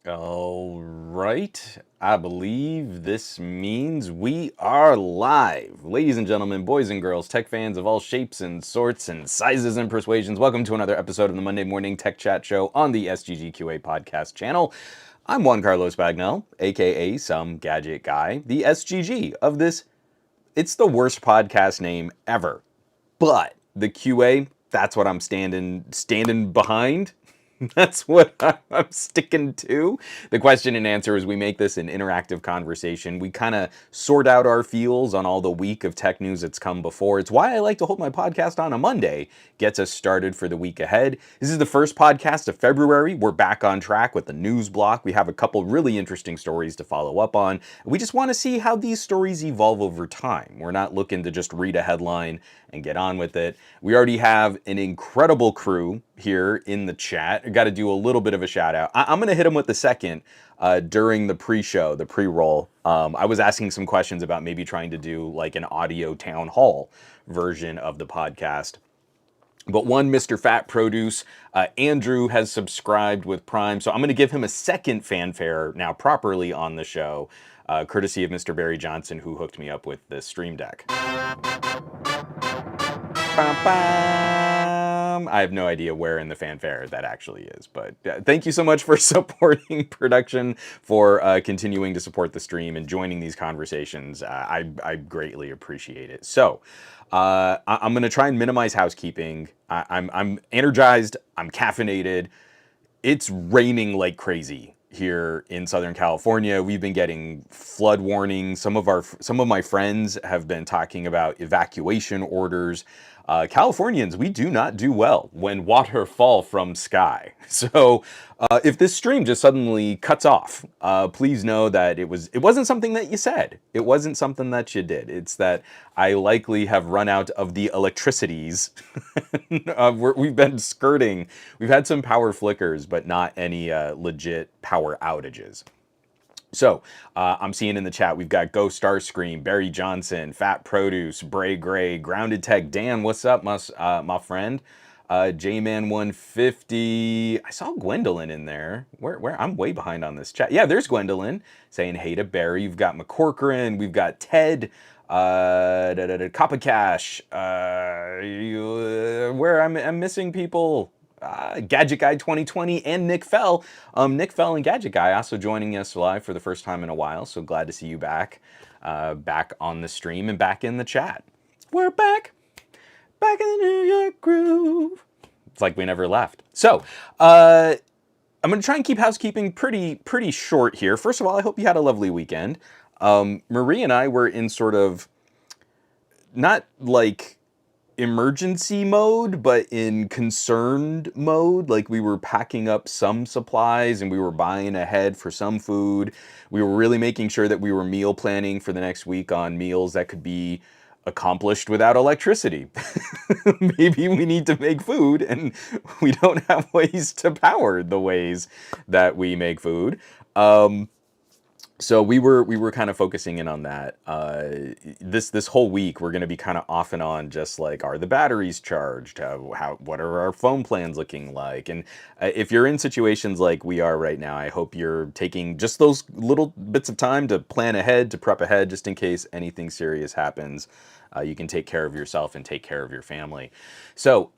All right, I believe this means we are live. Ladies and gentlemen, boys and girls, tech fans of all shapes and sorts and sizes and persuasions, welcome to another episode of the Monday Morning Tech Chat Show on the SGGQA podcast channel. I'm Juan Carlos Bagnell, aka Some Gadget Guy, the SGG of this. It's the worst podcast name ever, but the QA, that's what I'm standing behind. That's what I'm sticking to. The question and answer is we make this an interactive conversation. We kind of sort out our feels on all the week of tech news that's come before. It's why I like to hold my podcast on a Monday. Gets us started for the week ahead. This is the first podcast of February. We're back on track with the news block. We have a couple really interesting stories to follow up on. We just want to see how these stories evolve over time. We're not looking to just read a headline and get on with it. We already have an incredible crew here in the chat. I got to do a little bit of a shout out. I'm going to hit them with the second during the pre-show, the pre-roll. I was asking some questions about maybe trying to do like an audio town hall version of the podcast. But one, Mr. Fat Produce, Andrew has subscribed with Prime, so I'm going to give him a second fanfare now properly on the show, courtesy of Mr. Barry Johnson, who hooked me up with the Stream Deck. I have no idea where in the fanfare that actually is, but thank you so much for supporting production, for continuing to support the stream and joining these conversations. I greatly appreciate it. So I'm going to try and minimize housekeeping. I'm energized. I'm caffeinated. It's raining like crazy here in Southern California. We've been getting flood warnings. Some of my friends have been talking about evacuation orders. Californians, we do not do well when water fall from sky. So if this stream just suddenly cuts off, please know that it wasn't something that you said. It wasn't something that you did. It's that I likely have run out of the electricities. We've been skirting. We've had some power flickers, but not any legit power outages. So, I'm seeing in the chat, we've got Ghost Starscream, Barry Johnson, Fat Produce, Bray Gray, Grounded Tech, Dan, what's up, my friend? J-Man 150, I saw Gwendolyn in there. Where? I'm way behind on this chat. Yeah, there's Gwendolyn saying hey to Barry. You've got McCorcoran, we've got Ted, Coppa Cash, where I'm missing people. Gadget Guy 2020 and Nick Fell. Nick Fell and Gadget Guy also joining us live for the first time in a while. So glad to see you back, back on the stream and back in the chat. We're back in the New York groove. It's like we never left. So, I'm going to try and keep housekeeping pretty short here. First of all, I hope you had a lovely weekend. Marie and I were in sort of, not like emergency mode, but in concerned mode. Like we were packing up some supplies and we were buying ahead for some food. We were really making sure that we were meal planning for the next week on meals that could be accomplished without electricity. Maybe we need to make food and we don't have ways to power the ways that we make food. So we were kind of focusing in on that. This whole week we're going to be kind of off and on, just like, are the batteries charged? What are our phone plans looking like? And if you're in situations like we are right now, I hope you're taking just those little bits of time to plan ahead, to prep ahead, just in case anything serious happens. You can take care of yourself and take care of your family. So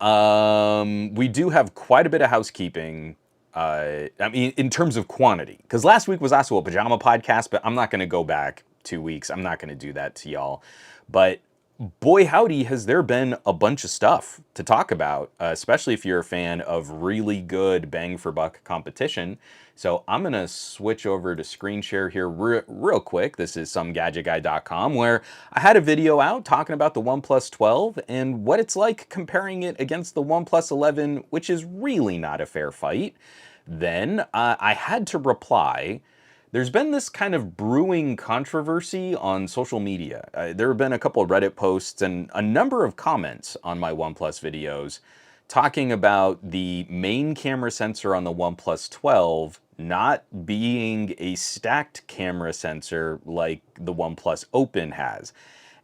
we do have quite a bit of housekeeping. I mean, in terms of quantity, because last week was also a pajama podcast, but I'm not going to go back 2 weeks. I'm not going to do that to y'all. But boy howdy has there been a bunch of stuff to talk about, especially if you're a fan of really good bang for buck competition. So I'm gonna switch over to screen share here real quick. This is somegadgetguy.com, where I had a video out talking about the OnePlus 12 and what it's like comparing it against the OnePlus 11, which is really not a fair fight. Then I had to reply. There's been this kind of brewing controversy on social media. There have been a couple of Reddit posts and a number of comments on my OnePlus videos talking about the main camera sensor on the OnePlus 12 not being a stacked camera sensor like the OnePlus Open has.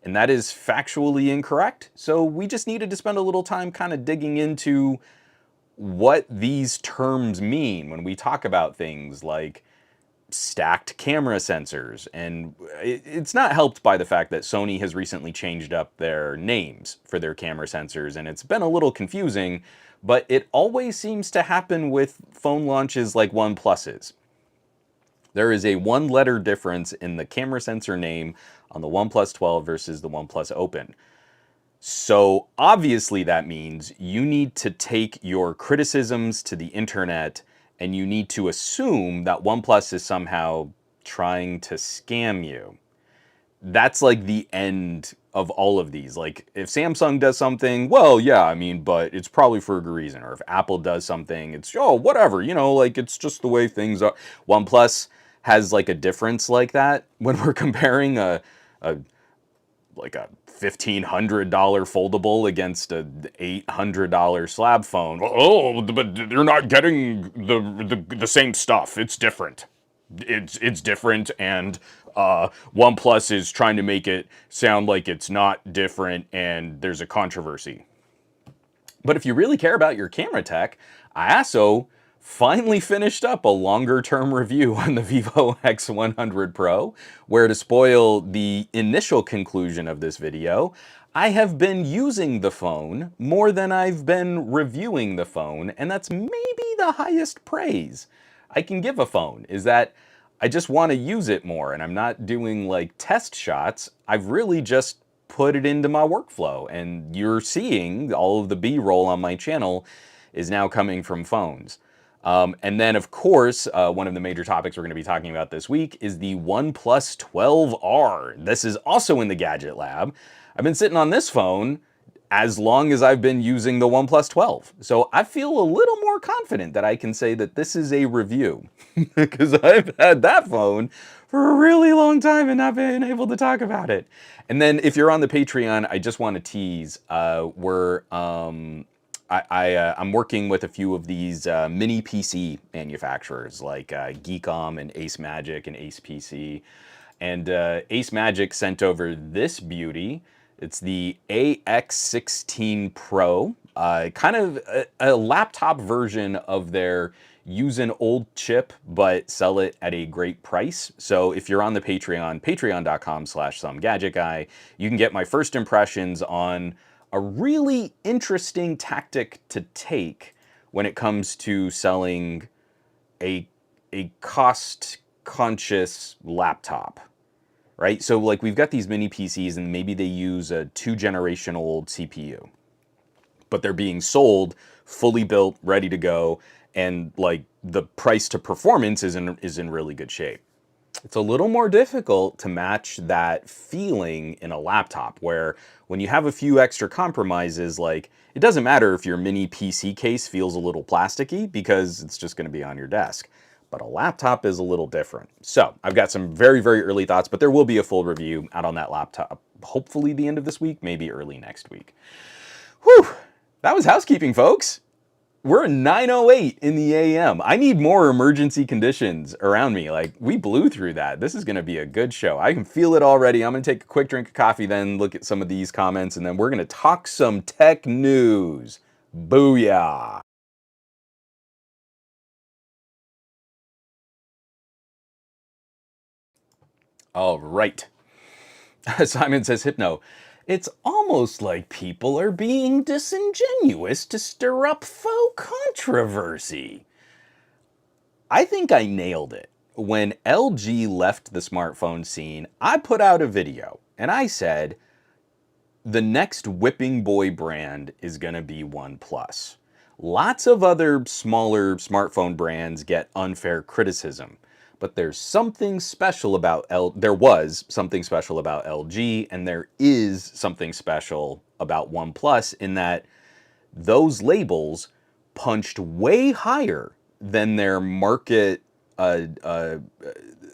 And that is factually incorrect. So we just needed to spend a little time kind of digging into what these terms mean when we talk about things like stacked camera sensors. And it's not helped by the fact that Sony has recently changed up their names for their camera sensors, and it's been a little confusing, but it always seems to happen with phone launches like OnePlus's. There is a one-letter difference in the camera sensor name on the OnePlus 12 versus the OnePlus Open. So obviously that means you need to take your criticisms to the internet and you need to assume that OnePlus is somehow trying to scam you. That's like the end of all of these. Like if Samsung does something, well, yeah, I mean, but it's probably for a good reason. Or if Apple does something, it's, oh, whatever, you know, like it's just the way things are. OnePlus has like a difference like that when we're comparing like a $1,500 foldable against a $800 slab phone. Oh, but you're not getting the same stuff. It's different. It's different, and OnePlus is trying to make it sound like it's not different, and there's a controversy. But if you really care about your camera tech, I also finally finished up a longer term review on the Vivo X100 Pro, where to spoil the initial conclusion of this video, I have been using the phone more than I've been reviewing the phone, and that's maybe the highest praise I can give a phone, is that I just want to use it more, and I'm not doing like test shots. I've really just put it into my workflow, and you're seeing all of the B-roll on my channel is now coming from phones. And then, of course, one of the major topics we're going to be talking about this week is the OnePlus 12R. This is also in the Gadget Lab. I've been sitting on this phone as long as I've been using the OnePlus 12. So I feel a little more confident that I can say that this is a review because I've had that phone for a really long time and not been able to talk about it. And then if you're on the Patreon, I just want to tease, I'm working with a few of these mini PC manufacturers like Geekom and Ace Magic and Ace PC. And Ace Magic sent over this beauty. It's the AX16 Pro, kind of a laptop version of their use an old chip but sell it at a great price. So if you're on the Patreon, patreon.com/somegadgetguy, you can get my first impressions on a really interesting tactic to take when it comes to selling a cost-conscious laptop. Right? So like we've got these mini PCs and maybe they use a 2-generation old CPU, but they're being sold fully built, ready to go, and like the price to performance is in really good shape. It's a little more difficult to match that feeling in a laptop where when you have a few extra compromises, like it doesn't matter if your mini PC case feels a little plasticky because it's just going to be on your desk. But a laptop is a little different. So I've got some very, very early thoughts, but there will be a full review out on that laptop, hopefully the end of this week, maybe early next week. Whew, that was housekeeping, folks. We're 9:08 in the AM. I need more emergency conditions around me. Like, we blew through that. This is going to be a good show. I can feel it already. I'm going to take a quick drink of coffee, then look at some of these comments, and then we're going to talk some tech news. Booyah. All right. Simon says, Hypno, it's almost like people are being disingenuous to stir up faux controversy. I think I nailed it. When LG left the smartphone scene, I put out a video and I said, the next whipping boy brand is going to be OnePlus. Lots of other smaller smartphone brands get unfair criticism, but there's something special about there was something special about LG, and there is something special about OnePlus in that those labels punched way higher than their market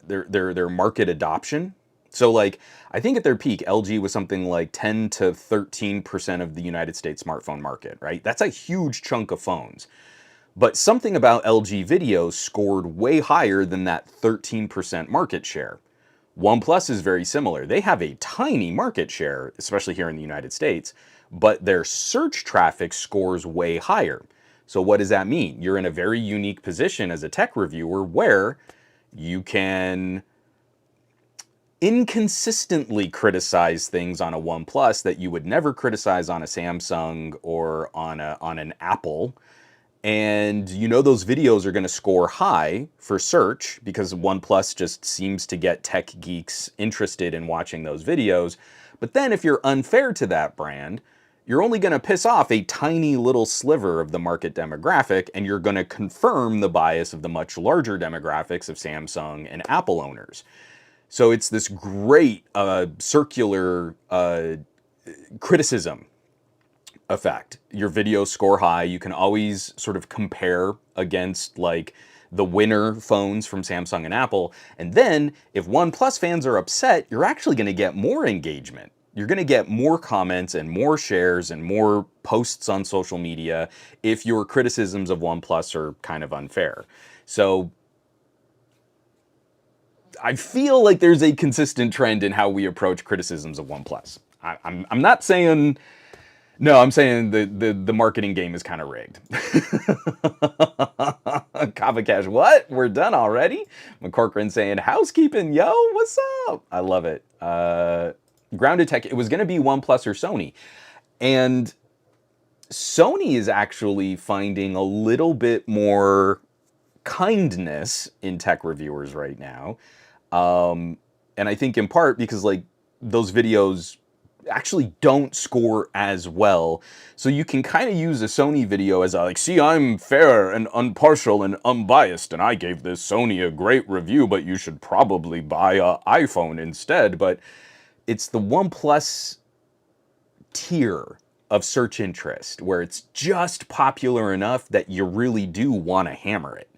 their market adoption. So like, I think at their peak, LG was something like 10 to 13% of the United States smartphone market, right? That's a huge chunk of phones. But something about LG Video scored way higher than that 13% market share. OnePlus is very similar. They have a tiny market share, especially here in the United States, but their search traffic scores way higher. So what does that mean? You're in a very unique position as a tech reviewer where you can inconsistently criticize things on a OnePlus that you would never criticize on a Samsung or on an Apple. And you know those videos are going to score high for search because OnePlus just seems to get tech geeks interested in watching those videos. But then if you're unfair to that brand, you're only going to piss off a tiny little sliver of the market demographic, and you're going to confirm the bias of the much larger demographics of Samsung and Apple owners. So it's this great circular criticism effect. Your videos score high. You can always sort of compare against like the winner phones from Samsung and Apple. And then if OnePlus fans are upset, you're actually going to get more engagement. You're going to get more comments and more shares and more posts on social media if your criticisms of OnePlus are kind of unfair. So I feel like there's a consistent trend in how we approach criticisms of OnePlus. I'm not saying, no, I'm saying the marketing game is kind of rigged. Kava Cash, what? We're done already? McCorcoran saying, housekeeping, yo, what's up? I love it. Grounded Tech, it was going to be OnePlus or Sony. And Sony is actually finding a little bit more kindness in tech reviewers right now. And I think in part because like those videos actually don't score as well. So you can kind of use a Sony video as a like, see, I'm fair and impartial and unbiased, and I gave this Sony a great review, but you should probably buy an iPhone instead. But it's the OnePlus tier of search interest where it's just popular enough that you really do want to hammer it.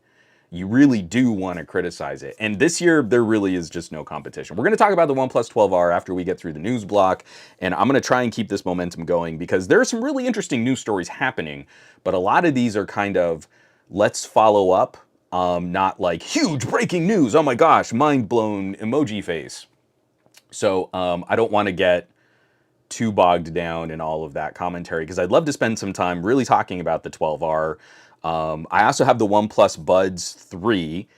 You really do want to criticize it. And this year, there really is just no competition. We're going to talk about the OnePlus 12R after we get through the news block, and I'm going to try and keep this momentum going because there are some really interesting news stories happening, but a lot of these are kind of, let's follow up, not like huge breaking news, oh my gosh, mind blown emoji face. So I don't want to get too bogged down in all of that commentary because I'd love to spend some time really talking about the 12R. I also have the OnePlus Buds 3,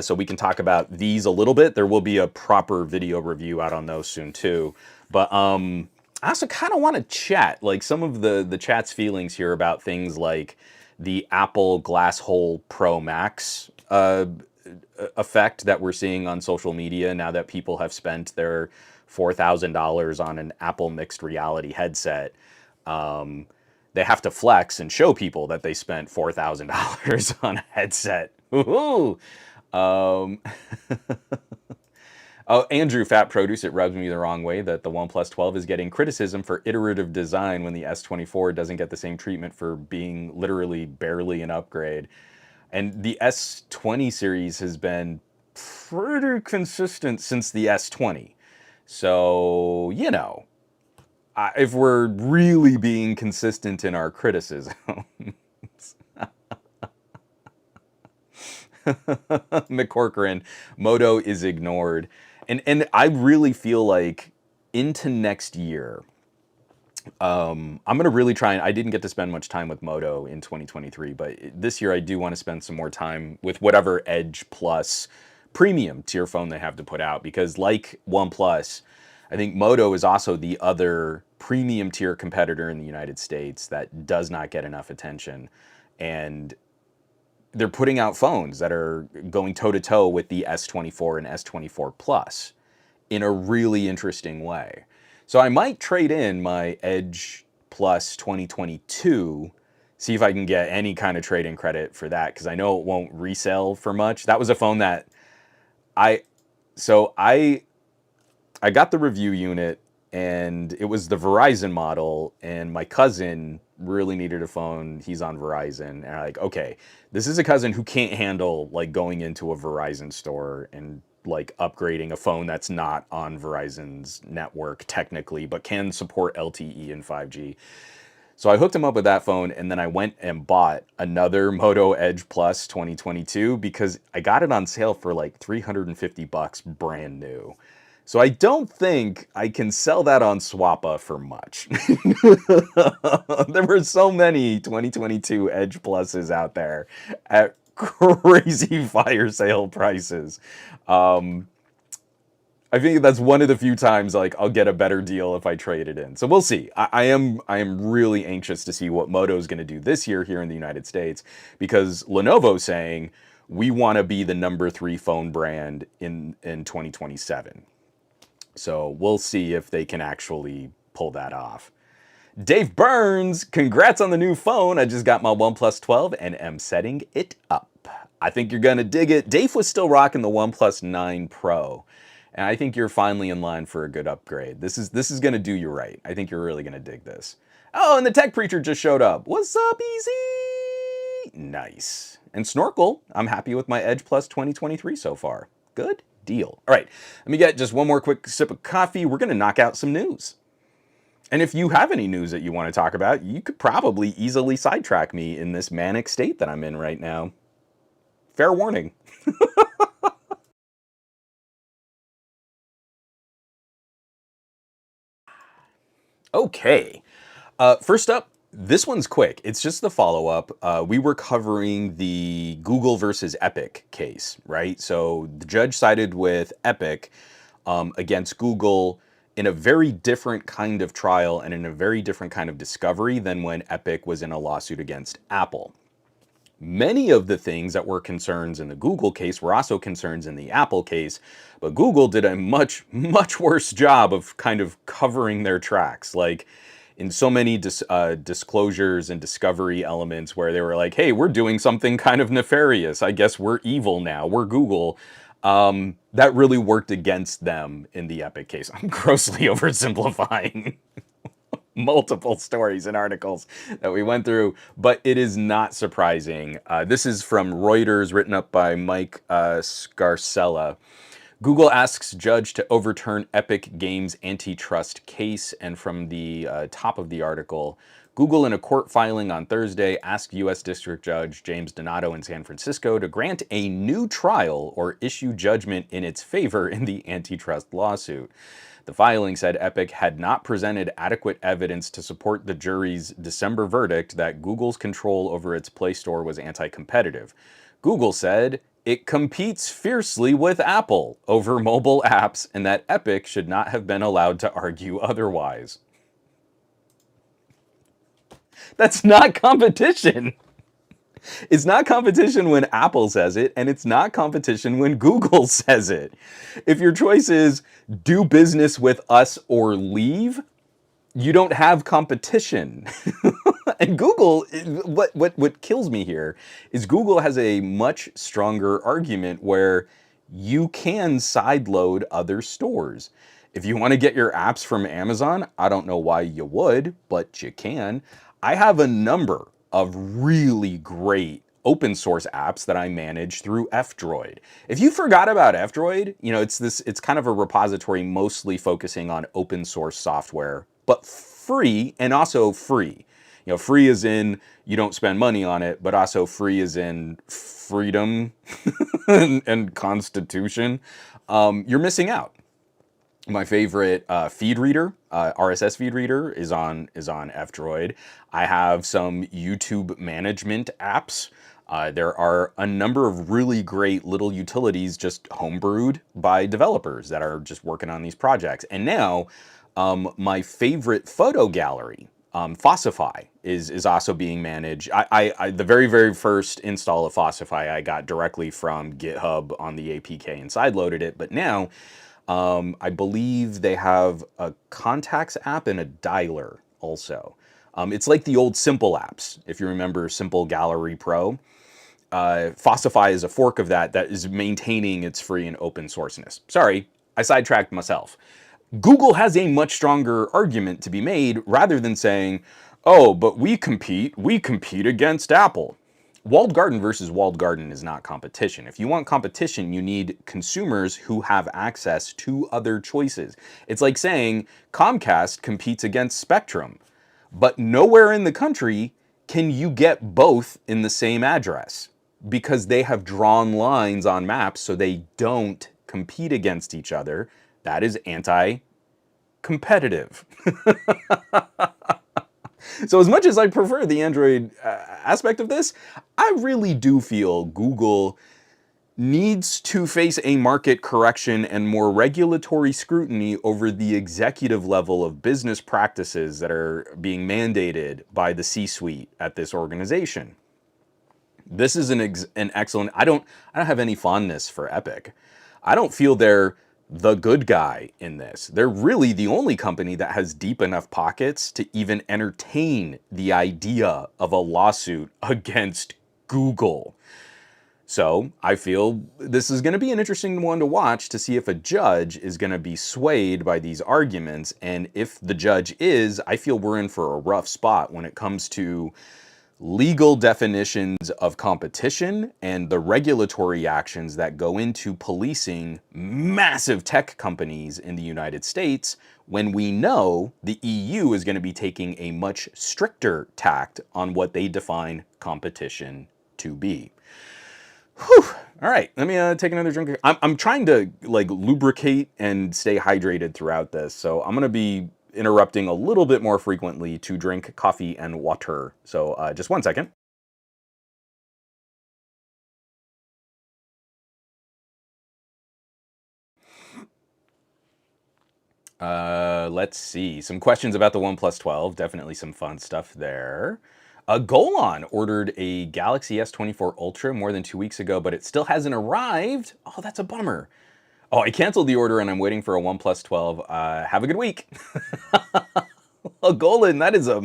so we can talk about these a little bit. There will be a proper video review out on those soon too. But I also kind of want to chat, like some of the chat's feelings here about things like the Apple Glasshole Pro Max effect that we're seeing on social media now that people have spent their $4,000 on an Apple mixed reality headset. They have to flex and show people that they spent $4,000 on a headset. Woohoo! Oh, Andrew, Fat Produce, it rubs me the wrong way that the OnePlus 12 is getting criticism for iterative design when the S24 doesn't get the same treatment for being literally barely an upgrade. And the S20 series has been pretty consistent since the S20. So, you know, if we're really being consistent in our criticisms. McCorcoran, Moto is ignored. And I really feel like into next year, I'm going to really try, and I didn't get to spend much time with Moto in 2023, but this year I do want to spend some more time with whatever Edge Plus premium tier phone they have to put out, because like OnePlus, I think Moto is also the other premium tier competitor in the United States that does not get enough attention. And they're putting out phones that are going toe-to-toe with the S24 and S24 Plus in a really interesting way. So I might trade in my Edge Plus 2022, see if I can get any kind of trade-in credit for that, because I know it won't resell for much. That was a phone that I, so I got the review unit, and it was the Verizon model, and my cousin really needed a phone. He's on Verizon, and I'm like, okay, this is a cousin who can't handle like going into a Verizon store and like upgrading a phone that's not on Verizon's network technically, but can support LTE and 5G. So I hooked him up with that phone, and then I went and bought another Moto Edge Plus 2022 because I got it on sale for like 350 bucks brand new. So I don't think I can sell that on Swappa for much. There were so many 2022 Edge Pluses out there at crazy fire sale prices. I think that's one of the few times like I'll get a better deal if I trade it in. So we'll see. I am really anxious to see what Moto is going to do this year here in the United States, because Lenovo's saying we want to be the #3 phone brand in 2027. So we'll see if they can actually pull that off. Dave Burns, congrats on the new phone. I just got my OnePlus 12 and am setting it up. I think you're gonna dig it. Dave was still rocking the OnePlus 9 Pro, and I think you're finally in line for a good upgrade. This is gonna do you right. I think you're really gonna dig this. Oh, and the tech preacher just showed up. What's up, Easy? Nice. And Snorkel, I'm happy with my Edge Plus 2023 so far. Good deal. All right, let me get just one more quick sip of coffee. We're gonna knock out some news. And if you have any news that you want to talk about, you could probably easily sidetrack me in this manic state that I'm in right now. Fair warning. Okay. First up, this one's quick. It's just the follow-up. We were covering the Google versus Epic case, right? So the judge sided with Epic against Google in a very different kind of trial and in a very different kind of discovery than when Epic was in a lawsuit against Apple. Many of the things that were concerns in the Google case were also concerns in the Apple case, but Google did a much, much worse job of kind of covering their tracks. Like in so many disclosures and discovery elements where they were like, hey, we're doing something kind of nefarious. I guess we're evil now. We're Google. That really worked against them in the Epic case. I'm grossly oversimplifying multiple stories and articles that we went through, but it is not surprising. This is from Reuters, written up by Mike Scarcella. Google asks judge to overturn Epic Games antitrust case. And from the top of the article, Google, in a court filing on Thursday, asked U.S. District Judge James Donato in San Francisco to grant a new trial or issue judgment in its favor in the antitrust lawsuit. The filing said Epic had not presented adequate evidence to support the jury's December verdict that Google's control over its Play Store was anti-competitive. Google said it competes fiercely with Apple over mobile apps and that Epic should not have been allowed to argue otherwise. That's not competition. It's not competition when Apple says it, and it's not competition when Google says it. If your choice is do business with us or leave, you don't have competition. And Google, what kills me here is Google has a much stronger argument where you can sideload other stores. If you want to get your apps from Amazon, I don't know why you would, but you can. I have a number of really great open source apps that I manage through F-Droid. If you forgot about F-Droid, you know, it's kind of a repository mostly focusing on open source software, but free and also free. You know, free as in you don't spend money on it, but also free as in freedom and constitution. You're missing out. My favorite feed reader, RSS feed reader, is on F-Droid. I have some YouTube management apps. There are a number of really great little utilities just homebrewed by developers that are just working on these projects. And now, my favorite photo gallery, Fossify, is also being managed. The very, very first install of Fossify I got directly from GitHub on the APK and sideloaded it, but now I believe they have a contacts app and a dialer also. It's like the old Simple apps, if you remember Simple Gallery Pro. Fossify is a fork of that is maintaining its free and open sourceness. Sorry, I sidetracked myself. Google has a much stronger argument to be made rather than saying, oh, but we compete against Apple. Walled garden versus walled garden is not competition. If you want competition, you need consumers who have access to other choices. It's like saying Comcast competes against Spectrum, but nowhere in the country can you get both in the same address because they have drawn lines on maps so they don't compete against each other. That is anti-competitive. So as much as I prefer the Android aspect of this, I really do feel Google needs to face a market correction and more regulatory scrutiny over the executive level of business practices that are being mandated by the C-suite at this organization. This is an excellent. I don't have any fondness for Epic. I don't feel they're the good guy in this. They're really the only company that has deep enough pockets to even entertain the idea of a lawsuit against Google. So I feel this is going to be an interesting one to watch to see if a judge is going to be swayed by these arguments. And if the judge is, I feel we're in for a rough spot when it comes to legal definitions of competition and the regulatory actions that go into policing massive tech companies in the United States, when we know the EU is going to be taking a much stricter tact on what they define competition to be. Whew. All right, let me take another drink. I'm trying to like lubricate and stay hydrated throughout this, so I'm gonna be interrupting a little bit more frequently to drink coffee and water. So just one second. Let's see. Some questions about the OnePlus 12. Definitely some fun stuff there. Golan ordered a Galaxy S24 Ultra more than 2 weeks ago, but it still hasn't arrived. Oh, that's a bummer. Oh, I canceled the order and I'm waiting for a OnePlus 12. Have a good week. Well, Golan, that's a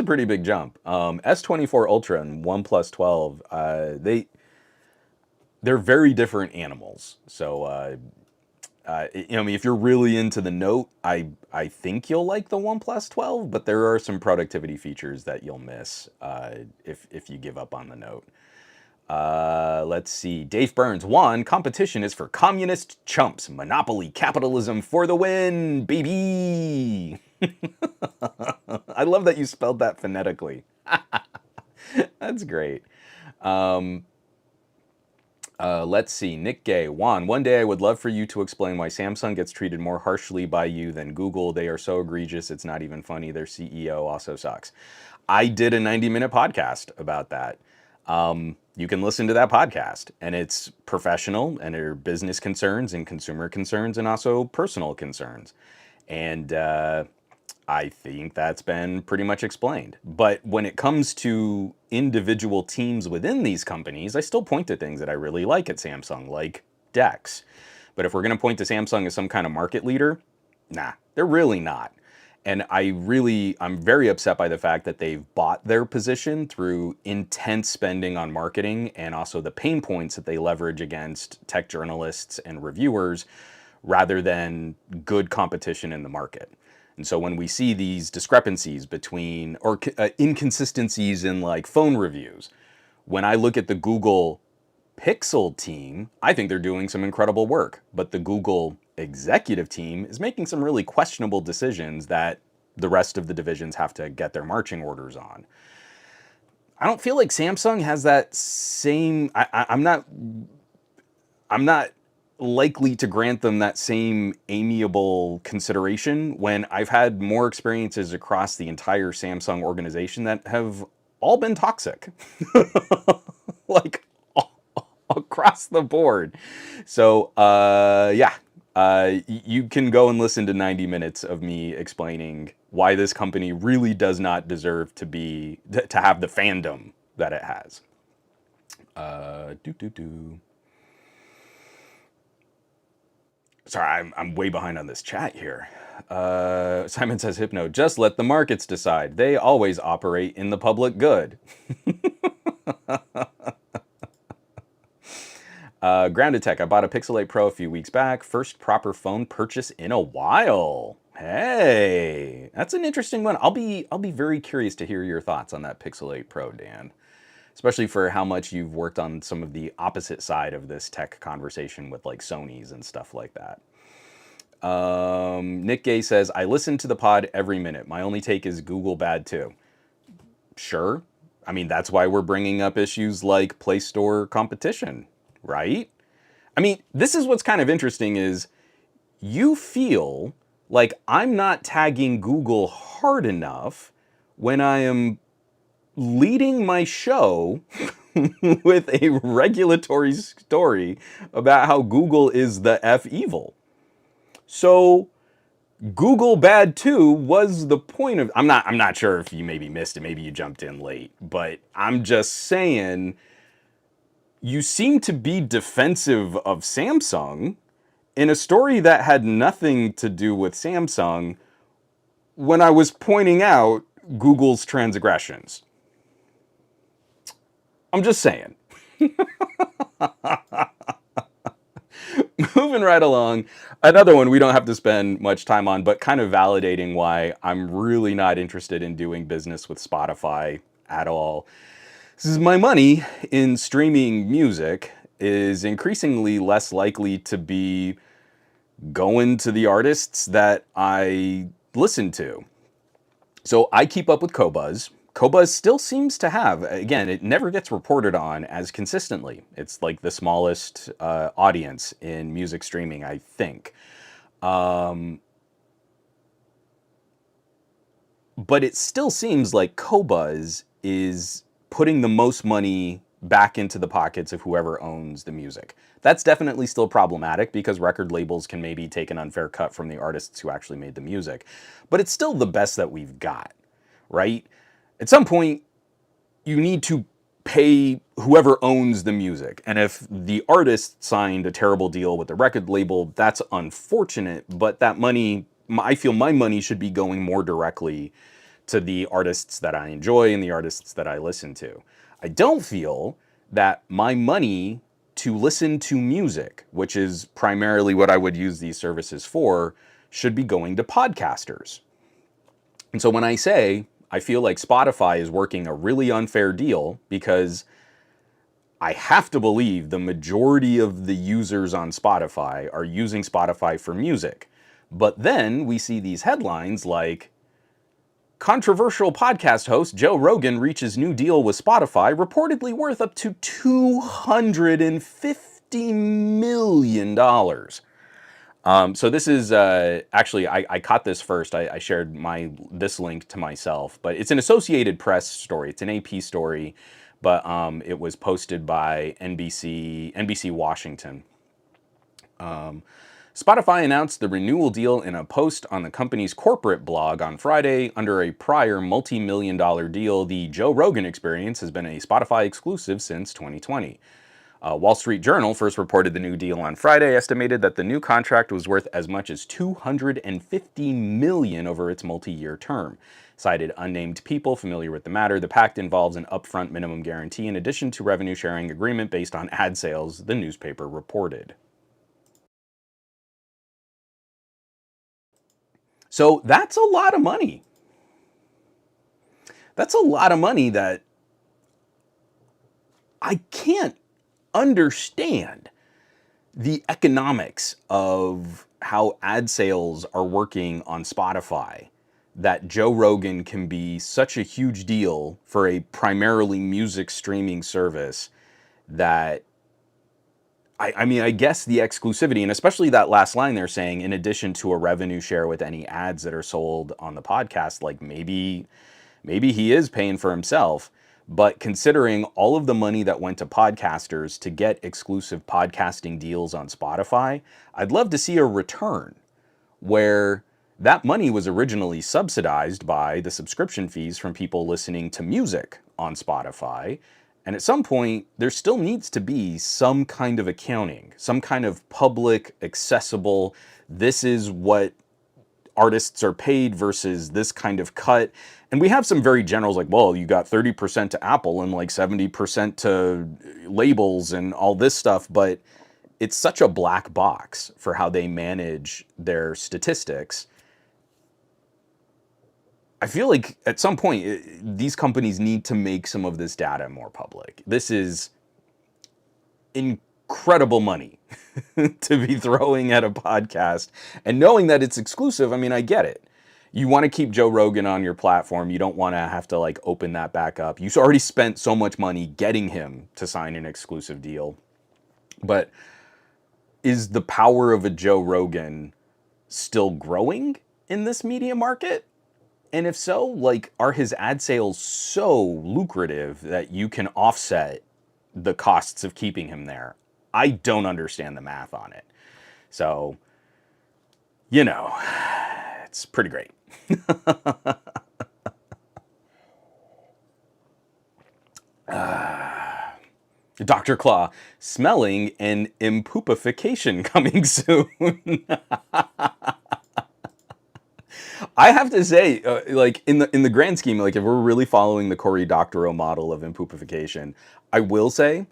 pretty big jump. S24 Ultra and OnePlus 12, they're very different animals. So, I mean, if you're really into the Note, I think you'll like the OnePlus 12, but there are some productivity features that you'll miss if you give up on the Note. Let's see. Dave Burns. One, competition is for communist chumps. Monopoly capitalism for the win, baby. I love that you spelled that phonetically. That's great. Let's see. Nick Gay. Juan, one day I would love for you to explain why Samsung gets treated more harshly by you than Google. They are so egregious, it's not even funny. Their CEO also sucks. I did a 90-minute podcast about that. You can listen to that podcast, and it's professional, and there are business concerns and consumer concerns and also personal concerns. And I think that's been pretty much explained. But when it comes to individual teams within these companies, I still point to things that I really like at Samsung, like DeX. But if we're going to point to Samsung as some kind of market leader, nah, they're really not. And I'm very upset by the fact that they've bought their position through intense spending on marketing and also the pain points that they leverage against tech journalists and reviewers rather than good competition in the market. And so when we see these discrepancies between, or inconsistencies in like phone reviews, when I look at the Google Pixel team, I think they're doing some incredible work. But the Google executive team is making some really questionable decisions that the rest of the divisions have to get their marching orders on. I don't feel like Samsung has that same. I'm not likely to grant them that same amiable consideration when I've had more experiences across the entire Samsung organization that have all been toxic. Like across the board. So, yeah, you can go and listen to 90 minutes of me explaining why this company really does not deserve to have the fandom that it has. Sorry, I'm way behind on this chat here. Simon says, Hypno, just let the markets decide. They always operate in the public good. Grounded Tech, I bought a Pixel 8 Pro a few weeks back. First proper phone purchase in a while. Hey, that's an interesting one. I'll be very curious to hear your thoughts on that Pixel 8 Pro, Dan. Especially for how much you've worked on some of the opposite side of this tech conversation with like Sony's and stuff like that. Nick Gay says, I listen to the pod every minute. My only take is Google bad too. Sure. I mean, that's why we're bringing up issues like Play Store competition, right? I mean, this is what's kind of interesting is you feel like I'm not tagging Google hard enough when I am leading my show with a regulatory story about how Google is the F evil. So Google bad too was the point of, I'm not sure if you maybe missed it, maybe you jumped in late, but I'm just saying you seem to be defensive of Samsung in a story that had nothing to do with Samsung when I was pointing out Google's transgressions. I'm just saying. Moving right along, another one we don't have to spend much time on, but kind of validating why I'm really not interested in doing business with Spotify at all. This is my money in streaming music is increasingly less likely to be going to the artists that I listen to. So I keep up with Qobuz. Qobuz still seems to have, again, it never gets reported on as consistently. It's like the smallest audience in music streaming, I think. But it still seems like Qobuz is putting the most money back into the pockets of whoever owns the music. That's definitely still problematic because record labels can maybe take an unfair cut from the artists who actually made the music. But it's still the best that we've got, right? At some point, you need to pay whoever owns the music. And if the artist signed a terrible deal with the record label, that's unfortunate. But that money, I feel my money should be going more directly to the artists that I enjoy and the artists that I listen to. I don't feel that my money to listen to music, which is primarily what I would use these services for, should be going to podcasters. And so when I say I feel like Spotify is working a really unfair deal because I have to believe the majority of the users on Spotify are using Spotify for music. But then we see these headlines like, controversial podcast host Joe Rogan reaches new deal with Spotify, reportedly worth up to $250 million. So this is actually, I caught this first. I shared this link to myself, but it's an Associated Press story. It's an AP story, but it was posted by NBC Washington. Spotify announced the renewal deal in a post on the company's corporate blog on Friday. Under a prior multi-million-dollar deal, the Joe Rogan Experience has been a Spotify exclusive since 2020. Wall Street Journal first reported the new deal on Friday, estimated that the new contract was worth as much as $250 million over its multi-year term. Cited unnamed people familiar with the matter, the pact involves an upfront minimum guarantee in addition to revenue sharing agreement based on ad sales, the newspaper reported. So that's a lot of money. That's a lot of money that I can't understand the economics of how ad sales are working on Spotify, that Joe Rogan can be such a huge deal for a primarily music streaming service that I mean, I guess the exclusivity, and especially that last line they're saying, in addition to a revenue share with any ads that are sold on the podcast, like maybe he is paying for himself. But considering all of the money that went to podcasters to get exclusive podcasting deals on Spotify, I'd love to see a return where that money was originally subsidized by the subscription fees from people listening to music on Spotify. And at some point, there still needs to be some kind of accounting, some kind of public, accessible, this is what artists are paid versus this kind of cut. And we have some very generals like, well, you got 30% to Apple and like 70% to labels and all this stuff, but it's such a black box for how they manage their statistics. I feel like at some point, these companies need to make some of this data more public. This is incredible money to be throwing at a podcast. And knowing that it's exclusive, I mean, I get it. You want to keep Joe Rogan on your platform. You don't want to have to like open that back up. You already spent so much money getting him to sign an exclusive deal. But is the power of a Joe Rogan still growing in this media market? And if so, like, are his ad sales so lucrative that you can offset the costs of keeping him there? I don't understand the math on it. So, you know, it's pretty great. Dr. Claw, smelling and impoopification coming soon. I have to say, like in the grand scheme, like if we're really following the Cory Doctorow model of impoopification, I will say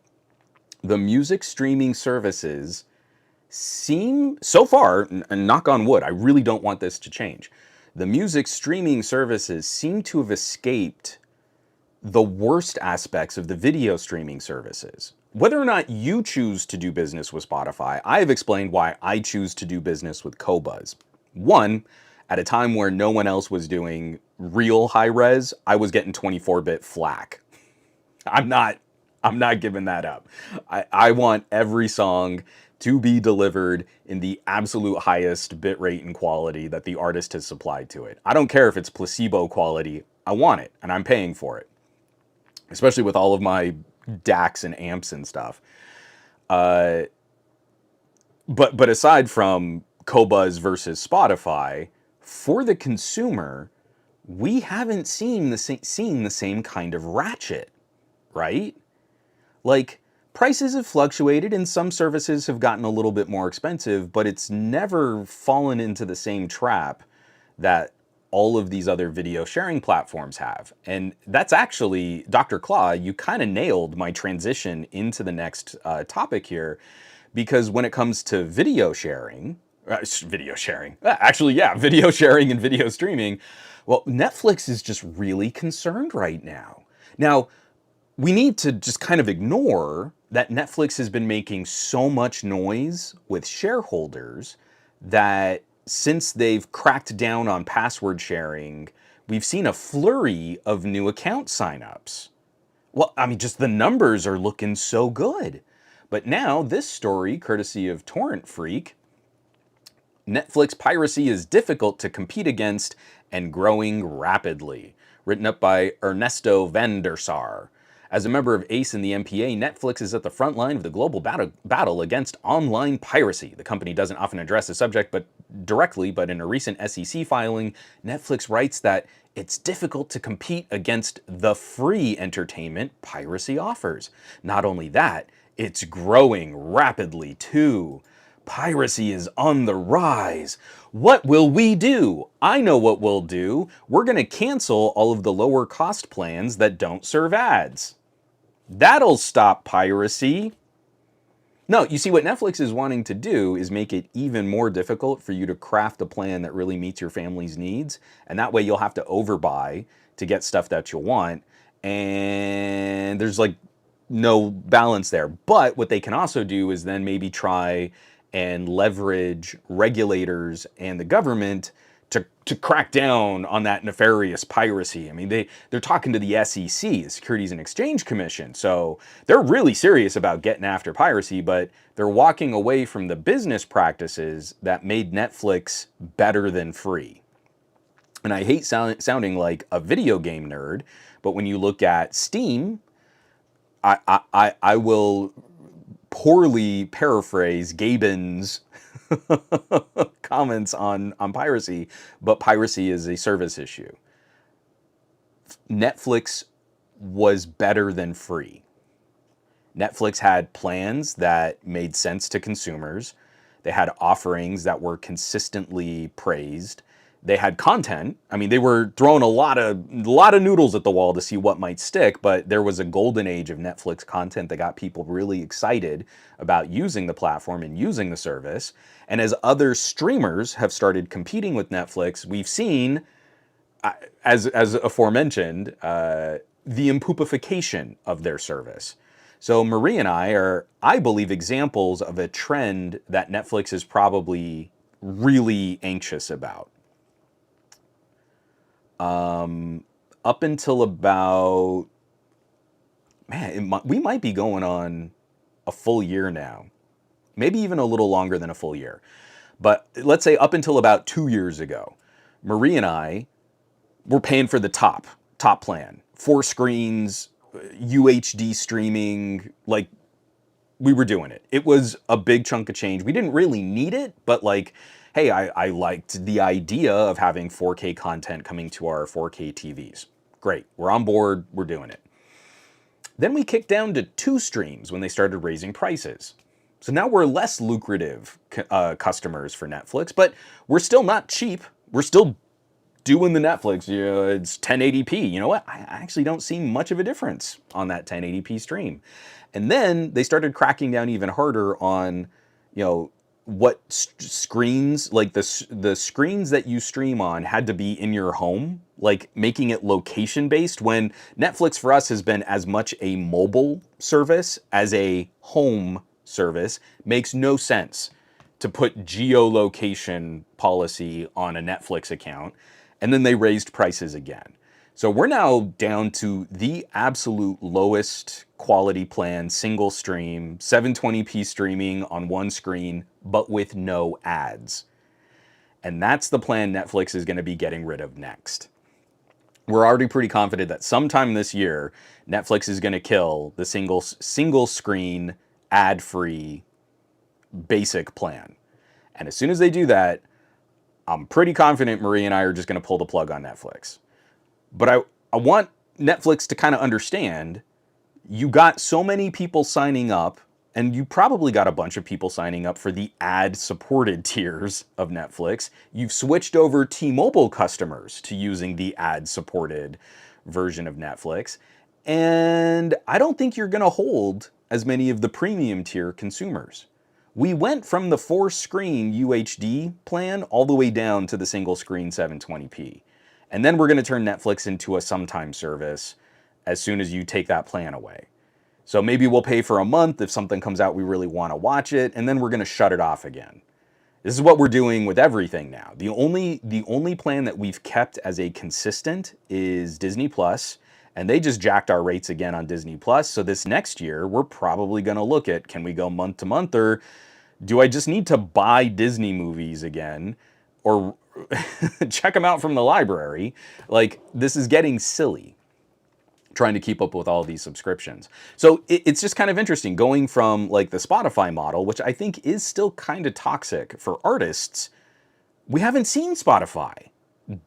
the music streaming services seem, so far, and knock on wood, I really don't want this to change. The music streaming services seem to have escaped the worst aspects of the video streaming services. Whether or not you choose to do business with Spotify, I have explained why I choose to do business with Qobuz. One, at a time where no one else was doing real high res, I was getting 24-bit flack. I'm not giving that up. I want every song to be delivered in the absolute highest bit rate and quality that the artist has supplied to it. I don't care if it's placebo quality. I want it, and I'm paying for it. Especially with all of my DACs and amps and stuff. But aside from Qobuz versus Spotify, for the consumer, we haven't seen the same kind of ratchet, right? Like, prices have fluctuated and some services have gotten a little bit more expensive, but it's never fallen into the same trap that all of these other video sharing platforms have. And that's actually, Dr. Claw, you kind of nailed my transition into the next topic here, because when it comes to video sharing, video sharing and video streaming, well, Netflix is just really concerned right now. Now, we need to just kind of ignore that Netflix has been making so much noise with shareholders that since they've cracked down on password sharing, we've seen a flurry of new account signups. Well, I mean, just the numbers are looking so good. But now this story, courtesy of Torrent Freak, Netflix piracy is difficult to compete against and growing rapidly. Written up by Ernesto van der Sar. As a member of ACE and the MPA, Netflix is at the front line of the global battle against online piracy. The company doesn't often address the subject directly, but in a recent SEC filing, Netflix writes that it's difficult to compete against the free entertainment piracy offers. Not only that, it's growing rapidly too. Piracy is on the rise. What will we do? I know what we'll do. We're going to cancel all of the lower cost plans that don't serve ads. That'll stop piracy. No, you see, what Netflix is wanting to do is make it even more difficult for you to craft a plan that really meets your family's needs. And that way you'll have to overbuy to get stuff that you'll want. And there's like no balance there. But what they can also do is then maybe try and leverage regulators and the government to crack down on that nefarious piracy. I mean, they're talking to the SEC, the Securities and Exchange Commission, so they're really serious about getting after piracy, but they're walking away from the business practices that made Netflix better than free. And I hate sounding like a video game nerd, but when you look at Steam, I will poorly paraphrase Gaben's comments on piracy, but piracy is a service issue. Netflix was better than free. Netflix had plans that made sense to consumers. They had offerings that were consistently praised. They had content. I mean, they were throwing a lot of noodles at the wall to see what might stick, but there was a golden age of Netflix content that got people really excited about using the platform and using the service. And as other streamers have started competing with Netflix, we've seen, as aforementioned, the impoopification of their service. So Marie and I are, I believe, examples of a trend that Netflix is probably really anxious about. Up until about, we might be going on a full year now, maybe even a little longer than a full year. But let's say up until about 2 years ago, Marie and I were paying for the top plan, 4 screens, UHD streaming, like we were doing it. It was a big chunk of change. We didn't really need it, but like, hey, I liked the idea of having 4K content coming to our 4K TVs. Great, we're on board, we're doing it. Then we kicked down to 2 streams when they started raising prices. So now we're less lucrative customers for Netflix, but we're still not cheap. We're still doing the Netflix, it's 1080p. You know what? I actually don't see much of a difference on that 1080p stream. And then they started cracking down even harder on, what screens, like the screens that you stream on had to be in your home, like making it location based, when Netflix for us has been as much a mobile service as a home service. Makes no sense to put geolocation policy on a Netflix account. And then they raised prices again. So we're now down to the absolute lowest quality plan, single stream, 720p streaming on one screen, but with no ads. And that's the plan Netflix is going to be getting rid of next. We're already pretty confident that sometime this year, Netflix is going to kill the single screen, ad-free, basic plan. And as soon as they do that, I'm pretty confident Marie and I are just going to pull the plug on Netflix. But I want Netflix to kind of understand, you got so many people signing up, and you probably got a bunch of people signing up for the ad-supported tiers of Netflix. You've switched over T-Mobile customers to using the ad-supported version of Netflix. And I don't think you're going to hold as many of the premium tier consumers. We went from the 4-screen UHD plan all the way down to the single screen 720p. And then we're going to turn Netflix into a sometime service as soon as you take that plan away. So maybe we'll pay for a month if something comes out we really want to watch it, and then we're going to shut it off again. This is what we're doing with everything now. The only plan that we've kept as a consistent is Disney Plus, and they just jacked our rates again on Disney Plus. So this next year, we're probably going to look at, can we go month to month, or do I just need to buy Disney movies again, or check them out from the library? Like, this is getting silly, trying to keep up with all these subscriptions. So it's just kind of interesting going from like the Spotify model, which I think is still kind of toxic for artists. We haven't seen Spotify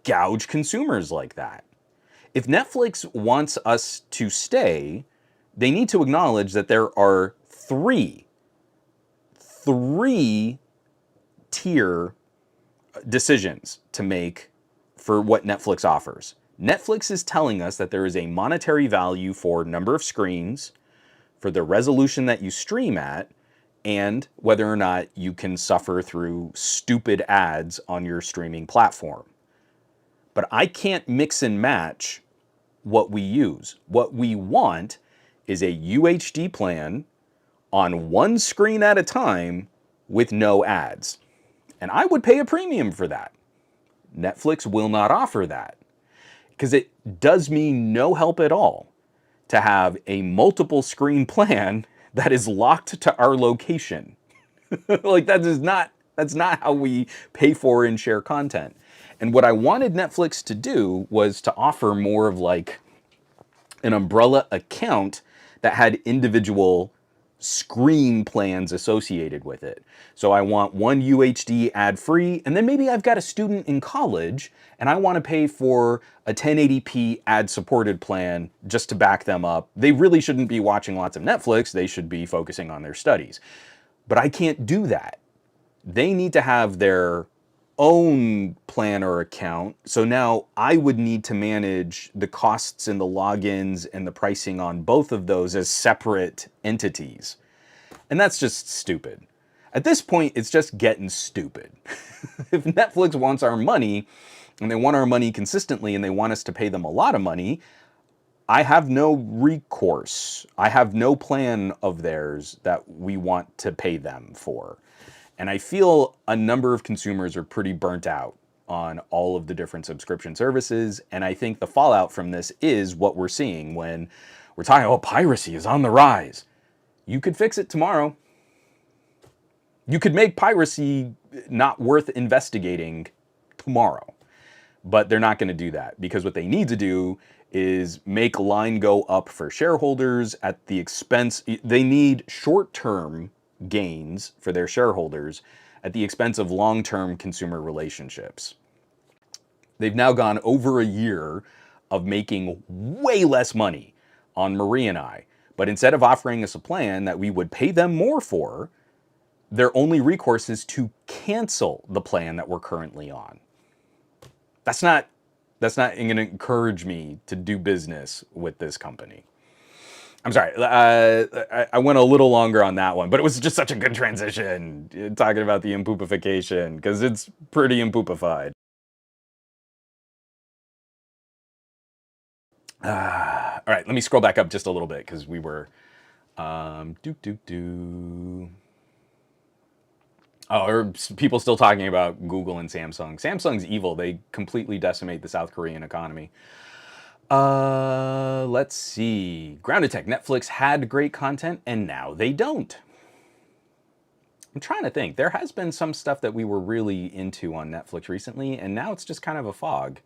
gouge consumers like that. If Netflix wants us to stay, they need to acknowledge that there are three tier decisions to make for what Netflix offers. Netflix is telling us that there is a monetary value for number of screens, for the resolution that you stream at, and whether or not you can suffer through stupid ads on your streaming platform. But I can't mix and match what we use. What we want is a UHD plan on one screen at a time with no ads. And I would pay a premium for that. Netflix will not offer that, because it does me no help at all to have a multiple screen plan that is locked to our location. Like, that's not how we pay for and share content. And what I wanted Netflix to do was to offer more of like an umbrella account that had individual screen plans associated with it. So I want one UHD ad-free, and then maybe I've got a student in college and I want to pay for a 1080p ad-supported plan just to back them up. They really shouldn't be watching lots of Netflix. They should be focusing on their studies. But I can't do that. They need to have their own plan or account. So now I would need to manage the costs and the logins and the pricing on both of those as separate entities. And that's just stupid. At this point, it's just getting stupid. If Netflix wants our money, and they want our money consistently, and they want us to pay them a lot of money, I have no recourse. I have no plan of theirs that we want to pay them for. And I feel a number of consumers are pretty burnt out on all of the different subscription services. And I think the fallout from this is what we're seeing when we're talking, oh, piracy is on the rise. You could fix it tomorrow. You could make piracy not worth investigating tomorrow. But they're not going to do that, because what they need to do is make line go up for shareholders at the expense. They need short-term gains for their shareholders at the expense of long-term consumer relationships. They've now gone over a year of making way less money on Marie and I. But instead of offering us a plan that we would pay them more for, their only recourse is to cancel the plan that we're currently on. That's not going to encourage me to do business with this company. I'm sorry, I went a little longer on that one, but it was just such a good transition talking about the impoopification, because it's pretty impoopified. All right, let me scroll back up just a little bit, because we were Oh, are people still talking about Google and Samsung? Samsung's evil. They completely decimate the South Korean economy. Let's see. Grounded Tech. Netflix had great content, and now they don't. I'm trying to think. There has been some stuff that we were really into on Netflix recently, and now it's just kind of a fog.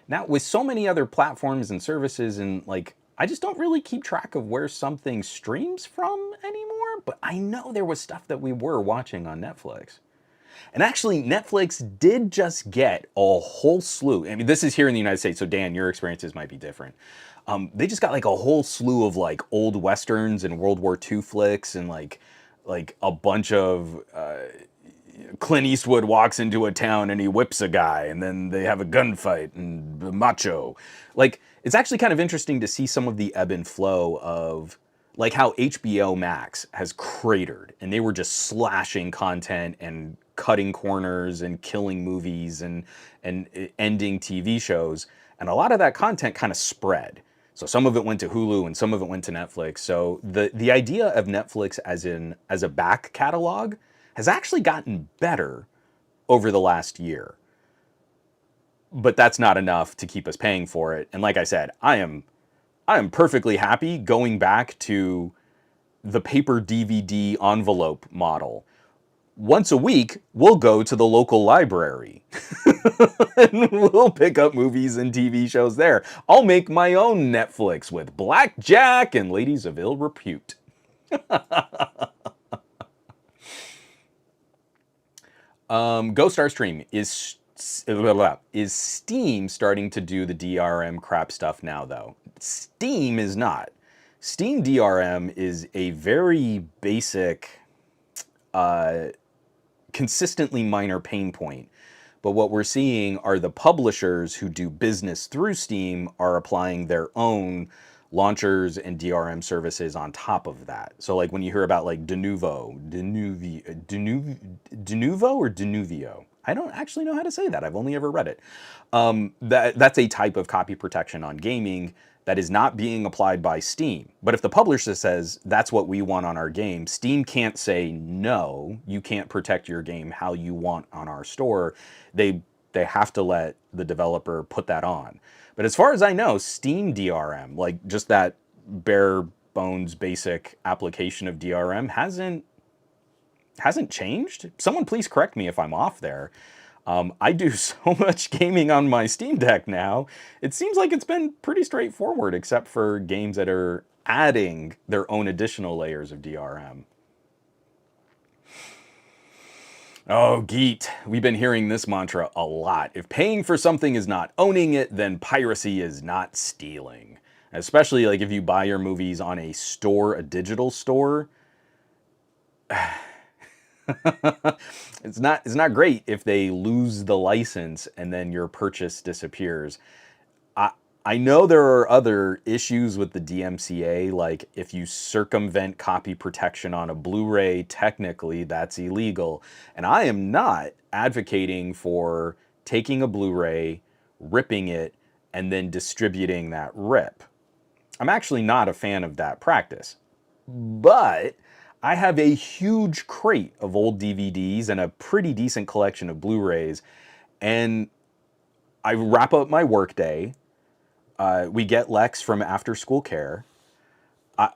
Now, with so many other platforms and services, and like, I just don't really keep track of where something streams from anymore, but I know there was stuff that we were watching on Netflix. And actually, Netflix did just get a whole slew. I mean, this is here in the United States, so Dan, your experiences might be different. They just got like a whole slew of like old Westerns and World War II flicks, and like a bunch of Clint Eastwood walks into a town and he whips a guy, and then they have a gunfight and macho. Like, it's actually kind of interesting to see some of the ebb and flow of like how HBO Max has cratered, and they were just slashing content and cutting corners and killing movies and ending TV shows. And a lot of that content kind of spread. So some of it went to Hulu and some of it went to Netflix. So the idea of Netflix as a back catalog has actually gotten better over the last year. But that's not enough to keep us paying for it. And like I said, I am perfectly happy going back to the paper DVD envelope model. Once a week, we'll go to the local library and we'll pick up movies and TV shows there. I'll make my own Netflix with blackjack and ladies of ill repute. GoStar Stream is Steam starting to do the DRM crap stuff now, though? Steam is not. Steam DRM is a very basic, consistently minor pain point. But what we're seeing are the publishers who do business through Steam are applying their own launchers and DRM services on top of that. So like when you hear about like Denuvo or Denuvio? I don't actually know how to say that. I've only ever read it. That's a type of copy protection on gaming that is not being applied by Steam. But if the publisher says that's what we want on our game, Steam can't say, no, you can't protect your game how you want on our store. They have to let the developer put that on. But as far as I know, Steam DRM, like just that bare bones basic application of DRM hasn't changed. Someone please correct me if I'm off there. I do so much gaming on my Steam Deck now. It seems like it's been pretty straightforward, except for games that are adding their own additional layers of DRM. Oh, Geet, we've been hearing this mantra a lot. If paying for something is not owning it, then piracy is not stealing. Especially like if you buy your movies on a store, a digital store. It's not great if they lose the license and then your purchase disappears. I know there are other issues with the DMCA, like if you circumvent copy protection on a Blu-ray, technically that's illegal. And I am not advocating for taking a Blu-ray, ripping it, and then distributing that rip. I'm actually not a fan of that practice. But I have a huge crate of old DVDs and a pretty decent collection of Blu-rays, and I wrap up my workday. We get Lex from After School Care.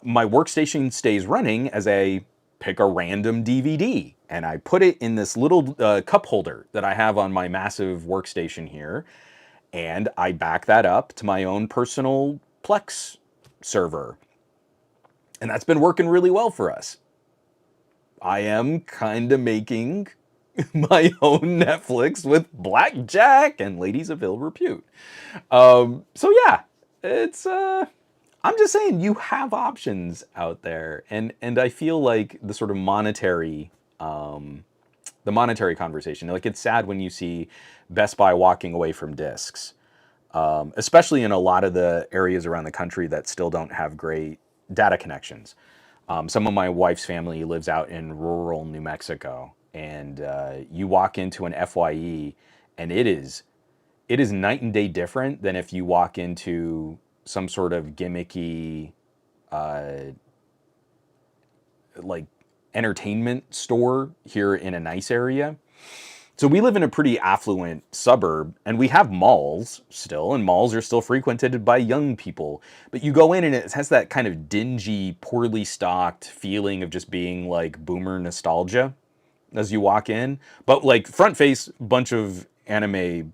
My workstation stays running as I pick a random DVD, and I put it in this little cup holder that I have on my massive workstation here, and I back that up to my own personal Plex server. And that's been working really well for us. I am kind of making my own Netflix with Blackjack and Ladies of Ill Repute. So yeah, it's I'm just saying you have options out there, and I feel like the sort of monetary conversation, like it's sad when you see Best Buy walking away from discs, especially in a lot of the areas around the country that still don't have great data connections. Some of my wife's family lives out in rural New Mexico, and you walk into an FYE, and it is night and day different than if you walk into some sort of gimmicky, like entertainment store here in a nice area. So we live in a pretty affluent suburb, and we have malls still, and malls are still frequented by young people. But you go in and it has that kind of dingy, poorly stocked feeling of just being like boomer nostalgia as you walk in. But like front face, bunch of anime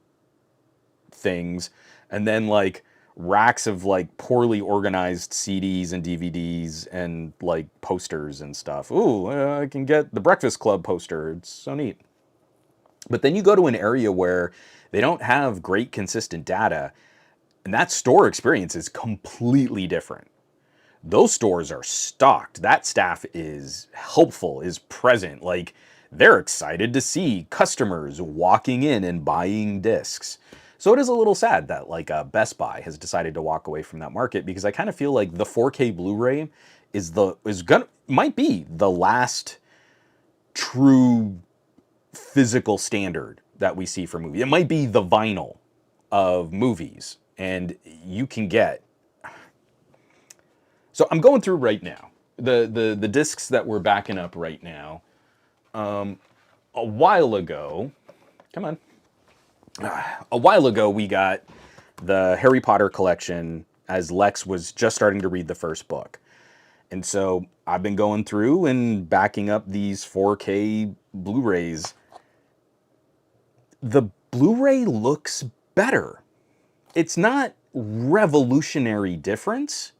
things, and then like racks of like poorly organized CDs and DVDs and like posters and stuff. Ooh, I can get the Breakfast Club poster. It's so neat. But then you go to an area where they don't have great consistent data, and that store experience is completely different. Those stores are stocked. That staff is helpful, is present. Like they're excited to see customers walking in and buying discs. So it is a little sad that like Best Buy has decided to walk away from that market, because I kind of feel like the 4K Blu-ray might be the last true physical standard that we see for movies. It might be the vinyl of movies, and you can get. So I'm going through right now the discs that we're backing up right now. A while ago, come on. A while ago, we got the Harry Potter collection as Lex was just starting to read the first book. And so I've been going through and backing up these 4K Blu-rays. The Blu-ray looks better. It's not revolutionary difference,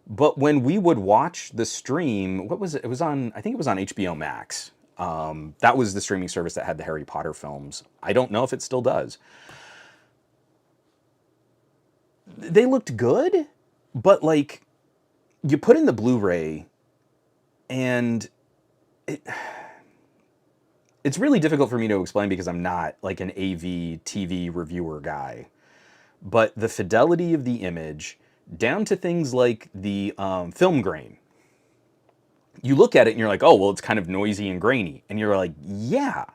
but when we would watch the stream, what was it? It was on, I think it was on HBO Max. That was the streaming service that had the Harry Potter films. I don't know if it still does. They looked good, but like you put in the Blu-ray and it's really difficult for me to explain because I'm not like an AV TV reviewer guy. But the fidelity of the image, down to things like the film grain. You look at it and you're like, oh, well, it's kind of noisy and grainy. And you're like, yeah,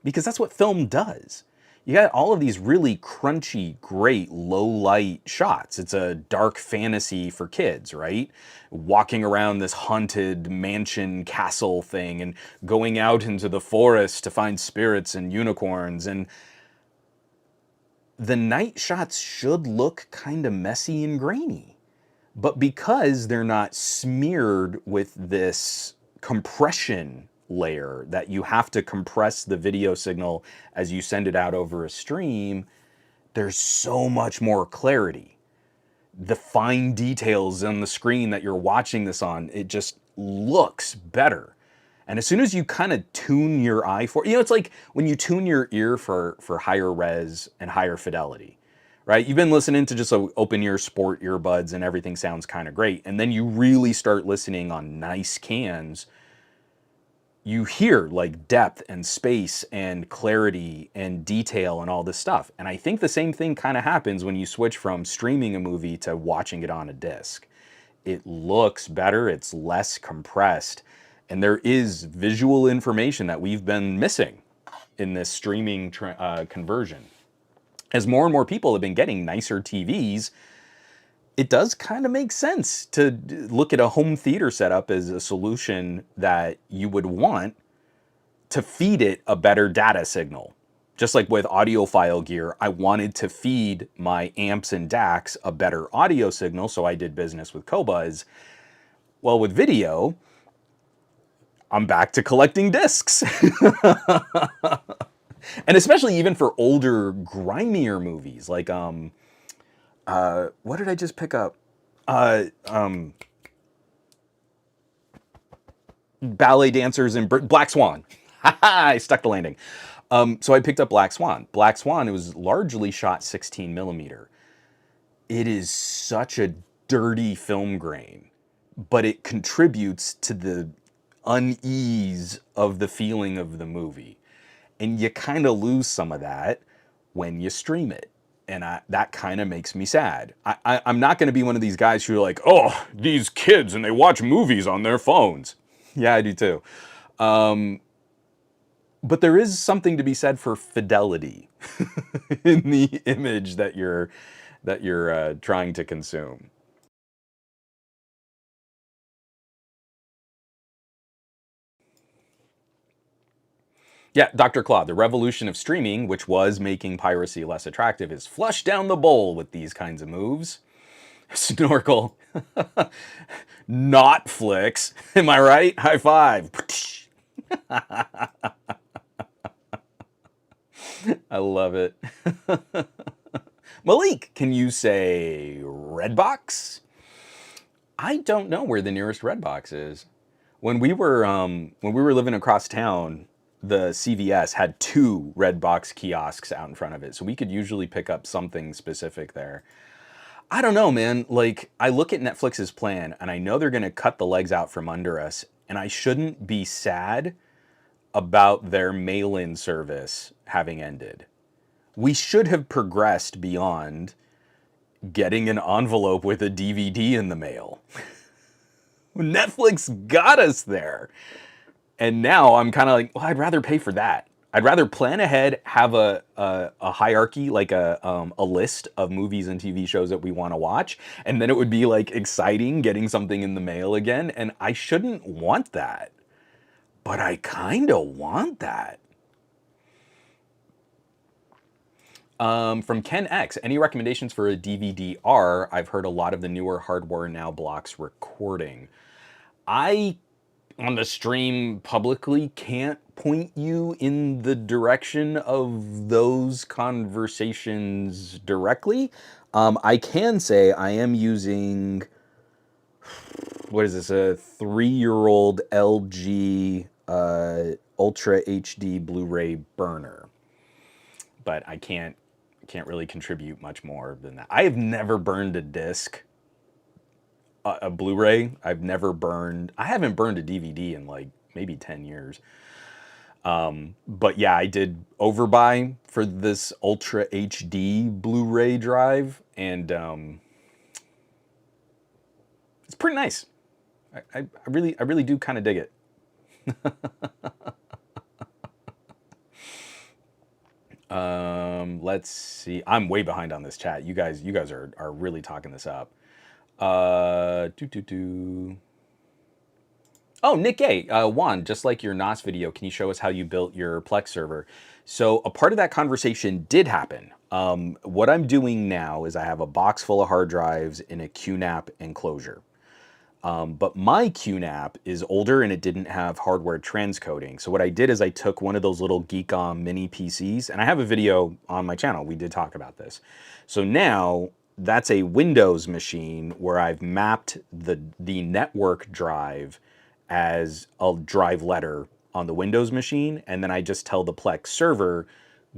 because that's what film does. You got all of these really crunchy, great, low light shots. It's a dark fantasy for kids, right? Walking around this haunted mansion castle thing and going out into the forest to find spirits and unicorns. And the night shots should look kind of messy and grainy. But because they're not smeared with this compression layer that you have to compress the video signal as you send it out over a stream, there's so much more clarity. the fine details on the screen that you're watching this on, it just looks better. And as soon as you kind of tune your eye for, it's like when you tune your ear for higher res and higher fidelity, right? You've been listening to just open ear sport earbuds and everything sounds kind of great. And then you really start listening on nice cans. You hear like depth and space and clarity and detail and all this stuff. And I think the same thing kind of happens when you switch from streaming a movie to watching it on a disc. It looks better, it's less compressed, and there is visual information that we've been missing in this streaming conversion. As more and more people have been getting nicer TVs, it does kind of make sense to look at a home theater setup as a solution that you would want to feed it a better data signal. Just like with audiophile gear, I wanted to feed my amps and DACs a better audio signal, so I did business with Qobuz. Well, with video, I'm back to collecting discs. And especially even for older, grimier movies, like, what did I just pick up? Ballet dancers in Black Swan. I stuck the landing. So I picked up Black Swan. Black Swan, it was largely shot 16 millimeter. It is such a dirty film grain, but it contributes to the unease of the feeling of the movie. And you kind of lose some of that when you stream it. And that kind of makes me sad. I'm not going to be one of these guys who are like, oh, these kids and they watch movies on their phones. Yeah, I do too. But there is something to be said for fidelity in the image that you're trying to consume. Yeah, Dr. Claude, the revolution of streaming, which was making piracy less attractive, is flushed down the bowl with these kinds of moves. Snorkel. Not flicks. Am I right? High five. I love it. Malik, can you say Redbox? I don't know where the nearest Redbox is. When we were living across town, the CVS had 2 Redbox kiosks out in front of it, so we could usually pick up something specific there. I don't know, man. Like, I look at Netflix's plan, and I know they're going to cut the legs out from under us, and I shouldn't be sad about their mail-in service having ended. We should have progressed beyond getting an envelope with a DVD in the mail. Netflix got us there. And now I'm kind of like, well, I'd rather pay for that. I'd rather plan ahead, have a hierarchy, like a list of movies and TV shows that we want to watch, and then it would be like exciting getting something in the mail again. And I shouldn't want that, but I kind of want that. From Ken X, any recommendations for a DVD-R? I've heard a lot of the newer hardware now blocks recording. I, on the stream publicly, can't point you in the direction of those conversations directly. I can say I am using, what is this, a 3-year-old LG Ultra HD Blu-ray burner. But I can't really contribute much more than that. I have never burned a disc, a Blu-ray. I haven't burned a DVD in like maybe 10 years. But yeah, I did overbuy for this Ultra HD Blu-ray drive, and it's pretty nice. I really do kind of dig it. Let's see. I'm way behind on this chat. You guys are really talking this up. Oh, Nick A. Juan, just like your NOS video, can you show us how you built your Plex server? So a part of that conversation did happen. What I'm doing now is I have a box full of hard drives in a QNAP enclosure. But my QNAP is older and it didn't have hardware transcoding. So what I did is I took one of those little Geekom mini PCs, and I have a video on my channel. We did talk about this. So now that's a Windows machine where I've mapped the network drive as a drive letter on the Windows machine, and then I just tell the Plex server,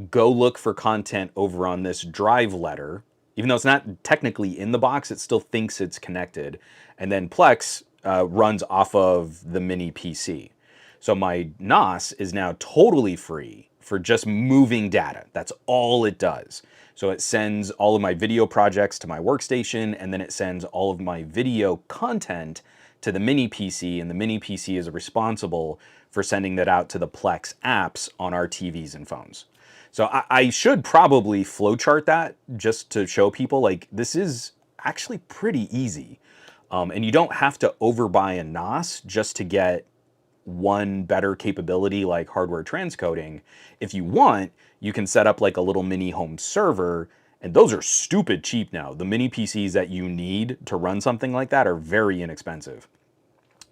go look for content over on this drive letter. Even though it's not technically in the box, it still thinks it's connected. And then Plex runs off of the mini PC. So my NOS is now totally free for just moving data. That's all it does. So it sends all of my video projects to my workstation, and then it sends all of my video content to the mini PC, and the mini PC is responsible for sending that out to the Plex apps on our TVs and phones. So I should probably flowchart that just to show people, like, this is actually pretty easy. And you don't have to overbuy a NOS just to get one better capability like hardware transcoding. If you want, you can set up like a little mini home server, and those are stupid cheap now. The mini PCs that you need to run something like that are very inexpensive.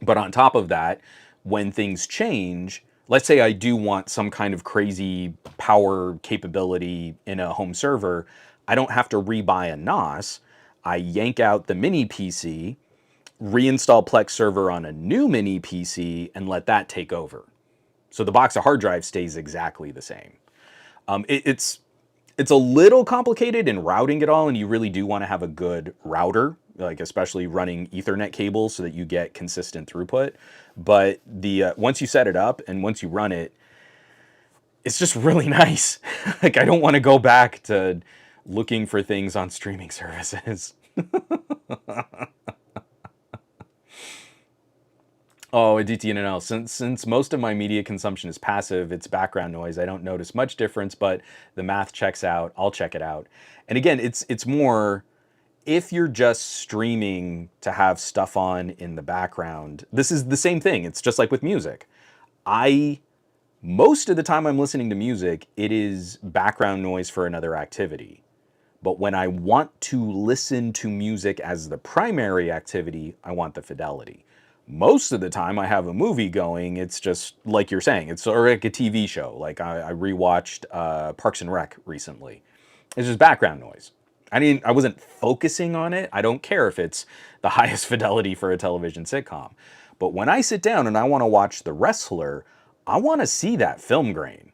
But on top of that, when things change, let's say I do want some kind of crazy power capability in a home server, I don't have to rebuy a NOS. I yank out the mini PC, reinstall Plex server on a new mini PC, and let that take over. So the box of hard drives stays exactly the same. It's a little complicated in routing it all, and you really do want to have a good router, like especially running Ethernet cables so that you get consistent throughput. But once you set it up and once you run it, it's just really nice. Like, I don't want to go back to looking for things on streaming services. Oh, DTNL. Since most of my media consumption is passive, it's background noise. I don't notice much difference, but the math checks out. I'll check it out. And again, it's more, if you're just streaming to have stuff on in the background, this is the same thing. It's just like with music. Most of the time I'm listening to music, it is background noise for another activity. But when I want to listen to music as the primary activity, I want the fidelity. Most of the time I have a movie going, it's just like you're saying, it's like a TV show. Like I rewatched Parks and Rec recently. It's just background noise. I wasn't focusing on it. I don't care if it's the highest fidelity for a television sitcom. But when I sit down and I want to watch The Wrestler, I want to see that film grain.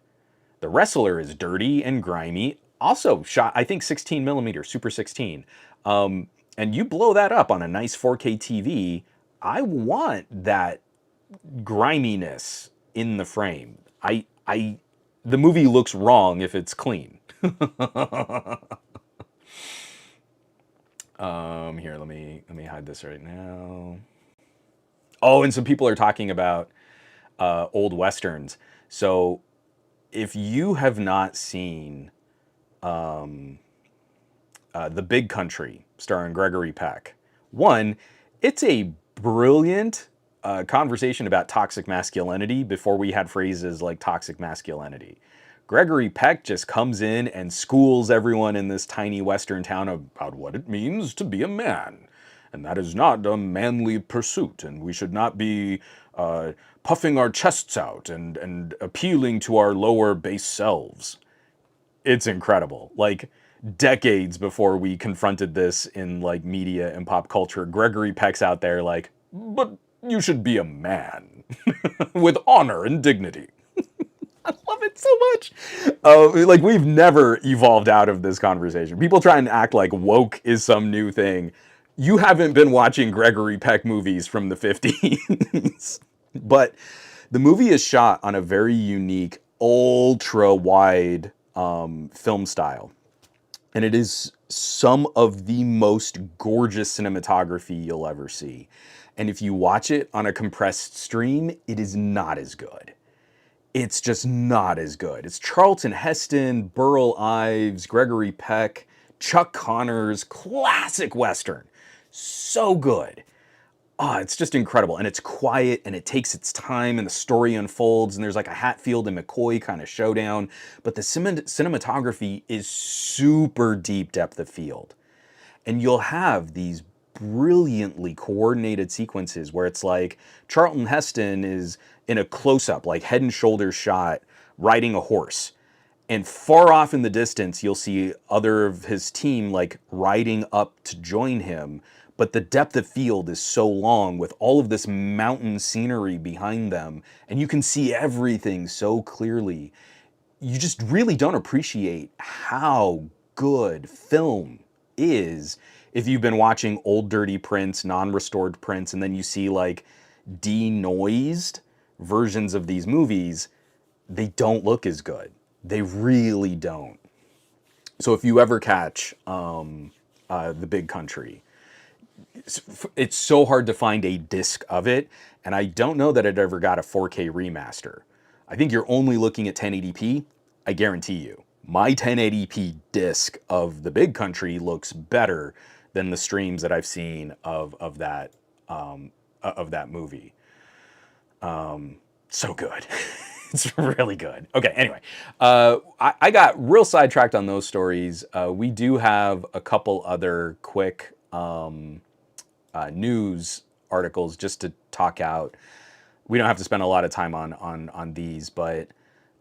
The Wrestler is dirty and grimy. Also shot, I think 16 millimeter, Super 16. And you blow that up on a nice 4K TV, I want that griminess in the frame. The movie looks wrong if it's clean. Here, let me hide this right now. Oh, and some people are talking about old westerns. So if you have not seen The Big Country, starring Gregory Peck, one, it's a brilliant conversation about toxic masculinity before we had phrases like toxic masculinity. Gregory Peck just comes in and schools everyone in this tiny western town about what it means to be a man. And that is not a manly pursuit, and we should not be puffing our chests out and appealing to our lower base selves. It's incredible. Like, decades before we confronted this in like media and pop culture, Gregory Peck's out there like, but you should be a man with honor and dignity. I love it so much. Like, we've never evolved out of this conversation. People try and act like woke is some new thing. You haven't been watching Gregory Peck movies from the 50s. But the movie is shot on a very unique, ultra-wide film style. And it is some of the most gorgeous cinematography you'll ever see. And if you watch it on a compressed stream, it is not as good. It's just not as good. It's Charlton Heston, Burl Ives, Gregory Peck, Chuck Connors, classic Western. So good. Oh, it's just incredible. And it's quiet and it takes its time and the story unfolds and there's like a Hatfield and McCoy kind of showdown. But the cinematography is super deep depth of field. And you'll have these brilliantly coordinated sequences where it's like Charlton Heston is in a close-up, like head and shoulders shot, riding a horse. And far off in the distance, you'll see other of his team like riding up to join him. But the depth of field is so long with all of this mountain scenery behind them, and you can see everything so clearly. You just really don't appreciate how good film is if you've been watching old dirty prints, non-restored prints, and then you see like denoised versions of these movies. They don't look as good. They really don't. So if you ever catch The Big Country, it's so hard to find a disc of it, and I don't know that it ever got a 4K remaster. I think you're only looking at 1080p. I guarantee you, my 1080p disc of The Big Country looks better than the streams that I've seen of that movie. So good. It's really good. Okay, anyway, I got real sidetracked on those stories. We do have a couple other quick news articles just to talk out. We don't have to spend a lot of time on these, but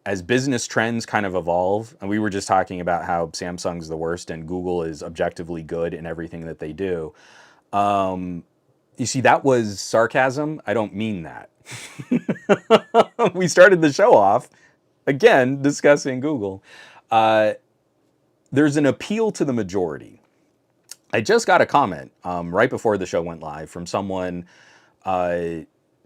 as business trends kind of evolve, and we were just talking about how Samsung's the worst and Google is objectively good in everything that they do. You see, that was sarcasm. I don't mean that. We started the show off, again, discussing Google. There's an appeal to the majority. I just got a comment right before the show went live from someone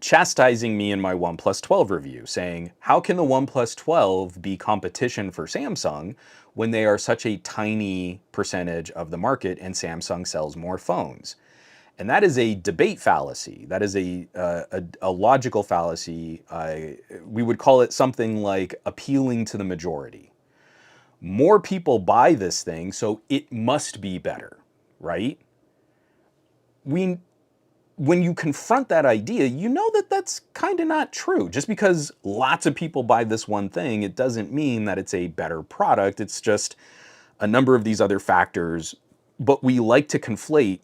chastising me in my OnePlus 12 review, saying, how can the OnePlus 12 be competition for Samsung when they are such a tiny percentage of the market and Samsung sells more phones? And that is a debate fallacy. That is a logical fallacy. We would call it something like appealing to the majority. More people buy this thing, so it must be better, right? When you confront that idea, you know that that's kind of not true. Just because lots of people buy this one thing, it doesn't mean that it's a better product. It's just a number of these other factors. But we like to conflate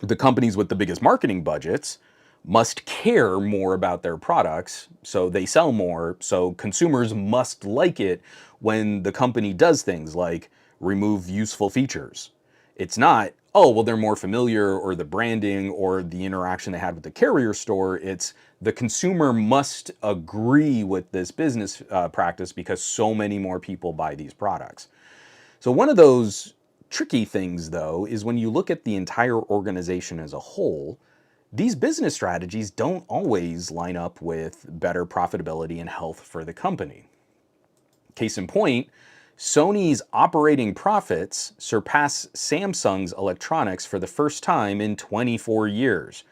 the companies with the biggest marketing budgets must care more about their products, so they sell more, so consumers must like it when the company does things like remove useful features. It's not, oh, well, they're more familiar, or the branding, or the interaction they had with the carrier store. It's the consumer must agree with this business practice because so many more people buy these products. So one of those tricky things, though, is when you look at the entire organization as a whole, these business strategies don't always line up with better profitability and health for the company. Case in point, Sony's operating profits surpass Samsung's electronics for the first time in 24 years.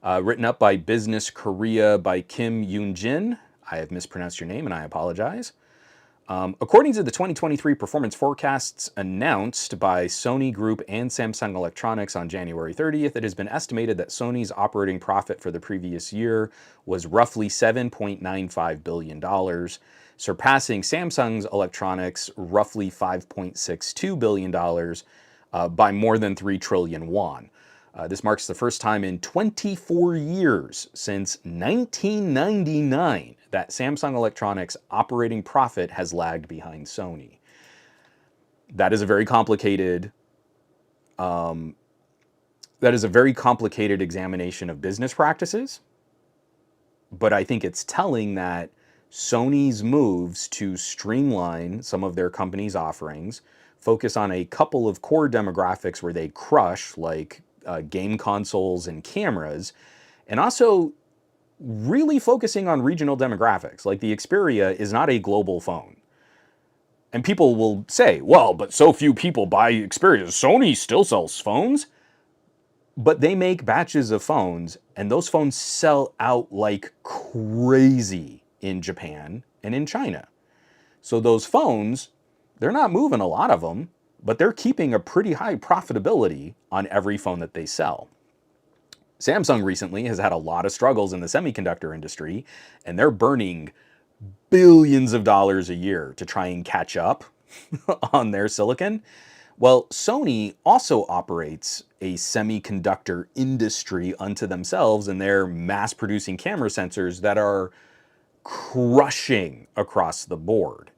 Written up by Business Korea by Kim Yoon-jin. I have mispronounced your name and I apologize. According to the 2023 performance forecasts announced by Sony Group and Samsung Electronics on January 30th, it has been estimated that Sony's operating profit for the previous year was roughly $7.95 billion, surpassing Samsung's Electronics roughly $5.62 billion by more than 3 trillion won. This marks the first time in 24 years since 1999 that Samsung Electronics operating profit has lagged behind Sony. That is a very complicated examination of business practices, but I think it's telling that Sony's moves to streamline some of their company's offerings, focus on a couple of core demographics where they crush, like game consoles and cameras, and also really focusing on regional demographics. Like the Xperia is not a global phone. And people will say, well, but so few people buy Xperias. Sony still sells phones. But they make batches of phones, and those phones sell out like crazy in Japan and in China. So those phones, they're not moving a lot of them, but they're keeping a pretty high profitability on every phone that they sell. Samsung recently has had a lot of struggles in the semiconductor industry, and they're burning billions of dollars a year to try and catch up on their silicon. Well, Sony also operates a semiconductor industry unto themselves, and they're mass producing camera sensors that are crushing across the board.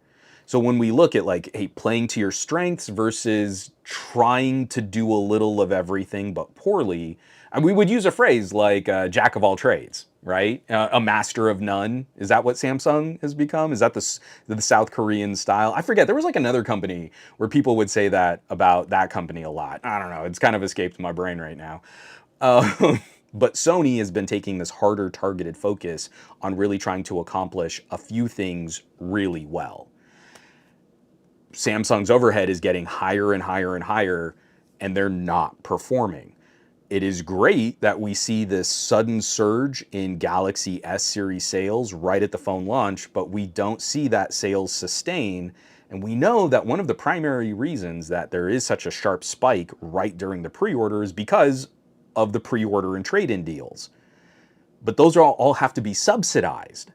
So when we look at like, hey, playing to your strengths versus trying to do a little of everything but poorly, and we would use a phrase like jack of all trades, right? A master of none. Is that what Samsung has become? Is that the South Korean style? I forget. There was like another company where people would say that about that company a lot. I don't know. It's kind of escaped my brain right now. But Sony has been taking this harder targeted focus on really trying to accomplish a few things really well. Samsung's overhead is getting higher and higher and higher, and they're not performing. It is great that we see this sudden surge in Galaxy S series sales right at the phone launch, but we don't see that sales sustain. And we know that one of the primary reasons that there is such a sharp spike right during the pre-order is because of the pre-order and trade-in deals. But those all have to be subsidized.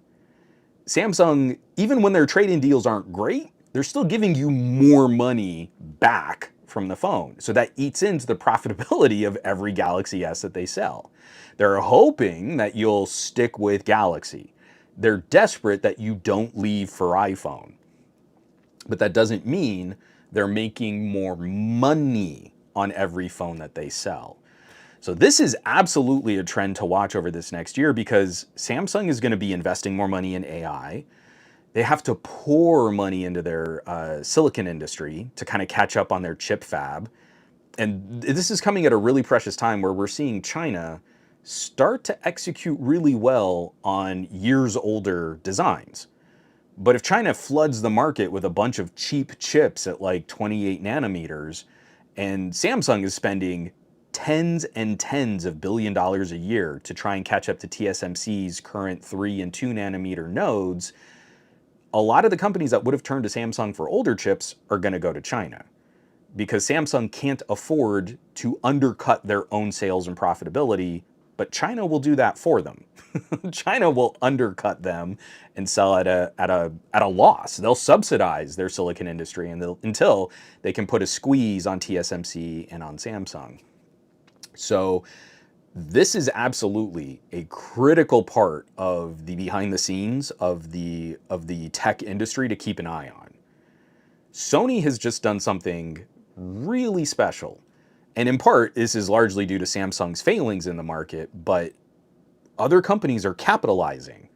Samsung, even when their trade-in deals aren't great, they're still giving you more money back from the phone. So that eats into the profitability of every Galaxy S that they sell. They're hoping that you'll stick with Galaxy. They're desperate that you don't leave for iPhone. But that doesn't mean they're making more money on every phone that they sell. So this is absolutely a trend to watch over this next year because Samsung is going to be investing more money in AI. They have to pour money into their silicon industry to kind of catch up on their chip fab. And this is coming at a really precious time where we're seeing China start to execute really well on years older designs. But if China floods the market with a bunch of cheap chips at like 28 nanometers, and Samsung is spending tens and tens of $billions a year to try and catch up to TSMC's current 3 and 2 nanometer nodes, a lot of the companies that would have turned to Samsung for older chips are going to go to China because Samsung can't afford to undercut their own sales and profitability, but China will do that for them. China will undercut them and sell at a loss. They'll subsidize their silicon industry until they can put a squeeze on TSMC and on Samsung. So this is absolutely a critical part of the behind the scenes of the tech industry to keep an eye on. Sony has just done something really special. And in part, this is largely due to Samsung's failings in the market, but other companies are capitalizing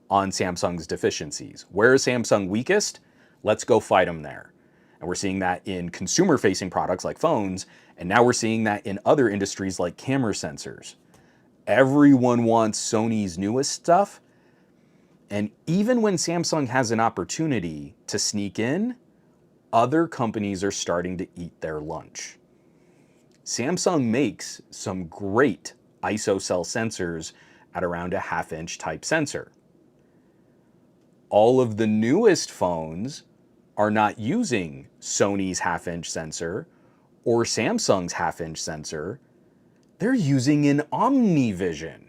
on Samsung's deficiencies. Where is Samsung weakest? Let's go fight them there. And we're seeing that in consumer-facing products like phones, and now we're seeing that in other industries like camera sensors. Everyone wants Sony's newest stuff, and even when Samsung has an opportunity to sneak in, other companies are starting to eat their lunch. Samsung makes some great ISOCELL sensors at around a half-inch type sensor. All of the newest phones are not using Sony's half-inch sensor or Samsung's half-inch sensor. They're using an OmniVision.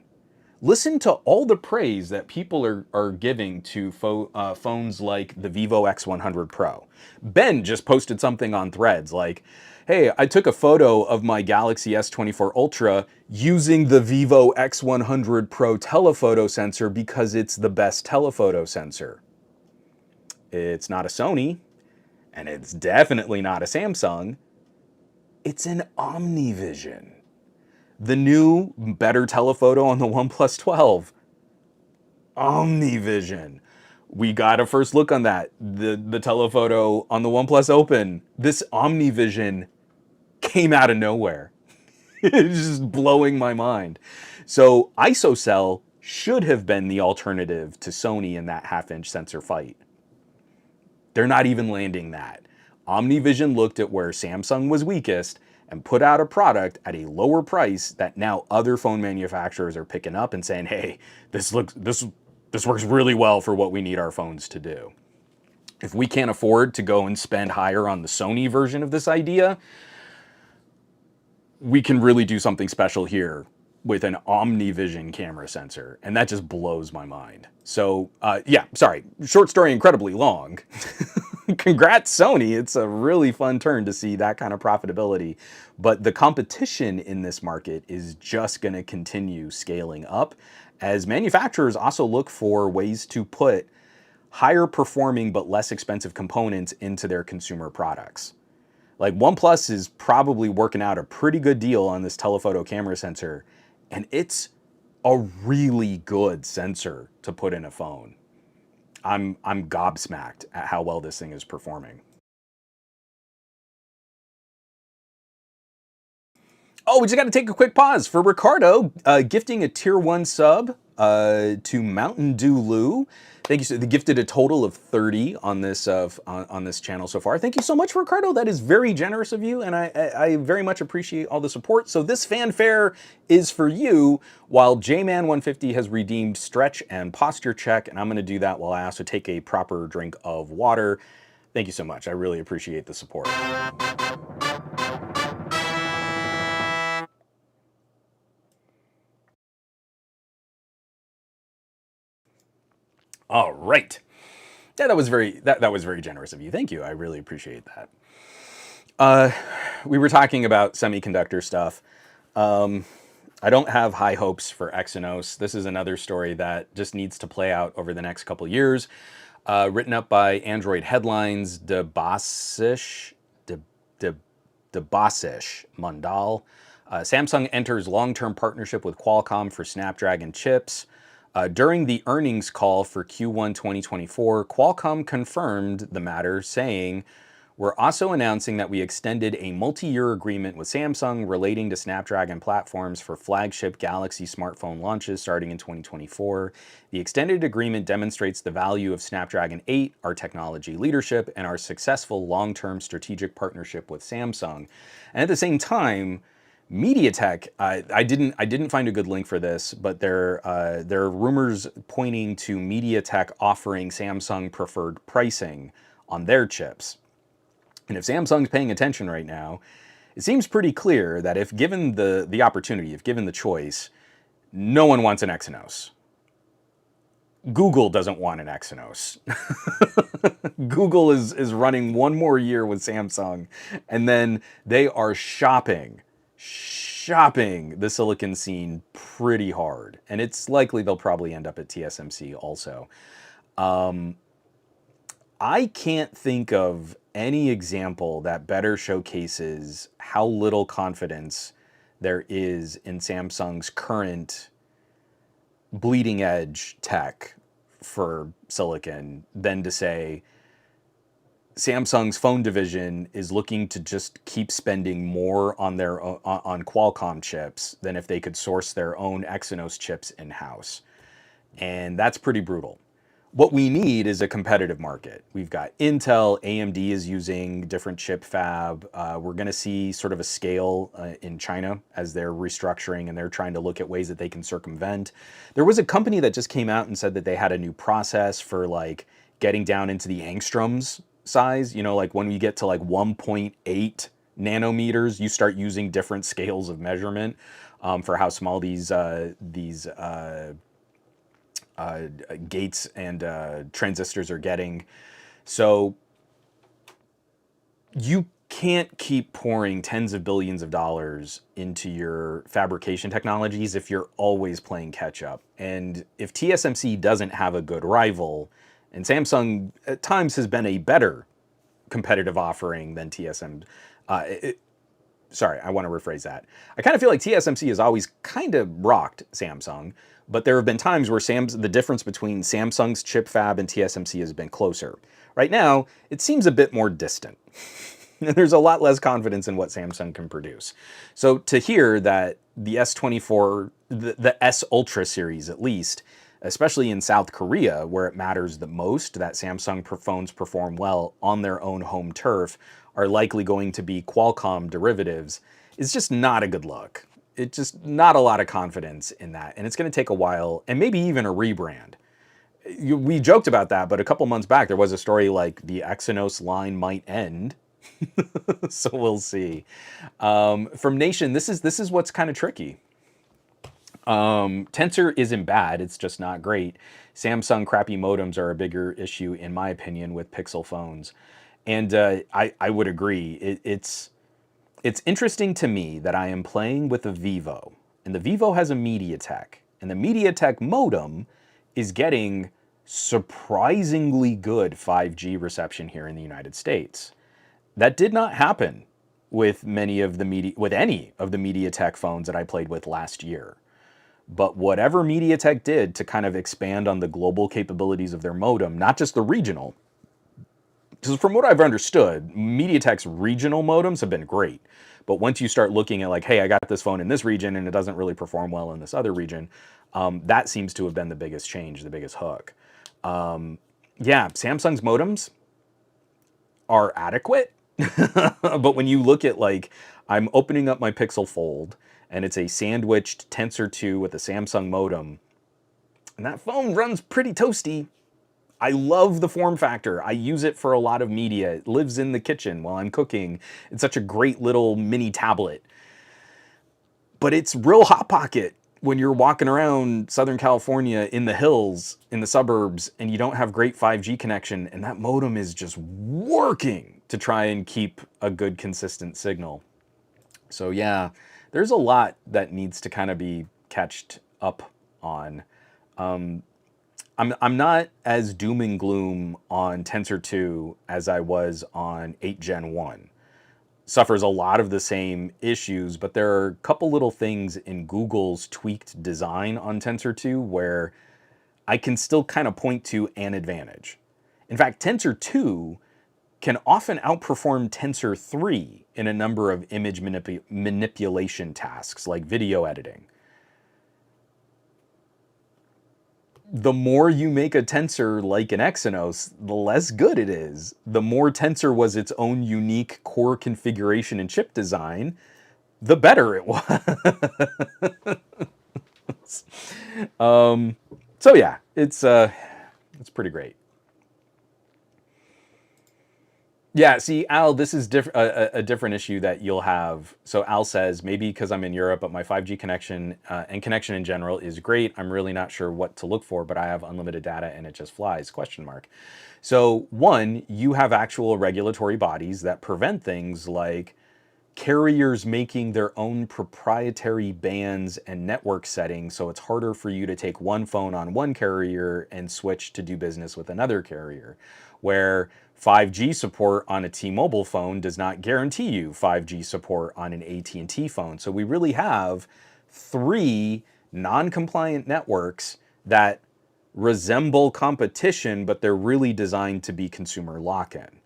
Listen to all the praise that people are giving to phones like the Vivo X100 Pro. Ben just posted something on Threads like, hey, I took a photo of my Galaxy S24 Ultra using the Vivo X100 Pro telephoto sensor because it's the best telephoto sensor. It's not a Sony, and it's definitely not a Samsung. It's an OmniVision. The new, better telephoto on the OnePlus 12. OmniVision. We got a first look on that. The telephoto on the OnePlus Open. This OmniVision came out of nowhere. It's just blowing my mind. So ISOCELL should have been the alternative to Sony in that half-inch sensor fight. They're not even landing that. OmniVision looked at where Samsung was weakest and put out a product at a lower price that now other phone manufacturers are picking up and saying, hey, this works really well for what we need our phones to do. If we can't afford to go and spend higher on the Sony version of this idea, we can really do something special here with an OmniVision camera sensor. And that just blows my mind. So yeah, sorry, short story, incredibly long. Congrats, Sony. It's a really fun turn to see that kind of profitability. But the competition in this market is just going to continue scaling up as manufacturers also look for ways to put higher performing but less expensive components into their consumer products. Like OnePlus is probably working out a pretty good deal on this telephoto camera sensor, and it's a really good sensor to put in a phone. I'm gobsmacked at how well this thing is performing. Oh, we just got to take a quick pause for Ricardo gifting a tier 1 sub to Mountain Dew Lou. Thank you. So they gifted a total of 30 on this on this channel so far. Thank you so much, Ricardo. That is very generous of you, and I very much appreciate all the support. So this fanfare is for you, while JMan150 has redeemed stretch and posture check, and I'm going to do that while I also take a proper drink of water. Thank you so much. I really appreciate the support. All right. Yeah, that was very generous of you. Thank you. I really appreciate that. We were talking about semiconductor stuff. I don't have high hopes for Exynos. This is another story that just needs to play out over the next couple years. Written up by Android Headlines, Debasish Mandal. Samsung enters long-term partnership with Qualcomm for Snapdragon chips. During the earnings call for Q1 2024, Qualcomm confirmed the matter, saying, "We're also announcing that we extended a multi-year agreement with Samsung relating to Snapdragon platforms for flagship Galaxy smartphone launches starting in 2024. The extended agreement demonstrates the value of Snapdragon 8, our technology leadership, and our successful long-term strategic partnership with Samsung." And at the same time, MediaTek, I didn't find a good link for this, but there are rumors pointing to MediaTek offering Samsung preferred pricing on their chips. And if Samsung's paying attention right now, it seems pretty clear that if given the opportunity, if given the choice, no one wants an Exynos. Google doesn't want an Exynos. Google is running one more year with Samsung, and then they are shopping the silicon scene pretty hard. And it's likely they'll probably end up at TSMC also. I can't think of any example that better showcases how little confidence there is in Samsung's current bleeding edge tech for silicon than to say Samsung's phone division is looking to just keep spending more on their on Qualcomm chips than if they could source their own Exynos chips in-house. And that's pretty brutal. What we need is a competitive market. We've got Intel, AMD is using different chip fab. We're going to see sort of a scale in China as they're restructuring and they're trying to look at ways that they can circumvent. There was a company that just came out and said that they had a new process for like getting down into the angstroms size. You know, like when we get to like 1.8 nanometers, you start using different scales of measurement for how small these gates and transistors are getting. So you can't keep pouring tens of billions of dollars into your fabrication technologies if you're always playing catch up. And if TSMC doesn't have a good rival, and Samsung at times has been a better competitive offering than TSMC, sorry, I want to rephrase that. I kind of feel like TSMC has always kind of rocked Samsung, but there have been times where the difference between Samsung's chip fab and TSMC has been closer. Right now, it seems a bit more distant. There's a lot less confidence in what Samsung can produce. So to hear that the S24, the S Ultra series at least, especially in South Korea, where it matters the most that Samsung phones perform well on their own home turf, are likely going to be Qualcomm derivatives, is just not a good look. It's just not a lot of confidence in that. And it's going to take a while, and maybe even a rebrand. We joked about that, but a couple months back, there was a story like the Exynos line might end. So we'll see. From Nation, this is what's kind of tricky. Tensor isn't bad, it's just not great. Samsung crappy modems are a bigger issue, in my opinion, with Pixel phones. And I would agree. It's interesting to me that I am playing with a Vivo, and the Vivo has a MediaTek, and the MediaTek modem is getting surprisingly good 5G reception here in the United States. That did not happen with many of the with any of the MediaTek phones that I played with last year. But whatever MediaTek did to kind of expand on the global capabilities of their modem, not just the regional, because from what I've understood, MediaTek's regional modems have been great. But once you start looking at like, hey, I got this phone in this region and it doesn't really perform well in this other region, that seems to have been the biggest change, the biggest hook. Yeah, Samsung's modems are adequate. But when you look at like, I'm opening up my Pixel Fold and it's a sandwiched Tensor 2 with a Samsung modem, and that phone runs pretty toasty. I love the form factor. I use it for a lot of media. It lives in the kitchen while I'm cooking. It's such a great little mini tablet. But it's real hot pocket when you're walking around Southern California in the hills, in the suburbs, and you don't have great 5G connection, and that modem is just working to try and keep a good consistent signal. So yeah, there's a lot that needs to kind of be catched up on. I'm not as doom and gloom on Tensor 2 as I was on 8 Gen 1. Suffers a lot of the same issues, but there are a couple little things in Google's tweaked design on Tensor 2 where I can still kind of point to an advantage. In fact, Tensor 2 can often outperform Tensor 3 in a number of image manipulation tasks like video editing. The more you make a tensor like an Exynos, the less good it is. The more Tensor was its own unique core configuration and chip design, the better it was. So yeah, it's pretty great. Yeah, see, Al, this is a different issue that you'll have. So Al says, maybe because I'm in Europe, but my 5G connection and connection in general is great. I'm really not sure what to look for, but I have unlimited data and it just flies, question mark. So one, you have actual regulatory bodies that prevent things like carriers making their own proprietary bands and network settings, so it's harder for you to take one phone on one carrier and switch to do business with another carrier, where 5G support on a T-Mobile phone does not guarantee you 5G support on an AT&T phone. So we really have three non-compliant networks that resemble competition, but they're really designed to be consumer lock-in.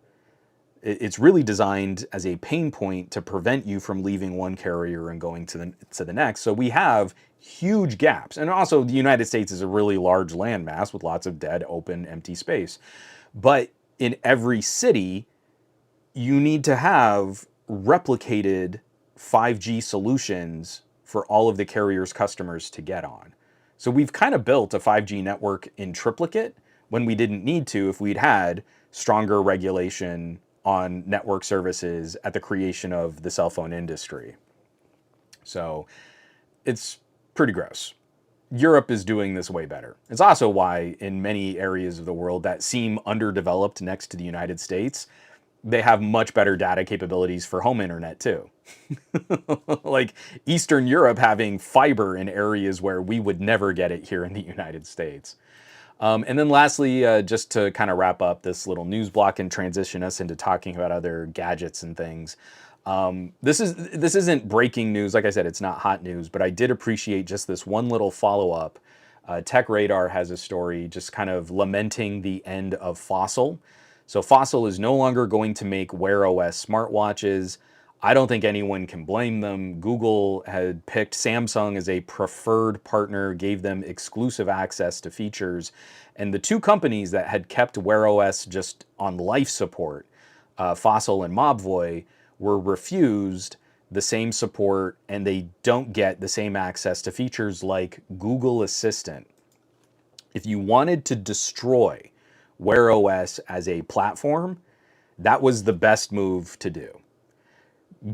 It's really designed as a pain point to prevent you from leaving one carrier and going to the next. So we have huge gaps. And also the United States is a really large landmass with lots of dead, open, empty space. But in every city, you need to have replicated 5G solutions for all of the carrier's customers to get on. So we've kind of built a 5G network in triplicate when we didn't need to if we'd had stronger regulation on network services at the creation of the cell phone industry. So it's pretty gross. Europe is doing this way better. It's also why in many areas of the world that seem underdeveloped next to the United States, they have much better data capabilities for home internet too. Like Eastern Europe having fiber in areas where we would never get it here in the United States. And then lastly, just to kind of wrap up this little news block and transition us into talking about other gadgets and things. This isn't breaking news. Like I said, it's not hot news, but I did appreciate just this one little follow-up. Tech Radar has a story just kind of lamenting the end of Fossil. So Fossil is no longer going to make Wear OS smartwatches. I don't think anyone can blame them. Google had picked Samsung as a preferred partner, gave them exclusive access to features. And the two companies that had kept Wear OS just on life support, Fossil and Mobvoi, were refused the same support, and they don't get the same access to features like Google Assistant. If you wanted to destroy Wear OS as a platform, that was the best move to do.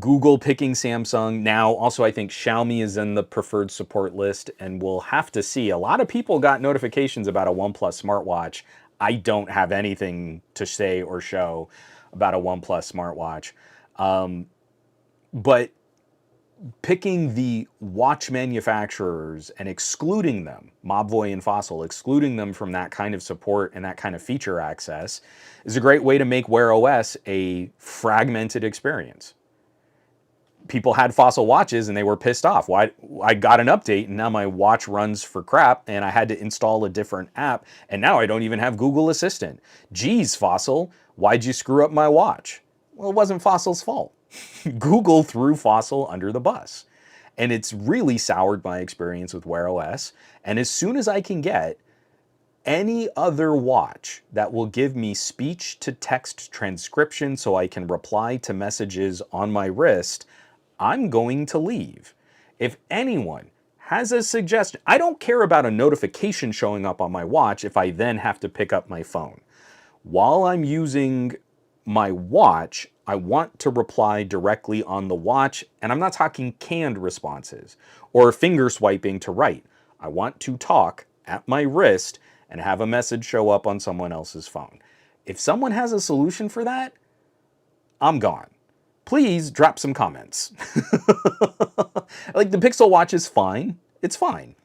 Google picking Samsung. Now, also, I think Xiaomi is in the preferred support list, and we'll have to see. A lot of people got notifications about a OnePlus smartwatch. I don't have anything to say or show about a OnePlus smartwatch. But picking the watch manufacturers and excluding them, Mobvoi and Fossil, excluding them from that kind of support and that kind of feature access is a great way to make Wear OS a fragmented experience. People had Fossil watches and they were pissed off. Why? I got an update and now my watch runs for crap and I had to install a different app and now I don't even have Google Assistant. Geez, Fossil, why'd you screw up my watch? Well, it wasn't Fossil's fault. Google threw Fossil under the bus. And it's really soured my experience with Wear OS. And as soon as I can get any other watch that will give me speech to text transcription so I can reply to messages on my wrist, I'm going to leave. If anyone has a suggestion, I don't care about a notification showing up on my watch if I then have to pick up my phone. While I'm using my watch, I want to reply directly on the watch, and I'm not talking canned responses or finger swiping to write. I want to talk at my wrist and have a message show up on someone else's phone. If someone has a solution for that, I'm gone. Please drop some comments. Like the Pixel Watch is fine. It's fine.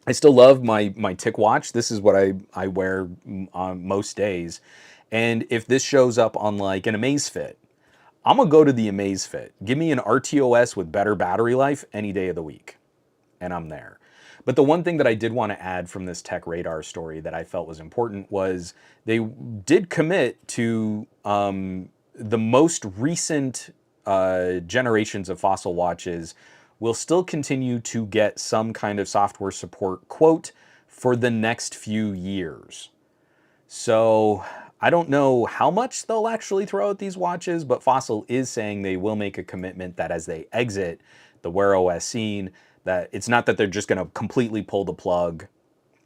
I still love my Tick watch. This is what I wear on most days. And if this shows up on like an Amazfit, I'm gonna go to the Amazfit. Give me an RTOS with better battery life any day of the week. And I'm there. But the one thing that I did want to add from this Tech Radar story that I felt was important was they did commit to the most recent generations of Fossil watches will still continue to get some kind of software support, quote, for the next few years. So I don't know how much they'll actually throw at these watches, but Fossil is saying they will make a commitment that as they exit the Wear OS scene, that it's not that they're just going to completely pull the plug.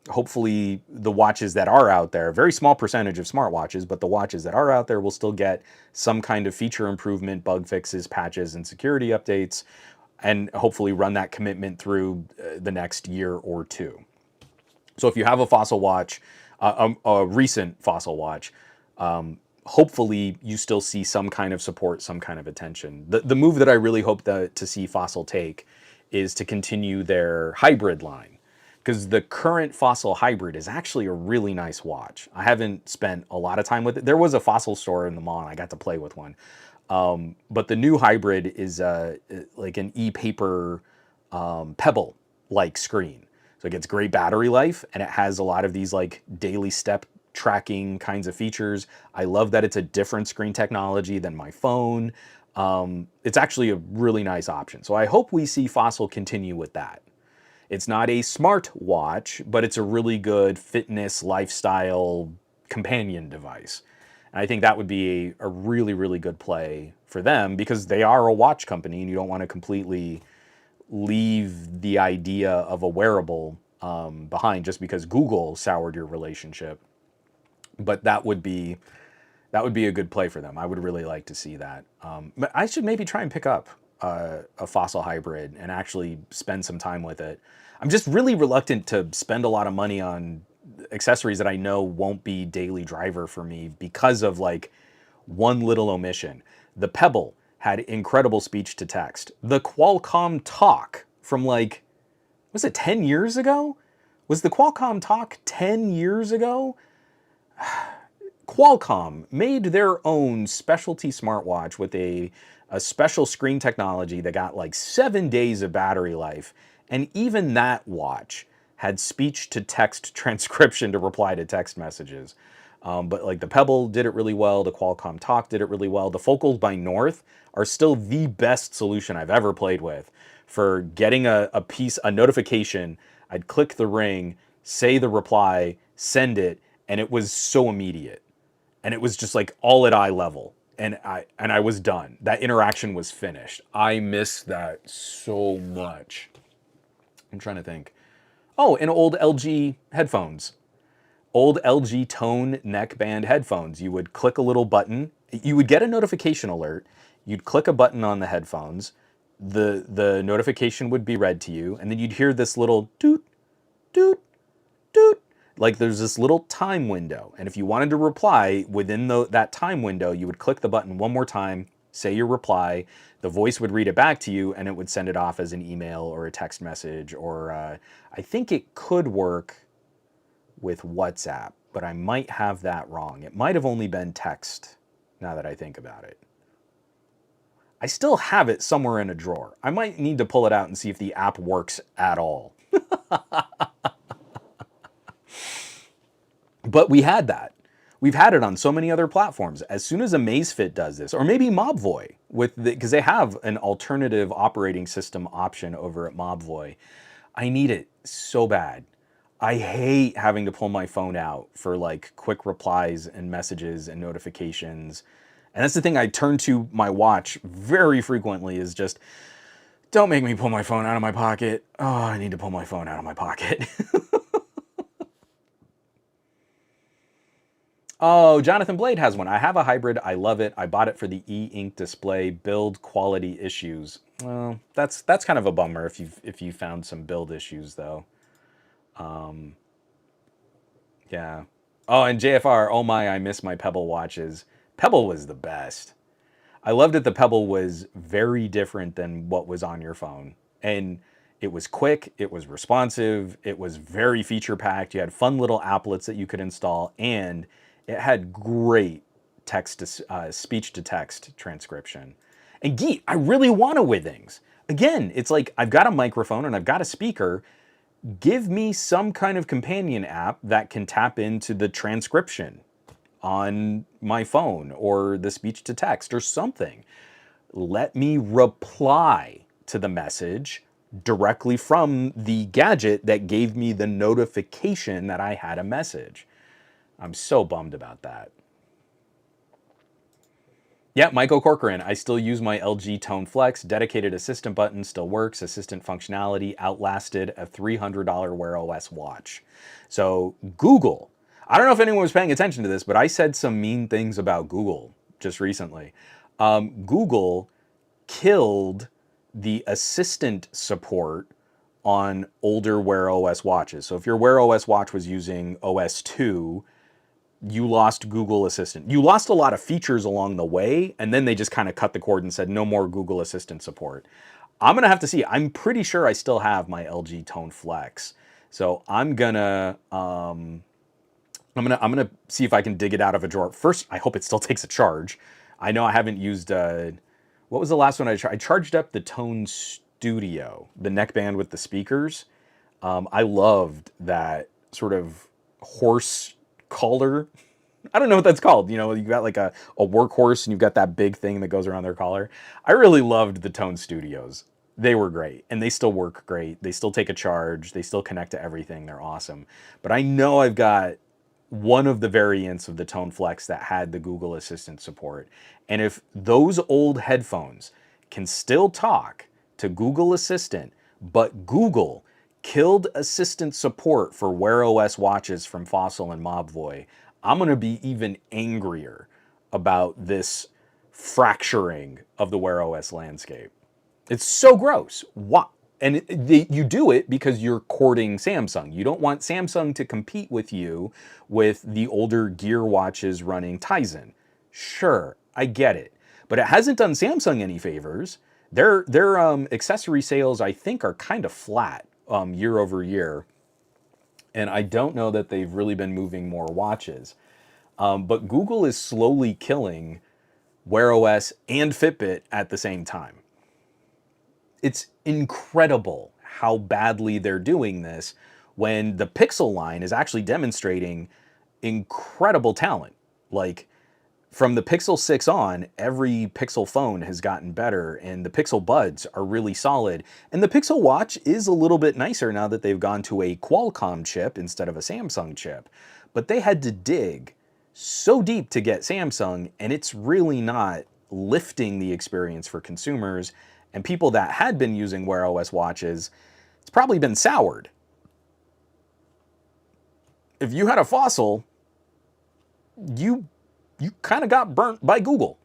Hopefully the watches that are out there, a very small percentage of smartwatches, but the watches that are out there will still get some kind of feature improvement, bug fixes, patches, and security updates, and hopefully run that commitment through the next year or two. So if you have a Fossil watch, a recent Fossil watch, hopefully you still see some kind of support, some kind of attention. The move that I really hope to see Fossil take is to continue their hybrid line, because the current Fossil hybrid is actually a really nice watch. I haven't spent a lot of time with it. There was a Fossil store in the mall and I got to play with one. But the new hybrid is like an e-paper Pebble-like screen. So it gets great battery life and it has a lot of these like daily step tracking kinds of features. I love that it's a different screen technology than my phone. It's actually a really nice option. So I hope we see Fossil continue with that. It's not a smart watch, but it's a really good fitness lifestyle companion device. And I think that would be a really, really good play for them because they are a watch company and you don't want to completely leave the idea of a wearable behind just because Google soured your relationship. But that would be a good play for them. I would really like to see that. But I should maybe try and pick up a Fossil hybrid and actually spend some time with it. I'm just really reluctant to spend a lot of money on accessories that I know won't be daily driver for me because of like one little omission. The Pebble had incredible speech to text. The Qualcomm Talk from like, was it 10 years ago? Was the Qualcomm Talk 10 years ago? Qualcomm made their own specialty smartwatch with a special screen technology that got like 7 days of battery life. And even that watch had speech to text transcription to reply to text messages. But like the Pebble did it really well. The Qualcomm Talk did it really well. The Focals by North are still the best solution I've ever played with for getting a notification. I'd click the ring, say the reply, send it, and it was so immediate. And it was just like all at eye level. And I was done. That interaction was finished. I miss that so much. I'm trying to think. Oh, and old LG headphones. Old LG Tone neckband headphones. You would click a little button. You would get a notification alert. You'd click a button on the headphones. The notification would be read to you. And then you'd hear this little doot, doot, doot. Like there's this little time window. And if you wanted to reply within that time window, you would click the button one more time, say your reply, the voice would read it back to you, and it would send it off as an email or a text message, or I think it could work with WhatsApp, but I might have that wrong. It might have only been text, now that I think about it. I still have it somewhere in a drawer. I might need to pull it out and see if the app works at all. But we had that. We've had it on so many other platforms. As soon as Amazfit does this, or maybe Mobvoi, because they have an alternative operating system option over at Mobvoi, I need it so bad. I hate having to pull my phone out for like quick replies and messages and notifications. And that's the thing I turn to my watch very frequently, is just, don't make me pull my phone out of my pocket. Oh, I need to pull my phone out of my pocket. Oh, Jonathan Blade has one. I have a hybrid. I love it. I bought it for the e-ink display. Build quality issues. Well, that's kind of a bummer if you found some build issues though. Yeah. Oh, and JFR. Oh my, I miss my Pebble watches. Pebble was the best. I loved that the Pebble was very different than what was on your phone. And it was quick, it was responsive, it was very feature packed. You had fun little applets that you could install, and it had great speech to text transcription. And Geet, I really want to Withings. Again, it's like I've got a microphone and I've got a speaker. Give me some kind of companion app that can tap into the transcription on my phone or the speech to text or something. Let me reply to the message directly from the gadget that gave me the notification that I had a message. I'm so bummed about that. Yeah, Michael Corcoran, I still use my LG Tone Flex. Dedicated assistant button still works. Assistant functionality outlasted a $300 Wear OS watch. So Google, I don't know if anyone was paying attention to this, but I said some mean things about Google just recently. Google killed the assistant support on older Wear OS watches. So if your Wear OS watch was using OS 2, you lost Google Assistant. You lost a lot of features along the way, and then they just kind of cut the cord and said no more Google Assistant support. I'm gonna have to see. I'm pretty sure I still have my LG Tone Flex, so I'm gonna see if I can dig it out of a drawer. First, I hope it still takes a charge. I know I haven't used. What was the last one I charged? I charged up the Tone Studio, the neckband with the speakers. I loved that sort of horse collar. I don't know what that's called. You know, you got like a workhorse and you've got that big thing that goes around their collar. I really loved the Tone Studios. They were great, and they still work great. They still take a charge. They still connect to everything. They're awesome. But I know I've got one of the variants of the Tone Flex that had the Google Assistant support. And if those old headphones can still talk to Google Assistant, but Google killed assistant support for Wear OS watches from Fossil and Mobvoi, I'm going to be even angrier about this fracturing of the Wear OS landscape. It's so gross. What? And you do it because you're courting Samsung. You don't want Samsung to compete with you with the older Gear watches running Tizen. Sure, I get it. But it hasn't done Samsung any favors. Their accessory sales, I think, are kind of flat year over year. And I don't know that they've really been moving more watches. But Google is slowly killing Wear OS and Fitbit at the same time. It's incredible how badly they're doing this when the Pixel line is actually demonstrating incredible talent. Like, from the Pixel 6 on, every Pixel phone has gotten better, and the Pixel Buds are really solid. And the Pixel Watch is a little bit nicer now that they've gone to a Qualcomm chip instead of a Samsung chip. But they had to dig so deep to get Samsung, and it's really not lifting the experience for consumers. And people that had been using Wear OS watches, it's probably been soured. If you had a Fossil, you kind of got burnt by Google.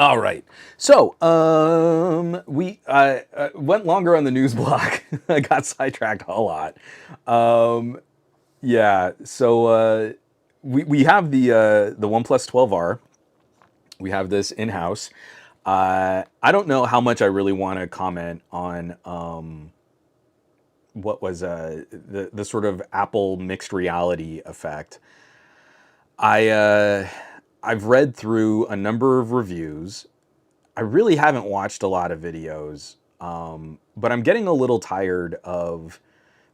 All right. So, we went longer on the news block. I got sidetracked a lot. Um, yeah. So we have the OnePlus 12R. We have this in house. I don't know how much I really want to comment on what was the sort of Apple mixed reality effect. I I've read through a number of reviews. I really haven't watched a lot of videos, but I'm getting a little tired of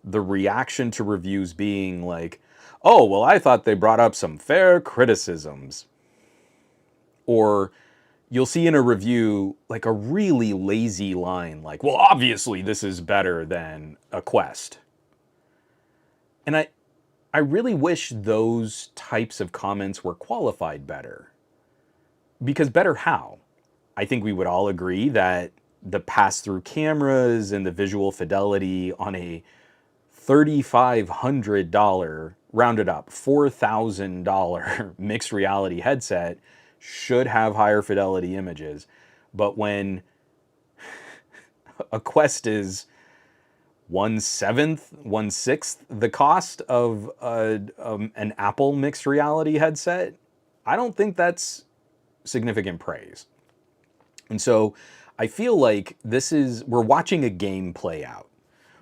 the reaction to reviews being like, "Oh, well, I thought they brought up some fair criticisms," or you'll see in a review like a really lazy line like, "Well, obviously this is better than a Quest." And I really wish those types of comments were qualified better. Because better how? I think we would all agree that the pass-through cameras and the visual fidelity on a $3,500, rounded up, $4,000 mixed reality headset should have higher fidelity images. But when a Quest is 1/7, 1/6 the cost of an Apple mixed reality headset, I don't think that's significant praise. And so I feel like we're watching a game play out.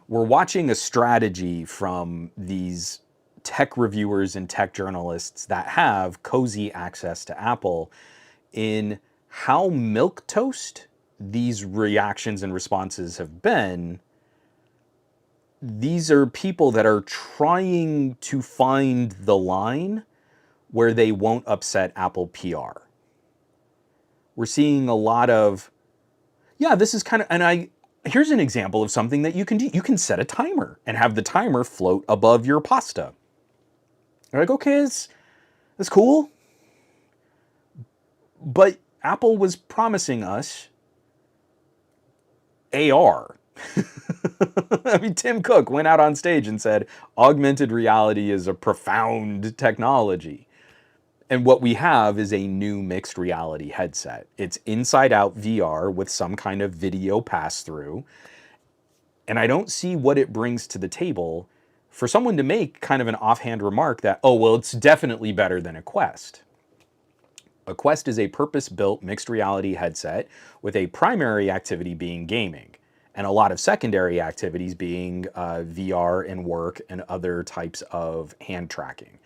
We're watching a strategy from these tech reviewers and tech journalists that have cozy access to Apple in how milquetoast these reactions and responses have been. These are people that are trying to find the line where they won't upset Apple PR. We're seeing a lot of, yeah, this is kind of, here's an example of something that you can do. You can set a timer and have the timer float above your pasta. You're like, okay, that's cool. But Apple was promising us AR. I mean, Tim Cook went out on stage and said, augmented reality is a profound technology. And what we have is a new mixed reality headset. It's inside out VR with some kind of video pass through. And I don't see what it brings to the table for someone to make kind of an offhand remark that, oh, well, it's definitely better than a Quest. A Quest is a purpose-built mixed reality headset with a primary activity being gaming and a lot of secondary activities being VR and work and other types of hand tracking.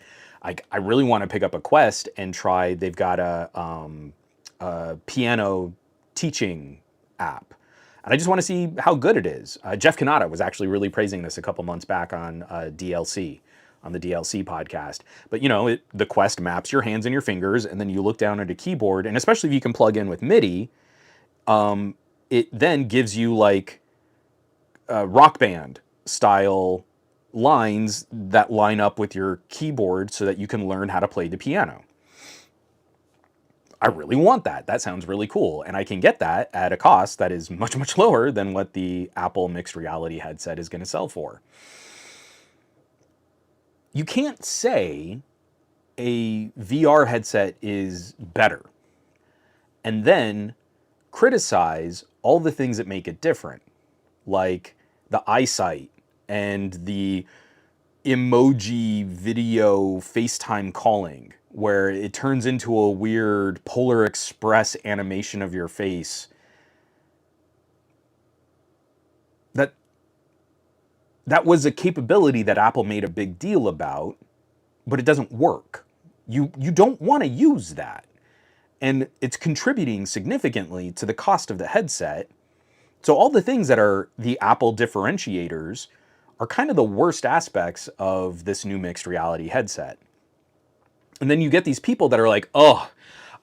I really want to pick up a Quest and try. They've got a piano teaching app, and I just want to see how good it is. Jeff Kanata was actually really praising this a couple months back on DLC, on the DLC podcast. But you know, the Quest maps your hands and your fingers, and then you look down at a keyboard, and especially if you can plug in with MIDI, it then gives you like Rock Band style lines that line up with your keyboard so that you can learn how to play the piano. I really want that. That sounds really cool. And I can get that at a cost that is much, much lower than what the Apple mixed reality headset is going to sell for. You can't say a VR headset is better and then criticize all the things that make it different, like the eyesight and the emoji video FaceTime calling, where it turns into a weird Polar Express animation of your face. That was a capability that Apple made a big deal about, but it doesn't work. You don't want to use that. And it's contributing significantly to the cost of the headset. So all the things that are the Apple differentiators are kind of the worst aspects of this new mixed reality headset. And then you get these people that are like, oh,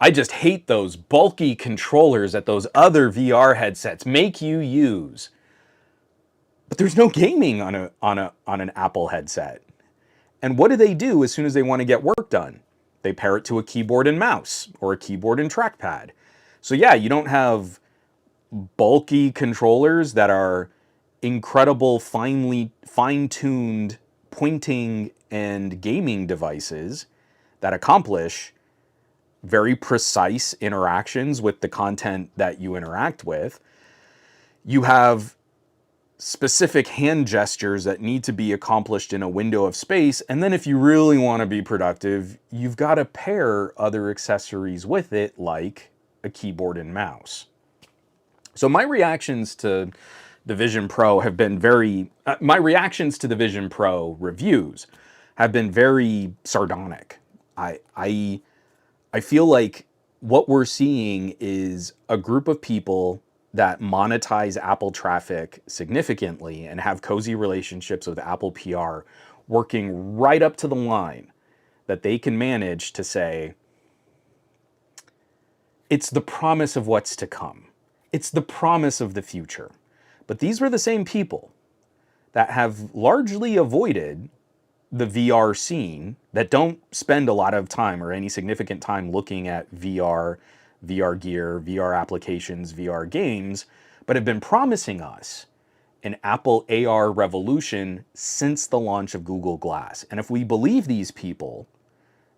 I just hate those bulky controllers that those other VR headsets make you use. But there's no gaming on an Apple headset. And what do they do as soon as they want to get work done? They pair it to a keyboard and mouse or a keyboard and trackpad. So yeah, you don't have bulky controllers that are incredible, fine-tuned pointing and gaming devices that accomplish very precise interactions with the content that you interact with. You have specific hand gestures that need to be accomplished in a window of space. And then if you really want to be productive, you've got to pair other accessories with it, like a keyboard and mouse. So my reactions to the Vision Pro have been my reactions to the Vision Pro reviews have been very sardonic. I feel like what we're seeing is a group of people that monetize Apple traffic significantly and have cozy relationships with Apple PR working right up to the line that they can manage to say, it's the promise of what's to come. It's the promise of the future. But these were the same people that have largely avoided the VR scene, that don't spend a lot of time or any significant time looking at VR gear, VR applications, VR games, but have been promising us an Apple AR revolution since the launch of Google Glass. And if we believe these people,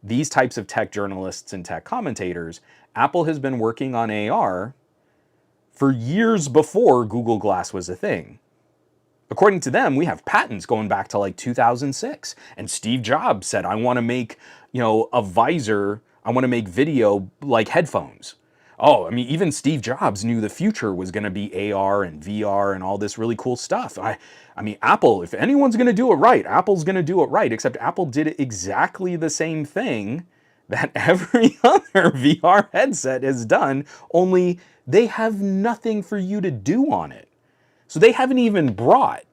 these types of tech journalists and tech commentators, Apple has been working on AR for years before Google Glass was a thing. According to them, we have patents going back to like 2006. And Steve Jobs said, I want to make, a visor, I want to make video like headphones. Oh, I mean, even Steve Jobs knew the future was going to be AR and VR and all this really cool stuff. I mean, Apple, if anyone's going to do it right, Apple's going to do it right, except Apple did exactly the same thing that every other VR headset has done, only they have nothing for you to do on it. So they haven't even brought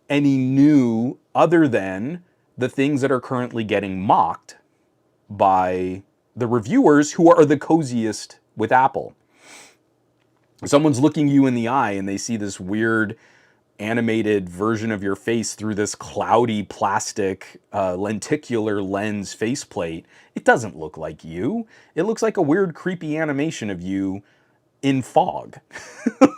any new other than the things that are currently getting mocked by the reviewers who are the coziest with Apple. Someone's looking you in the eye and they see this weird animated version of your face through this cloudy plastic lenticular lens faceplate. It doesn't look like you. It looks like a weird creepy animation of you in fog.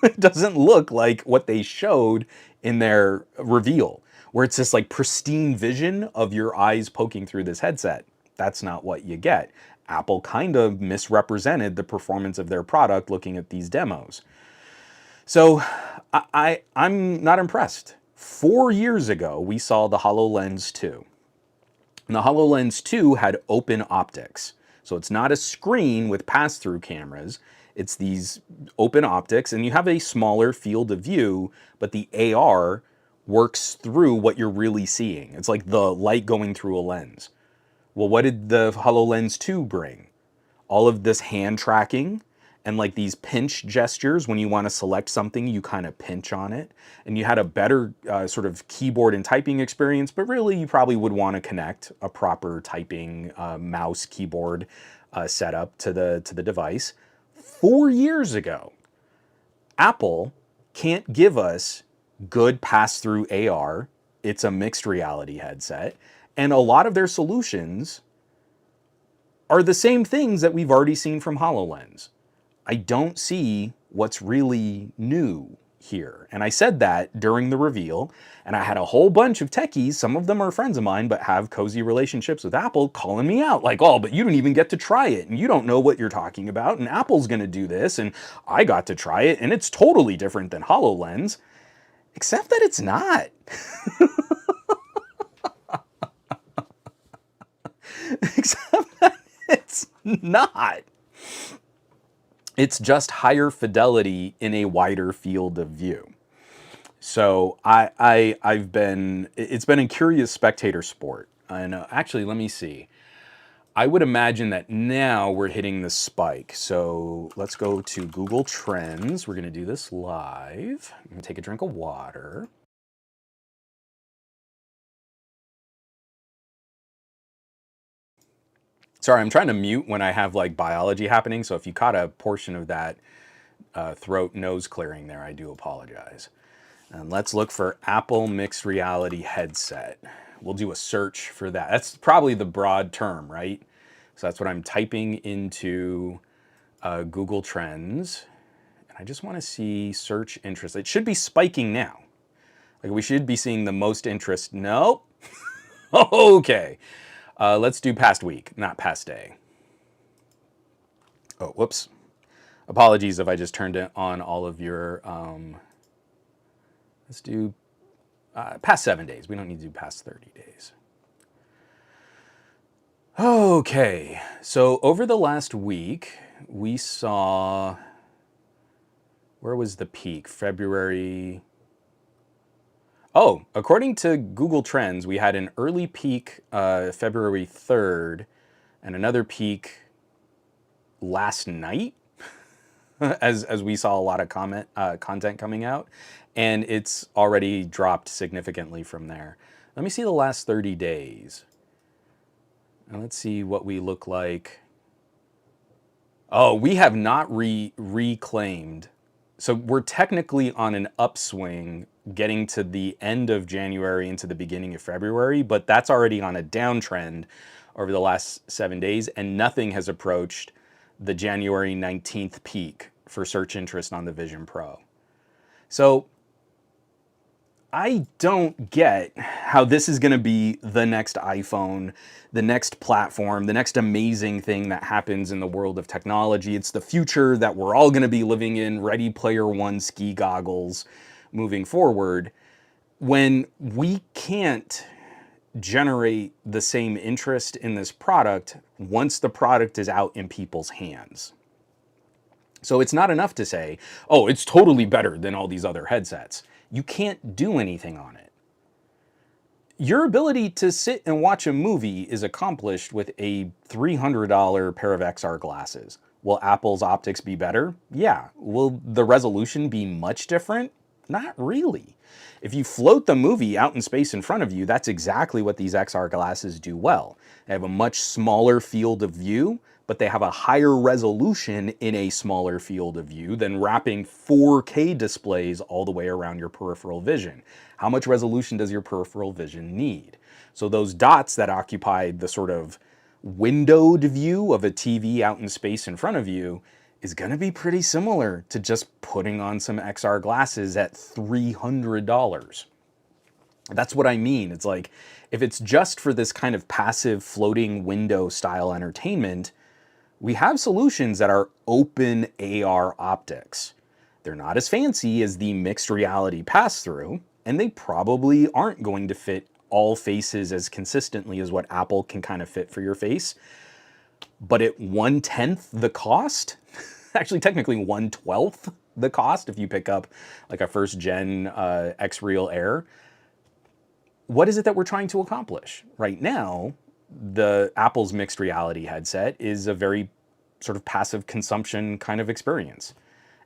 It doesn't look like what they showed in their reveal, where it's this like pristine vision of your eyes poking through this headset. That's not what you get. Apple kind of misrepresented the performance of their product looking at these demos. So I'm not impressed. 4 years ago, we saw the HoloLens 2. And the HoloLens 2 had open optics. So it's not a screen with pass-through cameras. It's these open optics, and you have a smaller field of view, but the AR works through what you're really seeing. It's like the light going through a lens. Well, what did the HoloLens 2 bring? All of this hand tracking and like these pinch gestures. When you want to select something, you kind of pinch on it. And you had a better sort of keyboard and typing experience, but really you probably would want to connect a proper typing mouse keyboard setup to the device. 4 years ago, Apple can't give us good pass-through AR. It's a mixed reality headset. And a lot of their solutions are the same things that we've already seen from HoloLens. I don't see what's really new here. And I said that during the reveal, and I had a whole bunch of techies, some of them are friends of mine, but have cozy relationships with Apple, calling me out like, oh, but you didn't even get to try it, and you don't know what you're talking about, and Apple's gonna do this, and I got to try it, and it's totally different than HoloLens, except that it's not. Except that it's not. It's just higher fidelity in a wider field of view. So it's been a curious spectator sport. And actually, let me see. I would imagine that now we're hitting the spike. So let's go to Google Trends. We're going to do this live. I'm going to take a drink of water. Sorry, I'm trying to mute when I have like biology happening. So if you caught a portion of that throat nose clearing there, I do apologize. And let's look for Apple mixed reality headset. We'll do a search for that. That's probably the broad term, right? So that's what I'm typing into Google Trends. And I just want to see search interest. It should be spiking now. Like we should be seeing the most interest. Nope. Okay. Let's do past week, not past day. Oh, whoops. Apologies if I just turned it on all of your, let's do past 7 days. We don't need to do past 30 days. Okay, so over the last week, we saw, where was the peak? February. Oh, according to Google Trends, we had an early peak February 3rd and another peak last night as we saw a lot of content coming out, and it's already dropped significantly from there. Let me see the last 30 days. And let's see what we look like. Oh, we have not reclaimed. So we're technically on an upswing getting to the end of January into the beginning of February, but that's already on a downtrend over the last 7 days, and nothing has approached the January 19th peak for search interest on the Vision Pro. So I don't get how this is going to be the next iPhone, the next platform, the next amazing thing that happens in the world of technology. It's the future that we're all going to be living in, Ready Player One ski goggles moving forward, when we can't generate the same interest in this product once the product is out in people's hands. So it's not enough to say, oh, it's totally better than all these other headsets. You can't do anything on it. Your ability to sit and watch a movie is accomplished with a $300 pair of XR glasses. Will Apple's optics be better? Yeah. Will the resolution be much different? Not really. If you float the movie out in space in front of you, that's exactly what these XR glasses do well. They have a much smaller field of view, but they have a higher resolution in a smaller field of view than wrapping 4K displays all the way around your peripheral vision. How much resolution does your peripheral vision need? So those dots that occupy the sort of windowed view of a TV out in space in front of you is going to be pretty similar to just putting on some XR glasses at $300. That's what I mean. It's like, if it's just for this kind of passive floating window style entertainment, we have solutions that are open AR optics. They're not as fancy as the mixed reality pass-through, and they probably aren't going to fit all faces as consistently as what Apple can kind of fit for your face. But at 1/10 the cost, actually technically 1/12 the cost if you pick up like a first gen X-Real Air, what is it that we're trying to accomplish? Right now, the Apple's mixed reality headset is a very sort of passive consumption kind of experience.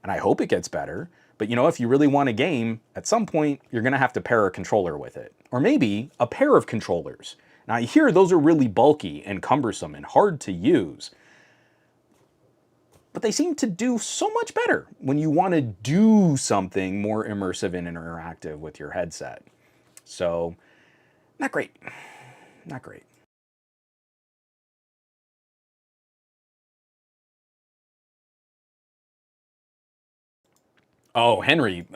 And I hope it gets better. But you know, if you really want a game, at some point, you're going to have to pair a controller with it. Or maybe a pair of controllers. Now, I hear those are really bulky and cumbersome and hard to use. But they seem to do so much better when you want to do something more immersive and interactive with your headset. So, not great. Not great. Oh, Henry.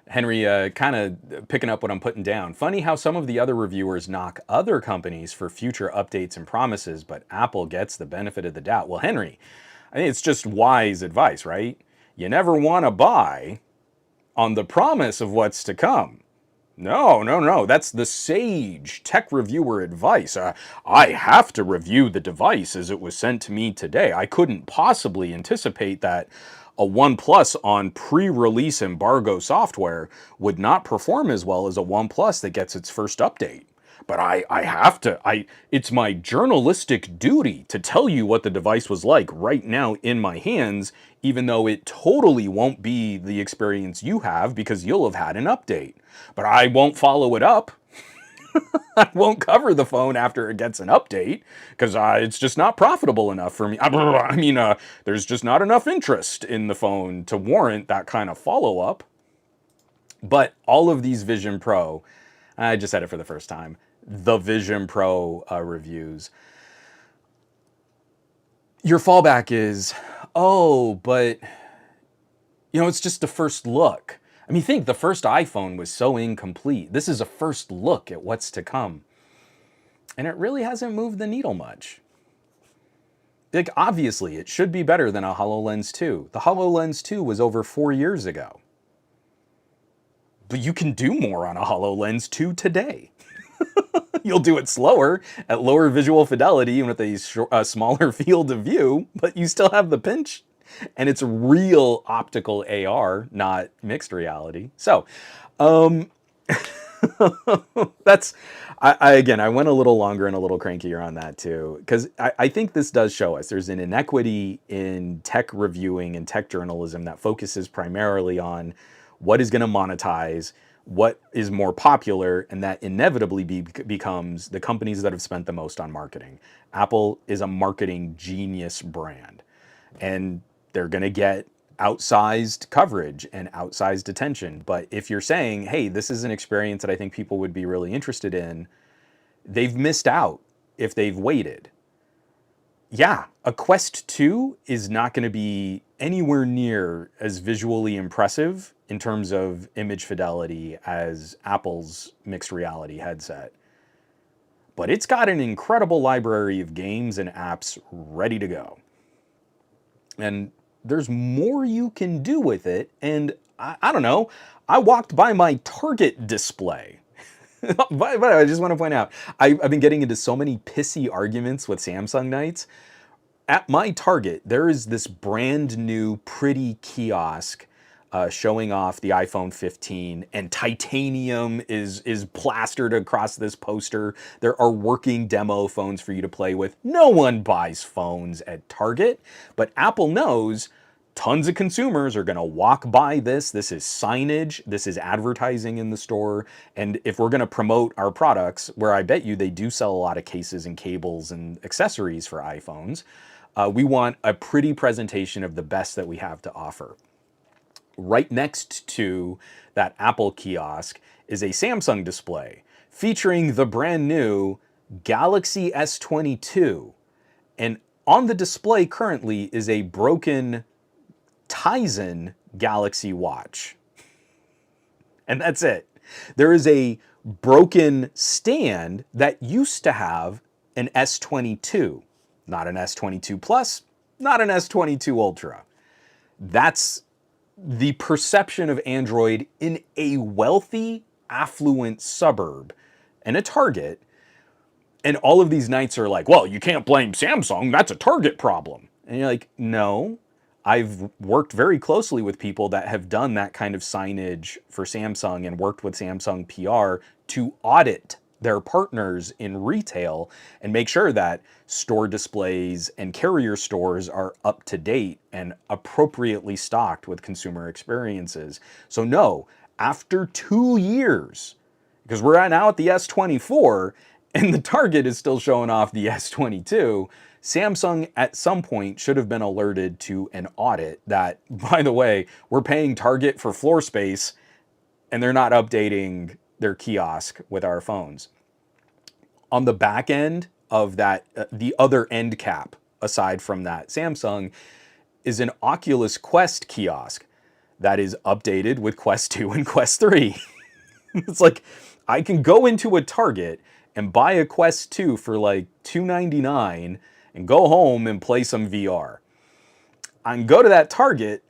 Henry, kind of picking up what I'm putting down. Funny how some of the other reviewers knock other companies for future updates and promises, but Apple gets the benefit of the doubt. Well, Henry, I think it's just wise advice, right? You never want to buy on the promise of what's to come. No, no, no. That's the sage tech reviewer advice. I have to review the device as it was sent to me today. I couldn't possibly anticipate that a OnePlus on pre-release embargo software would not perform as well as a OnePlus that gets its first update. But I have to, it's my journalistic duty to tell you what the device was like right now in my hands, even though it totally won't be the experience you have because you'll have had an update. But I won't follow it up. I won't cover the phone after it gets an update because it's just not profitable enough for me. I mean, there's just not enough interest in the phone to warrant that kind of follow-up. But all of these Vision Pro, I just said it for the first time, the Vision Pro reviews, your fallback is, oh, but, you know, it's just a first look. I mean, think the first iPhone was so incomplete. This is a first look at what's to come. And it really hasn't moved the needle much. Like, obviously, it should be better than a HoloLens 2. The HoloLens 2 was over 4 years ago. But you can do more on a HoloLens 2 today. You'll do it slower, at lower visual fidelity, and with a smaller field of view, but you still have the pinch. And it's real optical AR, not mixed reality. So, that's, again, I went a little longer and a little crankier on that too, because I think this does show us there's an inequity in tech reviewing and tech journalism that focuses primarily on what is going to monetize, what is more popular, and that inevitably becomes the companies that have spent the most on marketing. Apple is a marketing genius brand, and they're going to get outsized coverage and outsized attention. But if you're saying, hey, this is an experience that I think people would be really interested in, they've missed out if they've waited. Yeah, a Quest 2 is not going to be anywhere near as visually impressive in terms of image fidelity as Apple's mixed reality headset. But it's got an incredible library of games and apps ready to go. And there's more you can do with it. And I don't know, I walked by my Target display. But I just want to point out, I've been getting into so many pissy arguments with Samsung Nights. At my Target, there is this brand new pretty kiosk showing off the iPhone 15, and titanium is plastered across this poster. There are working demo phones for you to play with. No one buys phones at Target, but Apple knows tons of consumers are going to walk by this. This is signage. This is advertising in the store. And if we're going to promote our products, where I bet you they do sell a lot of cases and cables and accessories for iPhones, we want a pretty presentation of the best that we have to offer. Right next to that Apple kiosk is a Samsung display featuring the brand new Galaxy S22. And on the display currently is a broken Tizen Galaxy Watch. And that's it. There is a broken stand that used to have an S22. Not an S22 Plus, not an S22 Ultra. That's the perception of Android in a wealthy, affluent suburb and a Target. And all of these nights are like, well, you can't blame Samsung, that's a Target problem. And you're like, no, I've worked very closely with people that have done that kind of signage for Samsung and worked with Samsung PR to audit their partners in retail and make sure that store displays and carrier stores are up to date and appropriately stocked with consumer experiences. So no, after 2 years, because we're now at the S24 and the Target is still showing off the S22, Samsung at some point should have been alerted to an audit that, by the way, we're paying Target for floor space and they're not updating their kiosk with our phones. On the back end of that, the other end cap, aside from that Samsung, is an Oculus Quest kiosk that is updated with Quest 2 and Quest 3. It's like, I can go into a Target and buy a Quest 2 for like $299 and go home and play some VR. I can go to that Target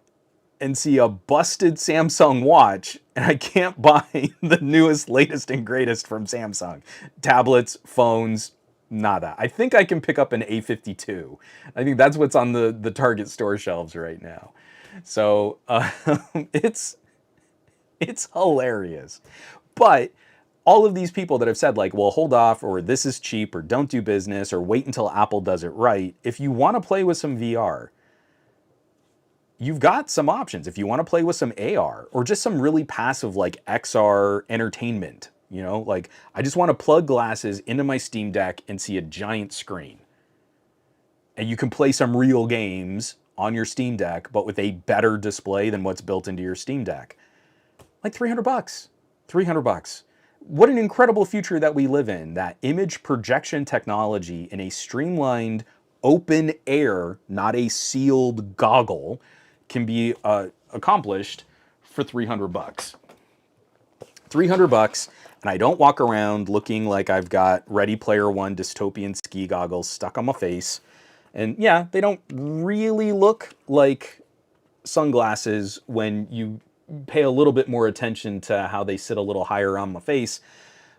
and see a busted Samsung watch, and I can't buy the newest, latest, and greatest from Samsung. Tablets, phones, nada. I think I can pick up an A52. I think that's what's on the Target store shelves right now. So it's hilarious. But all of these people that have said like, well, hold off, or this is cheap, or don't do business, or wait until Apple does it right. If you want to play with some VR, you've got some options. If you want to play with some AR or just some really passive like XR entertainment, you know, like I just want to plug glasses into my Steam Deck and see a giant screen. And you can play some real games on your Steam Deck, but with a better display than what's built into your Steam Deck. Like $300. $300. What an incredible future that we live in. That image projection technology in a streamlined open air, not a sealed goggle, can be accomplished for $300. $300, and I don't walk around looking like I've got Ready Player One dystopian ski goggles stuck on my face. And yeah, they don't really look like sunglasses when you pay a little bit more attention to how they sit a little higher on my face.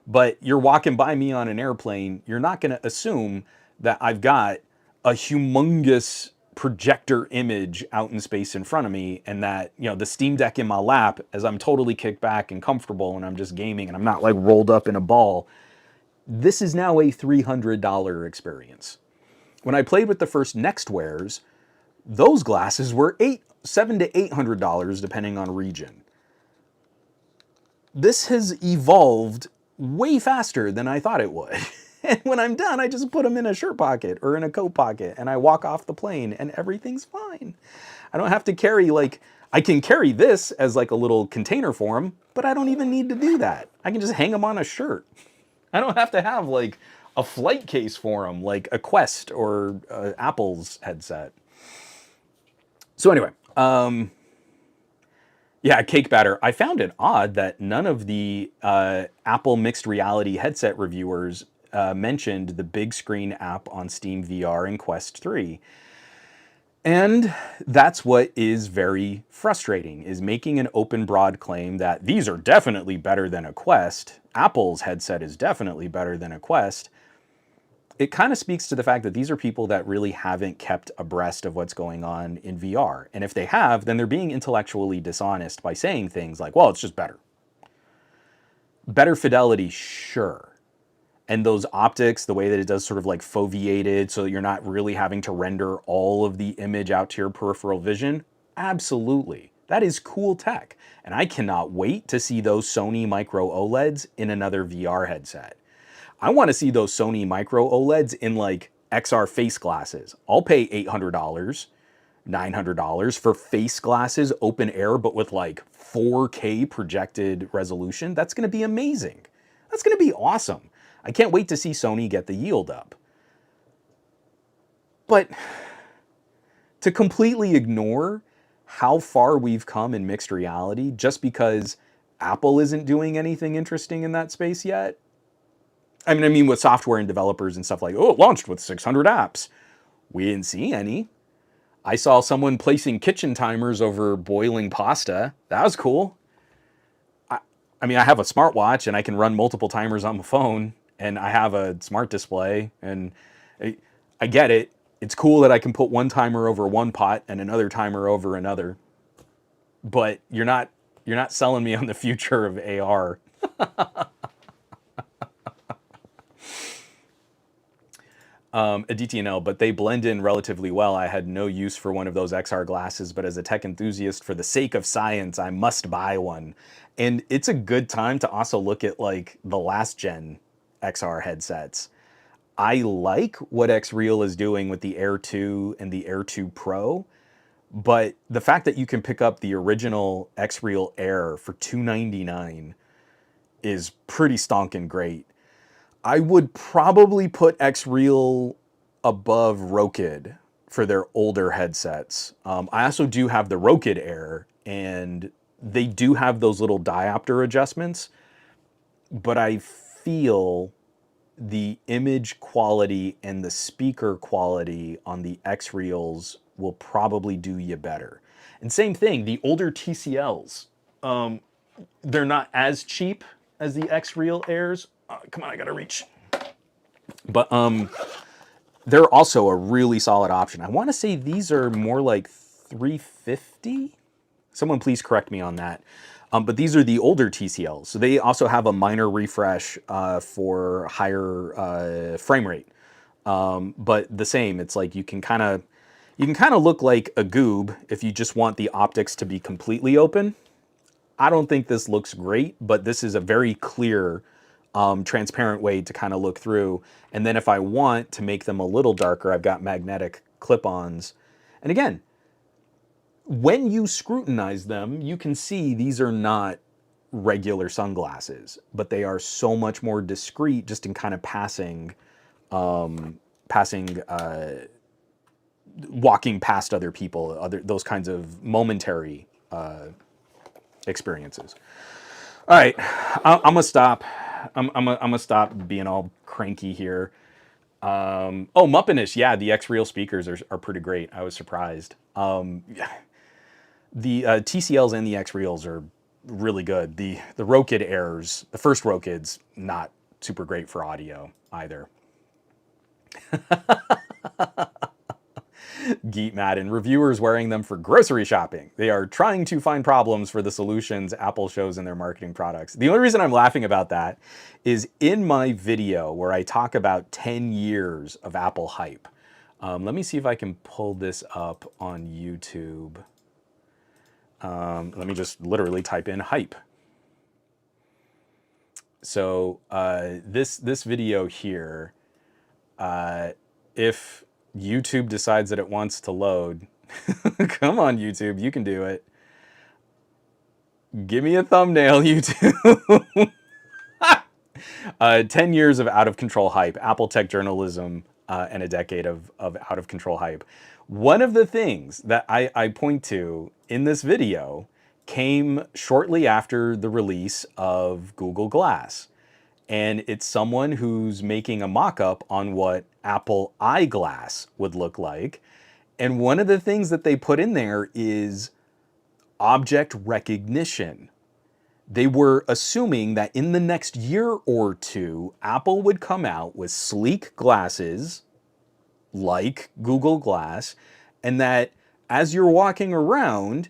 But you're walking by me on an airplane, you're not going to assume that I've got a humongous projector image out in space in front of me, and that, you know, the Steam Deck in my lap as I'm totally kicked back and comfortable and I'm just gaming and I'm not like rolled up in a ball. This is now a $300 experience. When I played with the first Nextwears, those glasses were $700 to $800 depending on region. This has evolved way faster than I thought it would. And when I'm done, I just put them in a shirt pocket or in a coat pocket and I walk off the plane and everything's fine. I don't have to carry I can carry this as like a little container for them, but I don't even need to do that. I can just hang them on a shirt. I don't have to have like a flight case for them, like a Quest or Apple's headset. So anyway, yeah, cake batter. I found it odd that none of the Apple mixed reality headset reviewers mentioned the big screen app on Steam VR and Quest 3. And that's what is very frustrating, is making an open broad claim that these are definitely better than a Quest. Apple's headset is definitely better than a Quest. It kind of speaks to the fact that these are people that really haven't kept abreast of what's going on in VR. And if they have, then they're being intellectually dishonest by saying things like, well, it's just better. Better fidelity, sure. And those optics, the way that it does sort of like foveated so that you're not really having to render all of the image out to your peripheral vision, absolutely. That is cool tech. And I cannot wait to see those Sony micro OLEDs in another VR headset. I want to see those Sony micro OLEDs in like XR face glasses. I'll pay $800, $900 for face glasses, open air, but with like 4K projected resolution. That's going to be amazing. That's going to be awesome. I can't wait to see Sony get the yield up. But to completely ignore how far we've come in mixed reality just because Apple isn't doing anything interesting in that space yet. I mean, with software and developers and stuff like, oh, it launched with 600 apps. We didn't see any. I saw someone placing kitchen timers over boiling pasta. That was cool. I mean, I have a smartwatch and I can run multiple timers on my phone, and I have a smart display, and I get it. It's cool that I can put one timer over one pot and another timer over another. But you're not selling me on the future of AR. A DTNL, but they blend in relatively well. I had no use for one of those XR glasses, but as a tech enthusiast, for the sake of science, I must buy one. And it's a good time to also look at like the last gen XR headsets. I like what XReal is doing with the Air 2 and the Air 2 Pro, but the fact that you can pick up the original XReal Air for $299 is pretty stonking great. I would probably put XReal above Rogan for their older headsets. I also do have the Rogan Air, and they do have those little diopter adjustments, but I feel the image quality and the speaker quality on the XReals will probably do you better. And same thing, the older TCLs, they're not as cheap as the XReal Airs. Come on, I gotta reach. But they're also a really solid option. I want to say these are more like $350. Someone please correct me on that. But these are the older TCLs. So they also have a minor refresh for higher frame rate. But the same, it's like you can kind of look like a goob if you just want the optics to be completely open. I don't think this looks great, but this is a very clear, transparent way to kind of look through. And then if I want to make them a little darker, I've got magnetic clip-ons. And again, when you scrutinize them, you can see these are not regular sunglasses, but they are so much more discreet just in kind of walking past other people, those kinds of momentary experiences. All right, I'm gonna stop. I'm gonna stop being all cranky here. Oh, Muppinish. Yeah, the X-Real speakers are pretty great. I was surprised. The TCLs and the X-Reals are really good. The Rokid Airs, the first Rokids, not super great for audio either. Geet Madden, reviewers wearing them for grocery shopping. They are trying to find problems for the solutions Apple shows in their marketing products. The only reason I'm laughing about that is in my video where I talk about 10 years of Apple hype. Let me see if I can pull this up on YouTube. Let me just literally type in hype. So this video here, if YouTube decides that it wants to load, come on YouTube, you can do it. Give me a thumbnail, YouTube. 10 years of out of control hype, Apple tech journalism, and a decade of out of control hype. One of the things that I point to in this video came shortly after the release of Google Glass. And it's someone who's making a mock-up on what Apple eyeglass would look like. And one of the things that they put in there is object recognition. They were assuming that in the next year or two, Apple would come out with sleek glasses like Google Glass, and that as you're walking around,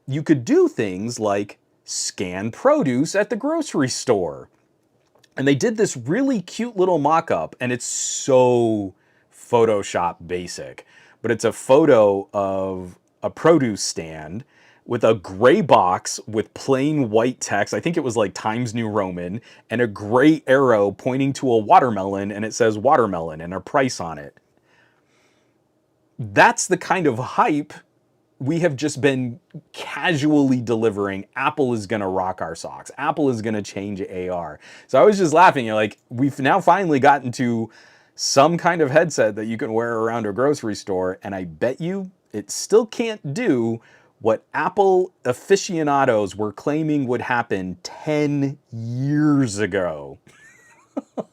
you could do things like scan produce at the grocery store. And they did this really cute little mock-up, and it's so Photoshop basic, but it's a photo of a produce stand with a gray box with plain white text. I think it was like Times New Roman, and a gray arrow pointing to a watermelon, and it says watermelon and a price on it. That's the kind of hype we have just been casually delivering. Apple is gonna rock our socks. Apple is gonna change AR. So I was just laughing, like, we've now finally gotten to some kind of headset that you can wear around a grocery store, and I bet you it still can't do what Apple aficionados were claiming would happen 10 years ago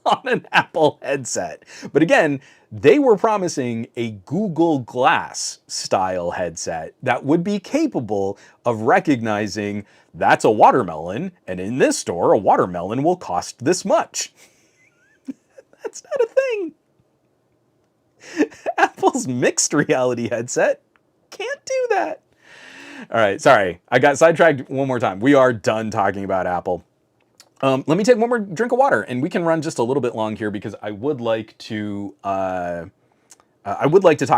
on an Apple headset. But again, they were promising a Google Glass style headset that would be capable of recognizing that's a watermelon, and in this store, a watermelon will cost this much. That's not a thing. Apple's mixed reality headset can't do that. All right, sorry, I got sidetracked one more time. We are done talking about Apple. Let me take one more drink of water, and we can run just a little bit long here because I would like to talk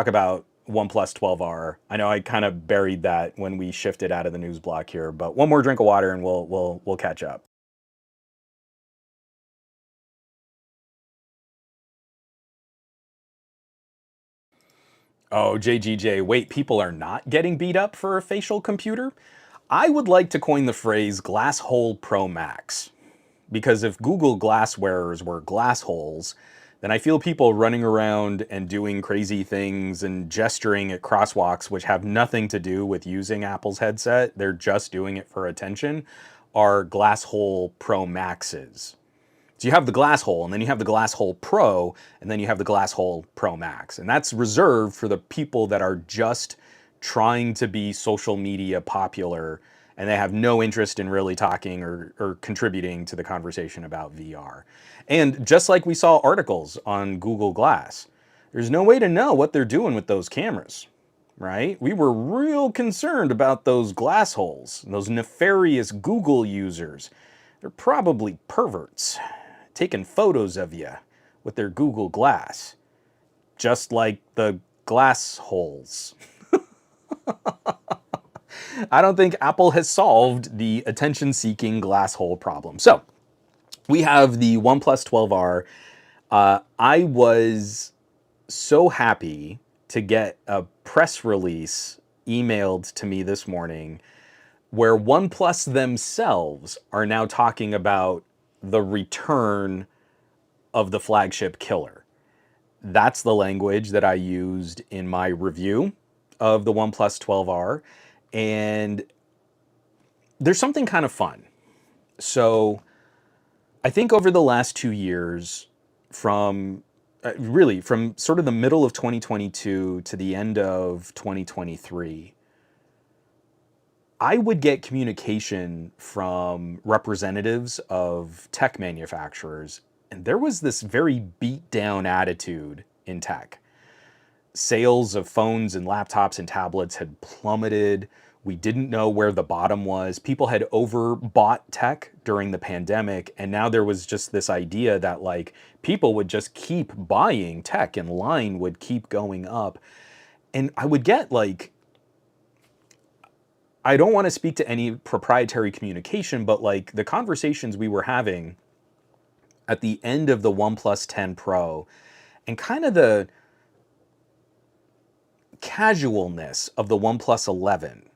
about OnePlus 12R. I know I kind of buried that when we shifted out of the news block here, but one more drink of water and we'll catch up. Oh, JGJ, wait, people are not getting beat up for a facial computer? I would like to coin the phrase Glasshole Pro Max. Because if Google Glass wearers were glass holes, then I feel people running around and doing crazy things and gesturing at crosswalks, which have nothing to do with using Apple's headset, they're just doing it for attention, are Glasshole Pro Maxes. So you have the Glasshole, and then you have the Glasshole Pro, and then you have the Glasshole Pro Max. And that's reserved for the people that are just trying to be social media popular, and they have no interest in really talking or contributing to the conversation about VR. And just like we saw articles on Google Glass, there's no way to know what they're doing with those cameras, right? We were real concerned about those glass holes, those nefarious Google users. They're probably perverts, taking photos of you with their Google Glass, just like the glass holes. I don't think Apple has solved the attention-seeking glass hole problem. So we have the OnePlus 12R. I was so happy to get a press release emailed to me this morning where OnePlus themselves are now talking about the return of the flagship killer. That's the language that I used in my review of the OnePlus 12R. And there's something kind of fun. So I think over the last 2 years, from really from sort of the middle of 2022 to the end of 2023, I would get communication from representatives of tech manufacturers, and there was this very beat down attitude in tech. Sales of phones and laptops and tablets had plummeted. We didn't know where the bottom was. People had overbought tech during the pandemic, and now there was just this idea that like people would just keep buying tech and line would keep going up. And I would get like, I don't want to speak to any proprietary communication, but like the conversations we were having at the end of the OnePlus 10 Pro and kind of the casualness of the OnePlus 11,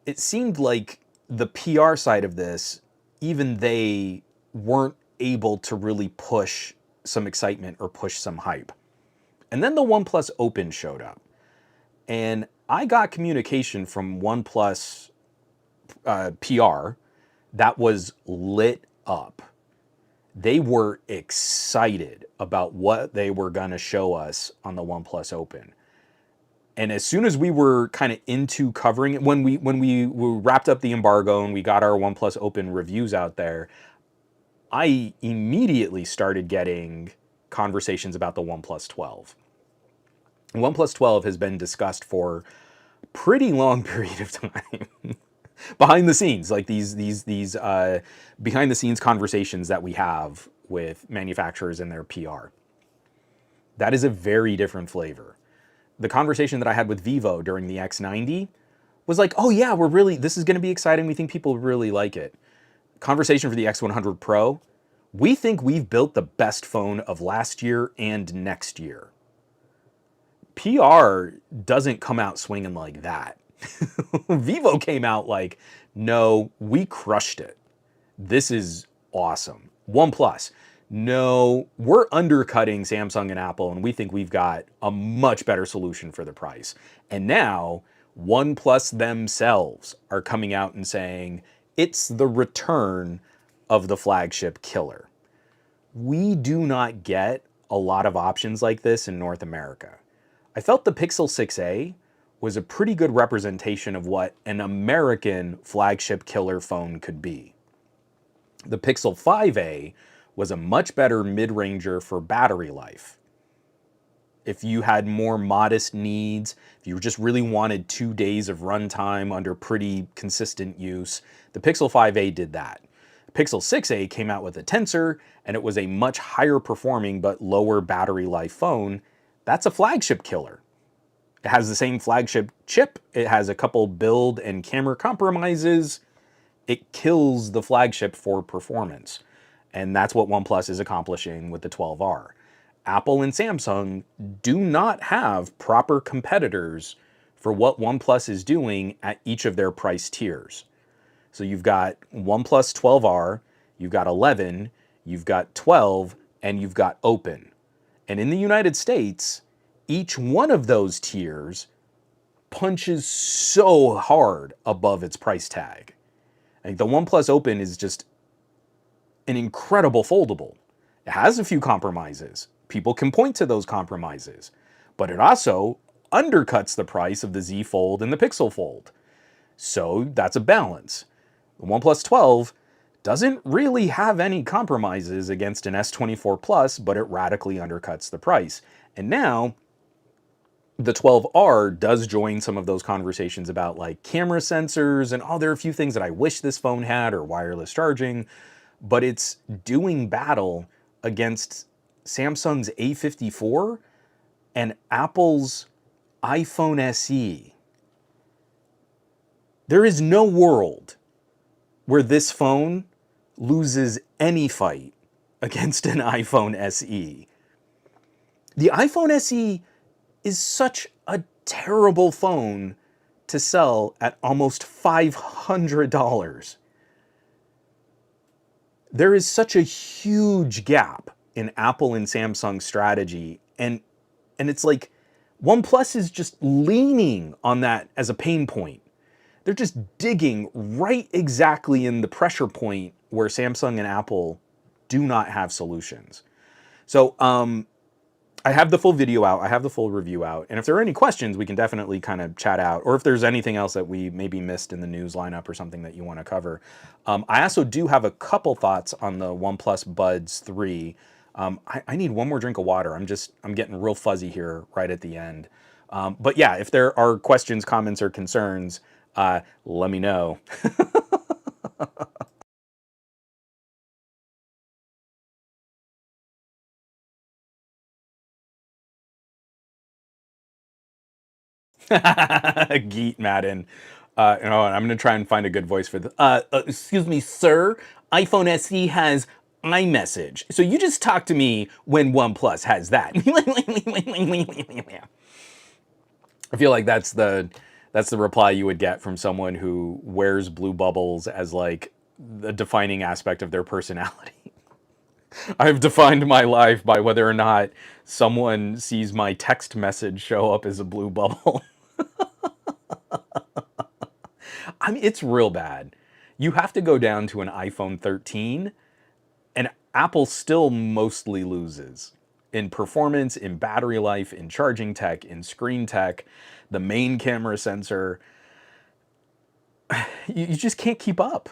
it seemed like the PR side of this, even they weren't able to really push some excitement or push some hype. And then the OnePlus Open showed up. And I got communication from OnePlus PR that was lit up. They were excited about what they were going to show us on the OnePlus Open. And as soon as we were kind of into covering it, when we wrapped up the embargo and we got our OnePlus Open reviews out there, I immediately started getting conversations about the OnePlus 12. OnePlus 12 has been discussed for a pretty long period of time. Behind the scenes, like these behind the scenes conversations that we have with manufacturers and their PR. That is a very different flavor. The conversation that I had with Vivo during the X90 was like, oh yeah, this is going to be exciting. We think people really like it. Conversation for the X100 Pro, we think we've built the best phone of last year and next year. PR doesn't come out swinging like that. Vivo came out like, no, we crushed it. This is awesome. OnePlus, no, we're undercutting Samsung and Apple, and we think we've got a much better solution for the price. And now OnePlus themselves are coming out and saying it's the return of the flagship killer. We do not get a lot of options like this in North America. I felt the Pixel 6a was a pretty good representation of what an American flagship killer phone could be. The Pixel 5a was a much better mid-ranger for battery life. If you had more modest needs, if you just really wanted 2 days of runtime under pretty consistent use, the Pixel 5a did that. Pixel 6a came out with a Tensor, and it was a much higher performing but lower battery life phone. That's a flagship killer. It has the same flagship chip. It has a couple build and camera compromises. It kills the flagship for performance. And that's what OnePlus is accomplishing with the 12R. Apple and Samsung do not have proper competitors for what OnePlus is doing at each of their price tiers. So you've got OnePlus 12R, you've got 11, you've got 12, and you've got Open. And in the United States, each one of those tiers punches so hard above its price tag. Like the OnePlus Open is just an incredible foldable. It has a few compromises. People can point to those compromises, but it also undercuts the price of the Z Fold and the Pixel Fold. So that's a balance. The OnePlus 12 doesn't really have any compromises against an S24 Plus, but it radically undercuts the price. And now the 12R does join some of those conversations about like camera sensors and there are a few things that I wish this phone had, or wireless charging, but it's doing battle against Samsung's A54 and Apple's iPhone SE. There is no world where this phone loses any fight against an iPhone SE. The iPhone SE is such a terrible phone to sell at almost $500. There is such a huge gap in Apple and Samsung strategy, and it's like OnePlus is just leaning on that as a pain point. They're just digging right exactly in the pressure point where Samsung and Apple do not have solutions. So I have the full video out. I have the full review out. And if there are any questions, we can definitely kind of chat out. Or if there's anything else that we maybe missed in the news lineup or something that you want to cover. I also do have a couple thoughts on the OnePlus Buds 3. I need one more drink of water. I'm getting real fuzzy here right at the end. But yeah, if there are questions, comments, or concerns, let me know. Geet Madden. I'm going to try and find a good voice for the. Excuse me, sir. iPhone SE has iMessage. So you just talk to me when OnePlus has that. I feel like that's the reply you would get from someone who wears blue bubbles as like the defining aspect of their personality. I've defined my life by whether or not someone sees my text message show up as a blue bubble. I mean, it's real bad. You have to go down to an iPhone 13, and Apple still mostly loses in performance, in battery life, in charging tech, in screen tech, the main camera sensor. You just can't keep up.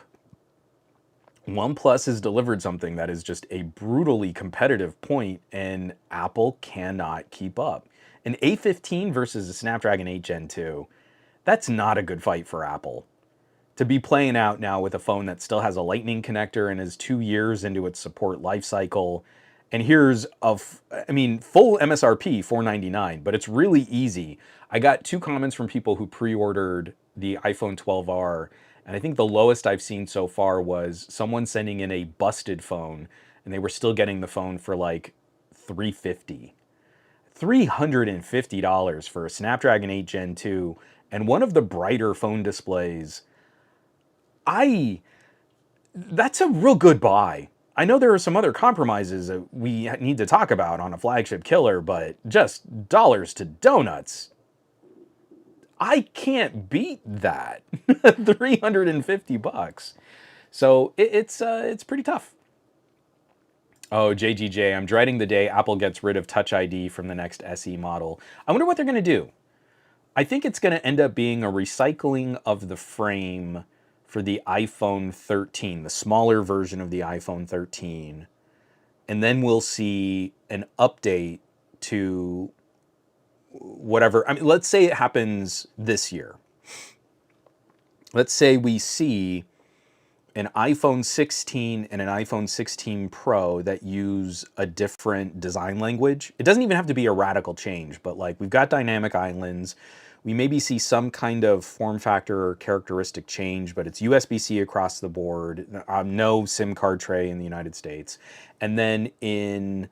OnePlus has delivered something that is just a brutally competitive point, and Apple cannot keep up. An A15 versus a Snapdragon 8 Gen 2, that's not a good fight for Apple. To be playing out now with a phone that still has a lightning connector and is 2 years into its support life cycle. And here's full MSRP, $499, but it's really easy. I got 2 comments from people who pre-ordered the iPhone 12R, and I think the lowest I've seen so far was someone sending in a busted phone, and they were still getting the phone for like $350. $350 for a Snapdragon 8 Gen 2 and one of the brighter phone displays. That's a real good buy. I know there are some other compromises that we need to talk about on a flagship killer, but just dollars to donuts. I can't beat that. $350. So it's pretty tough. Oh, JGJ, I'm dreading the day Apple gets rid of Touch ID from the next SE model. I wonder what they're going to do. I think it's going to end up being a recycling of the frame for the iPhone 13, the smaller version of the iPhone 13. And then we'll see an update to whatever. I mean, let's say it happens this year. Let's say we see an iPhone 16 and an iPhone 16 Pro that use a different design language. It doesn't even have to be a radical change, but like we've got dynamic islands. We maybe see some kind of form factor or characteristic change, but it's USB-C across the board, no SIM card tray in the United States. And then in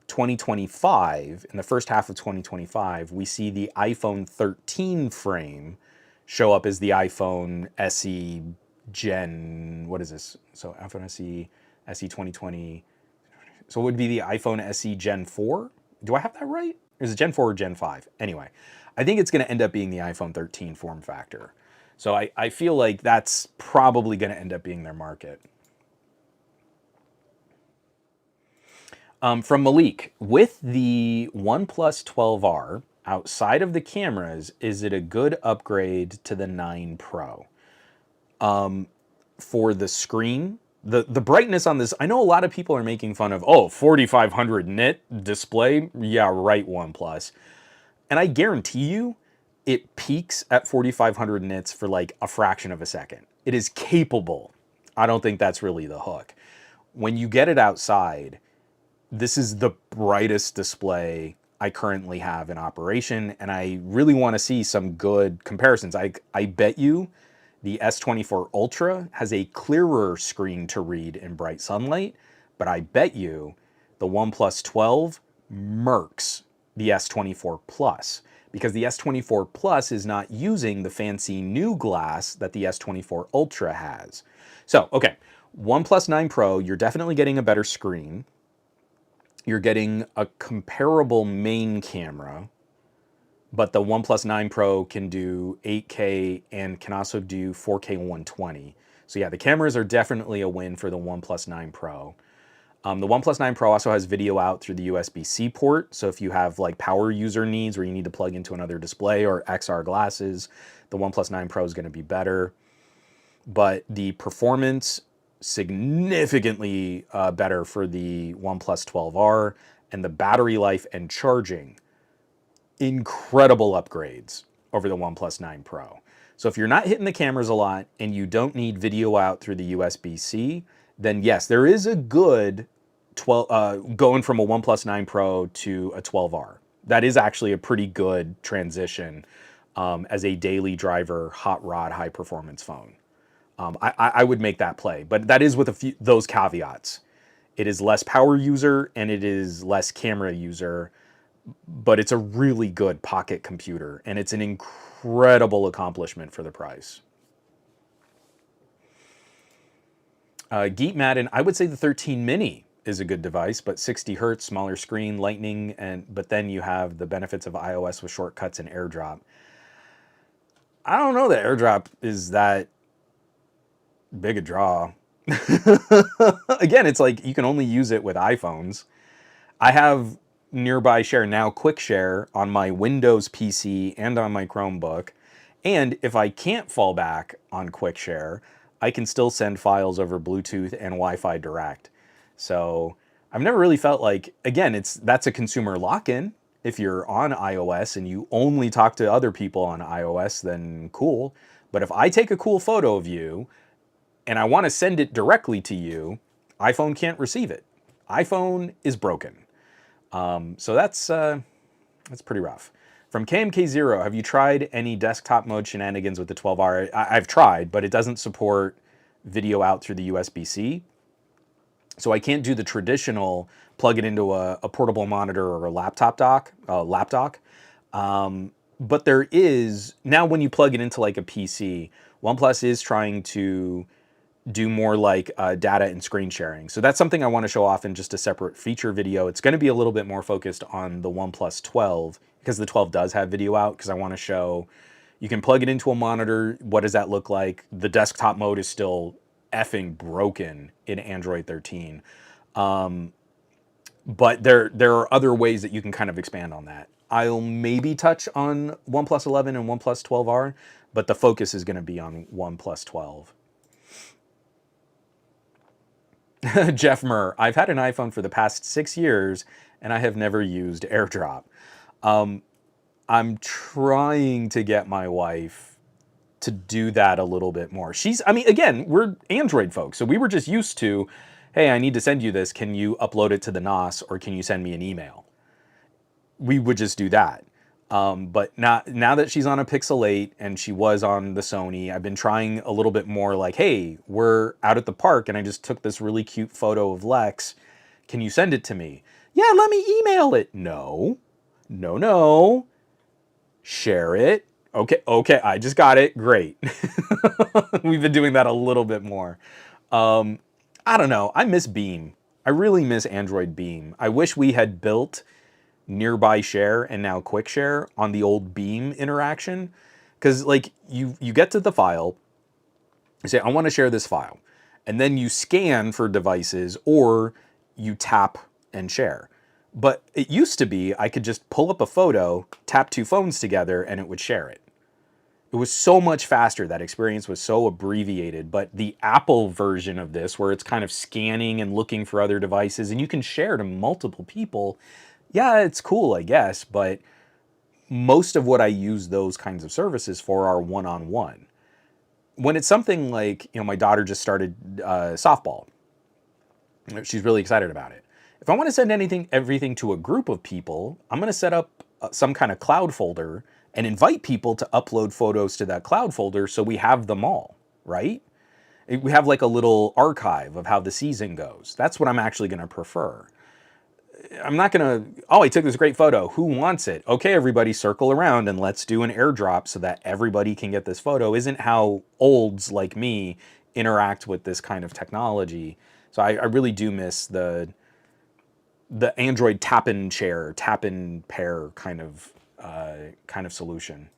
2025, in the first half of 2025, we see the iPhone 13 frame show up as the iPhone SE Gen, what is this? So iPhone SE, SE 2020. So it would be the iPhone SE Gen 4? Do I have that right? Is it Gen 4 or Gen 5? Anyway, I think it's going to end up being the iPhone 13 form factor. So I feel like that's probably going to end up being their market. From Malik, with the OnePlus 12R, outside of the cameras, is it a good upgrade to the 9 Pro? For the screen, the brightness on this, I know a lot of people are making fun of, 4500 nit display. Yeah, right, OnePlus. And I guarantee you, it peaks at 4500 nits for like a fraction of a second. It is capable. I don't think that's really the hook. When you get it outside, this is the brightest display I currently have in operation, and I really want to see some good comparisons. I bet you the S24 Ultra has a clearer screen to read in bright sunlight, but I bet you the OnePlus 12 murks the S24 Plus, because the S24 Plus is not using the fancy new glass that the S24 Ultra has. So, okay, OnePlus 9 Pro, you're definitely getting a better screen. You're getting a comparable main camera, but the OnePlus 9 Pro can do 8K and can also do 4K 120. So yeah, the cameras are definitely a win for the OnePlus 9 Pro. The OnePlus 9 Pro also has video out through the USB-C port. So if you have like power user needs where you need to plug into another display or XR glasses, the OnePlus 9 Pro is going to be better. But the performance significantly better for the OnePlus 12R, and the battery life and charging, incredible upgrades over the OnePlus 9 Pro. So if you're not hitting the cameras a lot and you don't need video out through the USB-C, then yes, there is a good going from a OnePlus 9 Pro to a 12R. That is actually a pretty good transition as a daily driver, hot rod, high performance phone. I would make that play, but that is with those caveats. It is less power user and it is less camera user, but it's a really good pocket computer and it's an incredible accomplishment for the price. Geet Madden, I would say the 13 mini is a good device, but 60 hertz, smaller screen, lightning, but then you have the benefits of iOS with shortcuts and AirDrop. I don't know that AirDrop is that big a draw. Again, it's like you can only use it with iPhones. I have Nearby Share, now Quick Share, on my Windows PC and on my Chromebook. And if I can't fall back on Quick Share, I can still send files over Bluetooth and Wi-Fi direct. So I've never really felt like, again, that's a consumer lock-in. If you're on iOS and you only talk to other people on iOS, then cool. But if I take a cool photo of you and I want to send it directly to you, iPhone can't receive it. iPhone is broken. So that's pretty rough. From KMK0, have you tried any desktop mode shenanigans with the 12R? I've tried, but it doesn't support video out through the USB-C. So I can't do the traditional plug it into a portable monitor or a laptop dock. But there is, now when you plug it into like a PC, OnePlus is trying to do more like data and screen sharing. So that's something I want to show off in just a separate feature video. It's going to be a little bit more focused on the OnePlus 12 because the 12 does have video out, because I want to show you can plug it into a monitor. What does that look like? The desktop mode is still effing broken in Android 13. But there are other ways that you can kind of expand on that. I'll maybe touch on OnePlus 11 and OnePlus 12R, but the focus is going to be on OnePlus 12. Jeff Murr, I've had an iPhone for the past 6 years and I have never used AirDrop. I'm trying to get my wife to do that a little bit more. I mean, again, we're Android folks, so we were just used to, hey, I need to send you this. Can you upload it to the NOS or can you send me an email? We would just do that. But now that she's on a Pixel 8 and she was on the Sony, I've been trying a little bit more like, hey, we're out at the park and I just took this really cute photo of Lex. Can you send it to me? Yeah, let me email it. No. Share it. Okay, I just got it. Great. We've been doing that a little bit more. I don't know. I miss Beam. I really miss Android Beam. I wish we had built Nearby Share and now Quick Share on the old Beam interaction, because like you get to the file, you say I want to share this file, and then you scan for devices or you tap and share. But it used to be I could just pull up a photo, tap two phones together, and it would share it. It was so much faster. That experience was so abbreviated. But the Apple version of this, where it's kind of scanning and looking for other devices and you can share to multiple people, yeah, it's cool, I guess, but most of what I use those kinds of services for are one-on-one. When it's something like, my daughter just started softball. She's really excited about it. If I want to send everything to a group of people, I'm going to set up some kind of cloud folder and invite people to upload photos to that cloud folder so we have them all, right? We have like a little archive of how the season goes. That's what I'm actually going to prefer. I'm not gonna, I took this great photo. Who wants it? Okay, everybody circle around and let's do an AirDrop so that everybody can get this photo. Isn't how olds like me interact with this kind of technology. So I really do miss the Android tap and share, tap and pair kind of solution.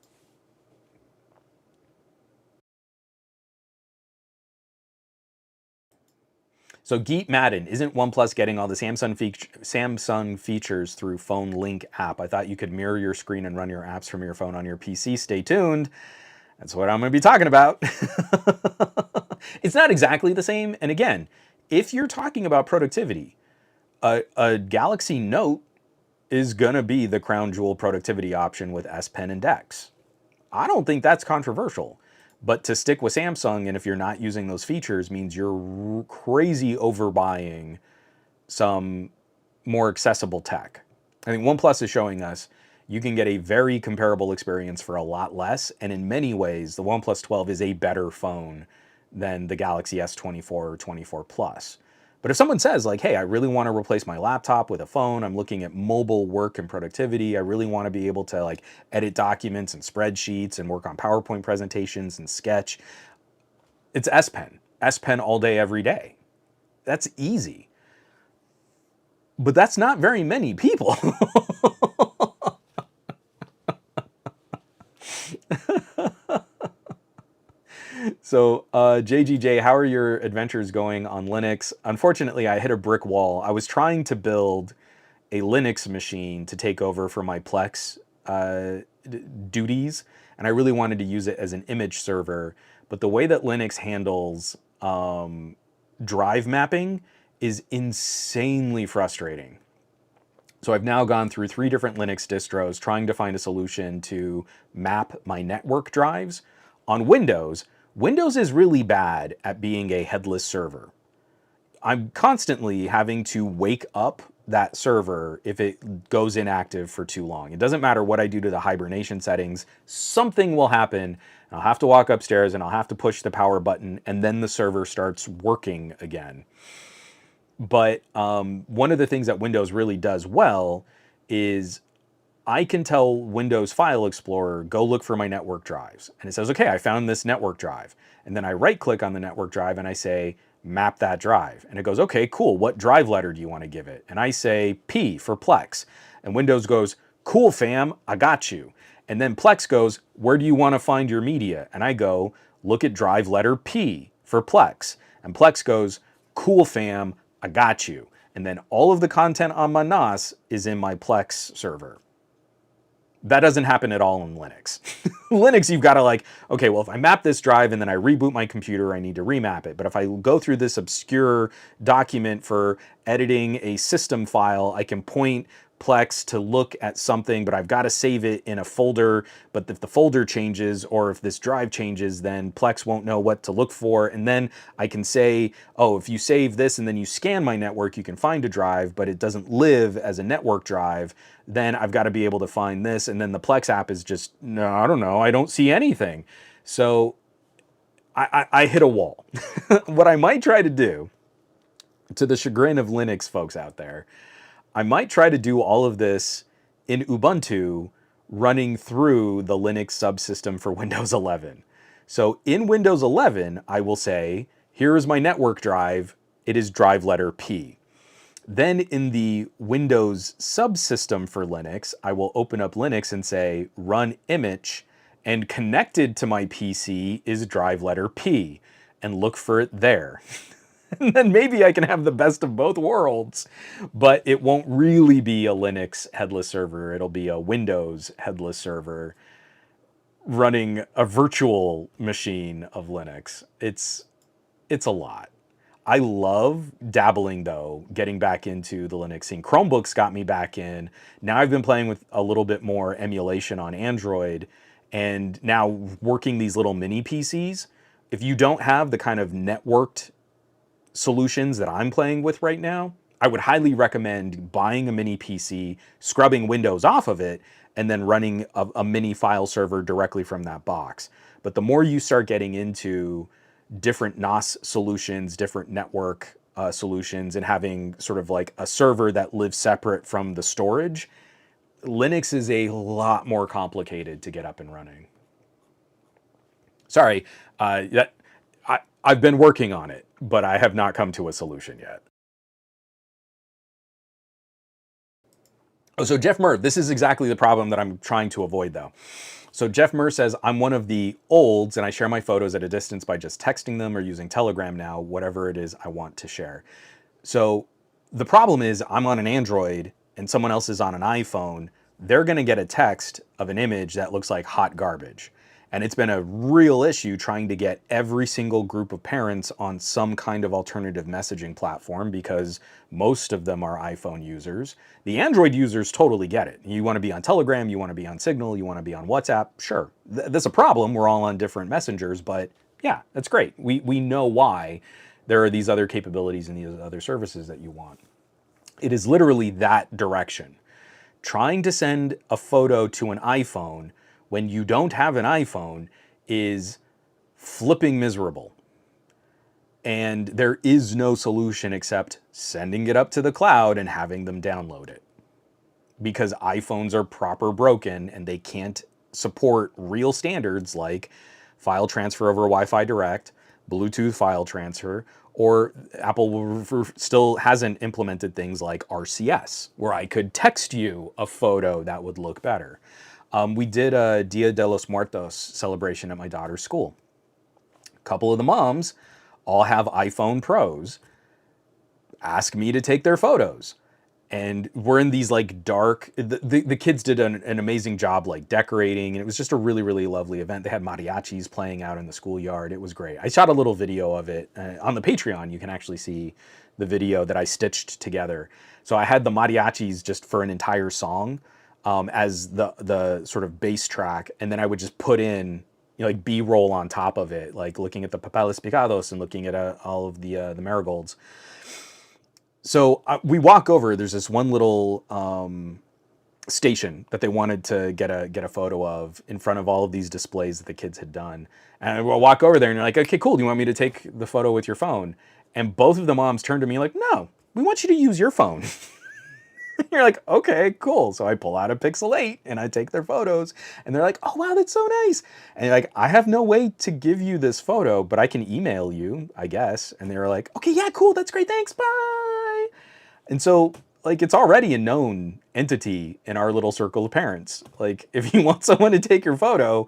So Geet Madden, isn't OnePlus getting all the Samsung features through Phone Link app? I thought you could mirror your screen and run your apps from your phone on your PC. Stay tuned. That's what I'm going to be talking about. It's not exactly the same. And again, if you're talking about productivity, a Galaxy Note is going to be the crown jewel productivity option with S Pen and DeX. I don't think that's controversial. But to stick with Samsung, and if you're not using those features, means you're crazy overbuying some more accessible tech. I think OnePlus is showing us you can get a very comparable experience for a lot less, and in many ways, the OnePlus 12 is a better phone than the Galaxy S24 or 24 Plus. But if someone says like, hey, I really want to replace my laptop with a phone, I'm looking at mobile work and productivity, I really want to be able to like edit documents and spreadsheets and work on PowerPoint presentations and Sketch, it's S Pen. S Pen all day, every day. That's easy. But that's not very many people. So, JGJ, how are your adventures going on Linux? Unfortunately, I hit a brick wall. I was trying to build a Linux machine to take over for my Plex duties, and I really wanted to use it as an image server. But the way that Linux handles drive mapping is insanely frustrating. So I've now gone through 3 different Linux distros trying to find a solution to map my network drives. On Windows, Windows is really bad at being a headless server. I'm constantly having to wake up that server if it goes inactive for too long. It doesn't matter what I do to the hibernation settings, something will happen. I'll have to walk upstairs and I'll have to push the power button, and then the server starts working again. But one of the things that Windows really does well is I can tell Windows File Explorer, go look for my network drives. And it says, okay, I found this network drive. And then I right click on the network drive and I say, map that drive. And it goes, okay, cool. What drive letter do you want to give it? And I say P for Plex. And Windows goes, cool fam, I got you. And then Plex goes, where do you want to find your media? And I go, look at drive letter P for Plex. And Plex goes, cool fam, I got you. And then all of the content on my NAS is in my Plex server. That doesn't happen at all in Linux. Linux, you've got to like, okay, well, if I map this drive and then I reboot my computer, I need to remap it. But if I go through this obscure document for editing a system file, I can point Plex to look at something, but I've got to save it in a folder. But if the folder changes or if this drive changes, then Plex won't know what to look for. And then I can say, oh, if you save this and then you scan my network, you can find a drive, but it doesn't live as a network drive. Then I've got to be able to find this. And then the Plex app is just, no, I don't know. I don't see anything. So I hit a wall. What I might try to do, to the chagrin of Linux folks out there, I might try to do all of this in Ubuntu running through the Linux subsystem for Windows 11. So in Windows 11, I will say, here is my network drive. It is drive letter P. Then in the Windows subsystem for Linux, I will open up Linux and say, run image, and connected to my PC is drive letter P, and look for it there. And then maybe I can have the best of both worlds, but it won't really be a Linux headless server. It'll be a Windows headless server running a virtual machine of Linux. It's a lot. I love dabbling though, getting back into the Linux scene. Chromebooks got me back in. Now I've been playing with a little bit more emulation on Android, and now working these little mini PCs. If you don't have the kind of networked solutions that I'm playing with right now, I would highly recommend buying a mini PC, scrubbing Windows off of it, and then running a mini file server directly from that box. But the more you start getting into different NAS solutions, different network solutions, and having sort of like a server that lives separate from the storage, Linux is a lot more complicated to get up and running. Sorry, I've been working on it, but I have not come to a solution yet. Oh, so Jeff Murr, this is exactly the problem that I'm trying to avoid though. So Jeff Murr says, I'm one of the olds and I share my photos at a distance by just texting them or using Telegram now, whatever it is I want to share. So the problem is I'm on an Android and someone else is on an iPhone. They're going to get a text of an image that looks like hot garbage. And it's been a real issue trying to get every single group of parents on some kind of alternative messaging platform because most of them are iPhone users. The Android users totally get it. You want to be on Telegram, you want to be on Signal, you want to be on WhatsApp. Sure, that's a problem. We're all on different messengers, but yeah, that's great. We know why there are these other capabilities and these other services that you want. It is literally that direction. Trying to send a photo to an iPhone when you don't have an iPhone is flipping miserable. And there is no solution except sending it up to the cloud and having them download it. Because iPhones are proper broken and they can't support real standards like file transfer over Wi-Fi Direct, Bluetooth file transfer, or Apple still hasn't implemented things like RCS, where I could text you a photo that would look better. We did a Dia de los Muertos celebration at my daughter's school. A couple of the moms all have iPhone Pros, ask me to take their photos. And we're in these like dark, the kids did an amazing job like decorating, and it was just a really, really lovely event. They had mariachis playing out in the schoolyard. It was great. I shot a little video of it on the Patreon. You can actually see the video that I stitched together. So I had the mariachis just for an entire song as the sort of bass track, and then I would just put in like B-roll on top of it, like looking at the papeles picados and looking at all of the marigolds. So we walk over, there's this one little station that they wanted to get a photo of in front of all of these displays that the kids had done. And we'll walk over there and you're like, okay, cool. Do you want me to take the photo with your phone? And both of the moms turned to me like, no, we want you to use your phone. You're like, okay, cool. So I pull out a Pixel 8 and I take their photos and they're like, oh, wow, that's so nice. And you're like, I have no way to give you this photo, but I can email you, I guess. And they were like, okay, yeah, cool. That's great. Thanks. Bye. And so like, it's already a known entity in our little circle of parents. Like if you want someone to take your photo,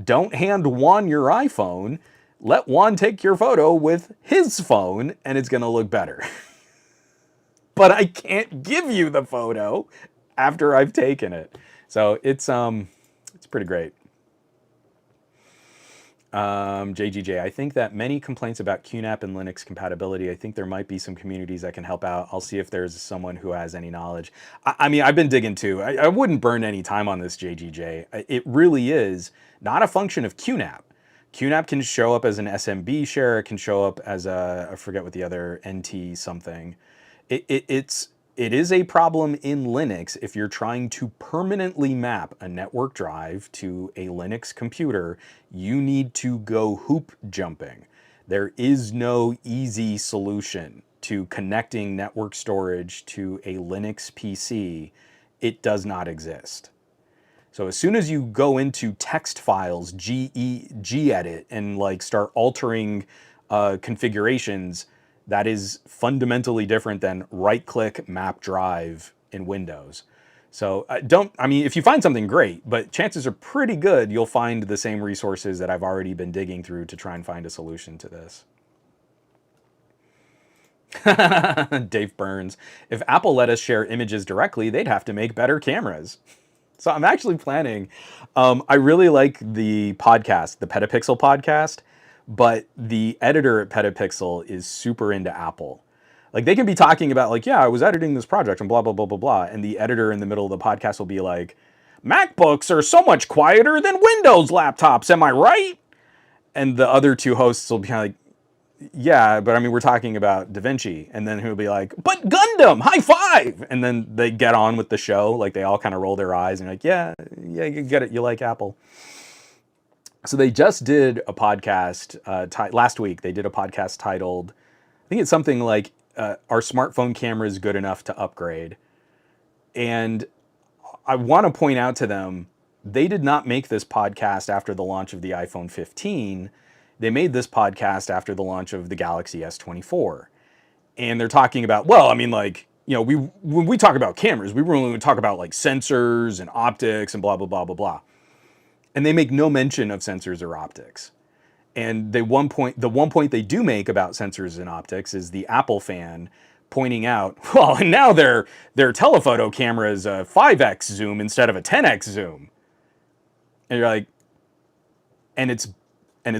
don't hand Juan your iPhone. Let Juan take your photo with his phone and it's going to look better. But I can't give you the photo after I've taken it. So it's pretty great. JGJ, I think that many complaints about QNAP and Linux compatibility, I think there might be some communities that can help out. I'll see if there's someone who has any knowledge. I mean, I've been digging too. I wouldn't burn any time on this, JGJ. It really is not a function of QNAP. QNAP can show up as an SMB share. It can show up as I forget what the other NT something. It is a problem in Linux if you're trying to permanently map a network drive to a Linux computer. You need to go hoop jumping. There is no easy solution to connecting network storage to a Linux PC. It does not exist. So as soon as you go into text files, gedit, and like start altering configurations, that is fundamentally different than right-click map drive in Windows. So I mean, if you find something great, but chances are pretty good you'll find the same resources that I've already been digging through to try and find a solution to this. Dave Burns, if Apple let us share images directly, they'd have to make better cameras. So I'm actually planning, I really like the podcast, the Petapixel podcast, but the editor at Petapixel is super into Apple. Like they can be talking about like, yeah, I was editing this project and blah, blah, blah, blah, blah. And the editor in the middle of the podcast will be like, MacBooks are so much quieter than Windows laptops, am I right? And the other two hosts will be like, yeah, but I mean, we're talking about Da Vinci. And then he'll be like, but Gundam, high five. And then they get on with the show. Like they all kind of roll their eyes and like, yeah, you get it. You like Apple. So they just did a podcast last week. They did a podcast titled, I think it's something like, Are Smartphone Cameras Good Enough to Upgrade? And I want to point out to them, they did not make this podcast after the launch of the iPhone 15. They made this podcast after the launch of the Galaxy S24. And they're talking about, well, I mean, like, when we talk about cameras, we really talk about like sensors and optics and blah, blah, blah, blah, blah. And they make no mention of sensors or optics. And the one point they do make about sensors and optics is the Apple fan pointing out, well, and now their telephoto camera is a 5x zoom instead of a 10x zoom. And you're like, and it's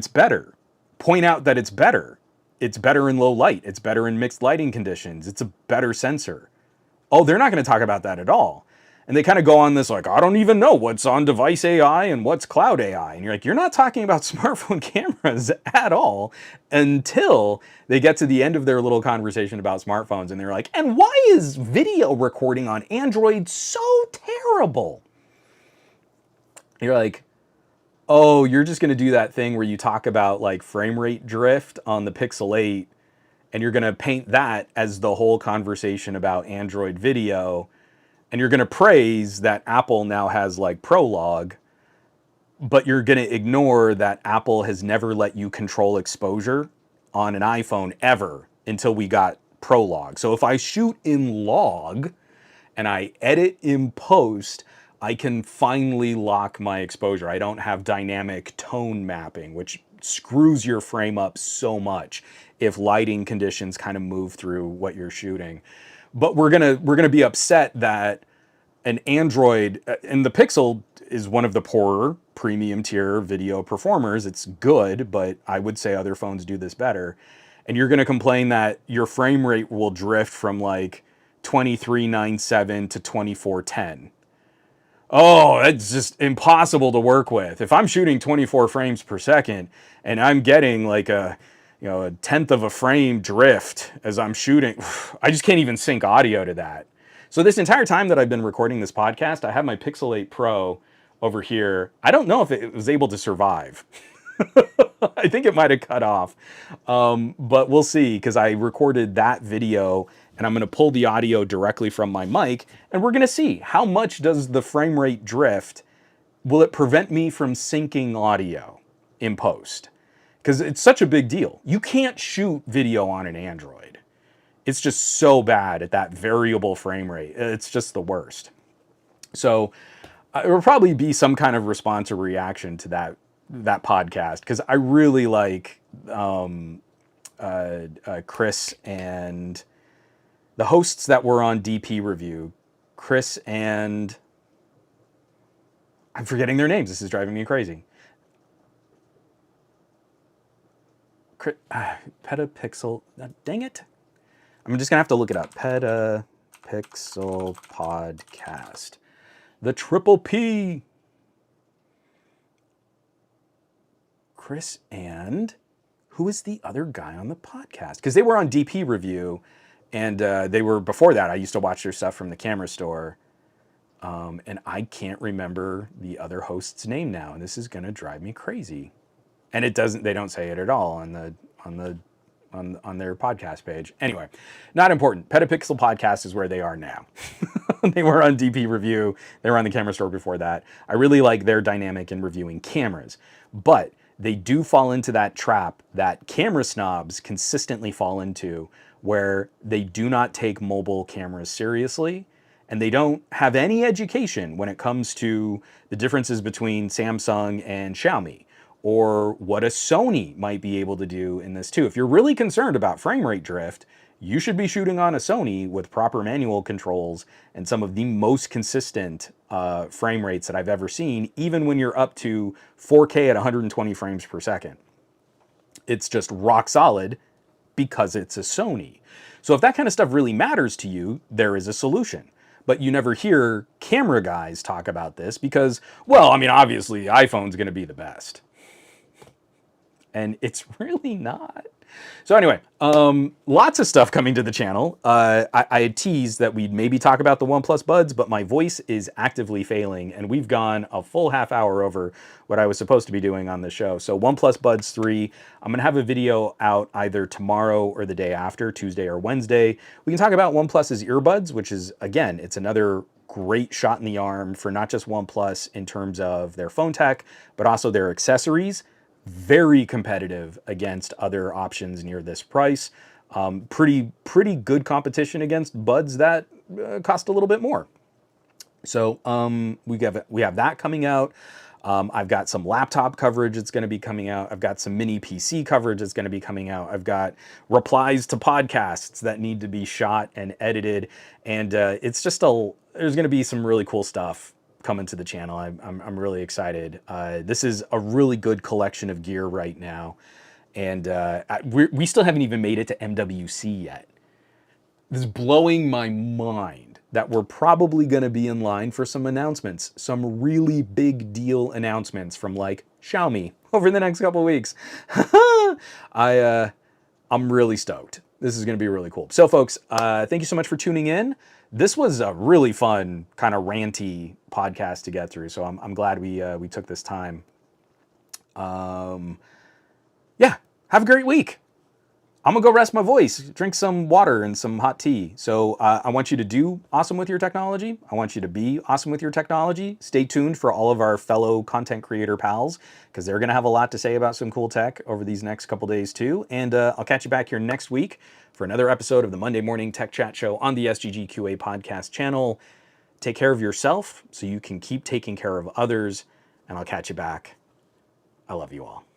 better. Point out that it's better. It's better in low light. It's better in mixed lighting conditions. It's a better sensor. Oh, they're not going to talk about that at all. And they kind of go on this like, I don't even know what's on device AI and what's cloud AI. And you're like, you're not talking about smartphone cameras at all until they get to the end of their little conversation about smartphones. And they're like, and why is video recording on Android so terrible? You're like, oh, you're just going to do that thing where you talk about like frame rate drift on the Pixel 8, and you're going to paint that as the whole conversation about Android video, and you're going to praise that Apple now has like Prolog, but you're going to ignore that Apple has never let you control exposure on an iPhone ever until we got Prolog. So if I shoot in log and I edit in post, I can finally lock my exposure. I don't have dynamic tone mapping, which screws your frame up so much if lighting conditions kind of move through what you're shooting. But we're gonna be upset that an Android, and the Pixel is one of the poorer premium tier video performers. It's good, but I would say other phones do this better. And you're gonna complain that your frame rate will drift from like 2397 to 2410. Oh, it's just impossible to work with. If I'm shooting 24 frames per second and I'm getting like a tenth of a frame drift as I'm shooting, I just can't even sync audio to that. So this entire time that I've been recording this podcast, I have my Pixel 8 Pro over here. I don't know if it was able to survive. I think it might have cut off, but we'll see, because I recorded that video and I'm going to pull the audio directly from my mic, and we're going to see how much does the frame rate drift. Will it prevent me from syncing audio in post? Because it's such a big deal. You can't shoot video on an Android. It's just so bad at that variable frame rate. It's just the worst. So it will probably be some kind of response or reaction to that podcast, because I really like Chris and the hosts that were on DP Review. Chris and I'm forgetting their names. This is driving me crazy. Petapixel. Dang it. I'm just going to have to look it up. Petapixel Podcast. The Triple P. Chris and who is the other guy on the podcast? Because they were on DP Review, and they were before that. I used to watch their stuff from the Camera Store, and I can't remember the other host's name now, and this is going to drive me crazy. And it doesn't. They don't say it at all on their podcast page. Anyway, not important. Petapixel Podcast is where they are now. They were on DP Review. They were on the Camera Store before that. I really like their dynamic in reviewing cameras, but they do fall into that trap that camera snobs consistently fall into, where they do not take mobile cameras seriously, and they don't have any education when it comes to the differences between Samsung and Xiaomi, or what a Sony might be able to do in this too. If you're really concerned about frame rate drift, you should be shooting on a Sony with proper manual controls and some of the most consistent frame rates that I've ever seen, even when you're up to 4K at 120 frames per second. It's just rock solid because it's a Sony. So if that kind of stuff really matters to you, there is a solution. But you never hear camera guys talk about this because, well, I mean, obviously iPhone's going to be the best. And it's really not. So anyway, lots of stuff coming to the channel. I had teased that we'd maybe talk about the OnePlus Buds, but my voice is actively failing, and we've gone a full half hour over what I was supposed to be doing on the show. So OnePlus Buds 3, I'm going to have a video out either tomorrow or the day after, Tuesday or Wednesday. We can talk about OnePlus's earbuds, which is, again, it's another great shot in the arm for not just OnePlus in terms of their phone tech, but also their accessories. Very competitive against other options near this price. Pretty good competition against buds that cost a little bit more. So we have that coming out. I've got some laptop coverage that's going to be coming out. I've got some mini PC coverage that's going to be coming out. I've got replies to podcasts that need to be shot and edited, and it's just there's going to be some really cool stuff coming to the channel. I'm really excited. This is a really good collection of gear right now, and we still haven't even made it to MWC yet. This is blowing my mind that we're probably going to be in line for some announcements, some really big deal announcements from like Xiaomi over the next couple of weeks. I'm really stoked. This is going to be really cool. So folks, thank you so much for tuning in. This was a really fun kind of ranty podcast to get through. So I'm glad we took this time. Yeah, have a great week. I'm gonna go rest my voice, drink some water and some hot tea. So I want you to do awesome with your technology. I want you to be awesome with your technology. Stay tuned for all of our fellow content creator pals, because they're gonna have a lot to say about some cool tech over these next couple days too. And I'll catch you back here next week for another episode of the Monday Morning Tech Chat Show on the SGGQA podcast channel. Take care of yourself so you can keep taking care of others, and I'll catch you back. I love you all.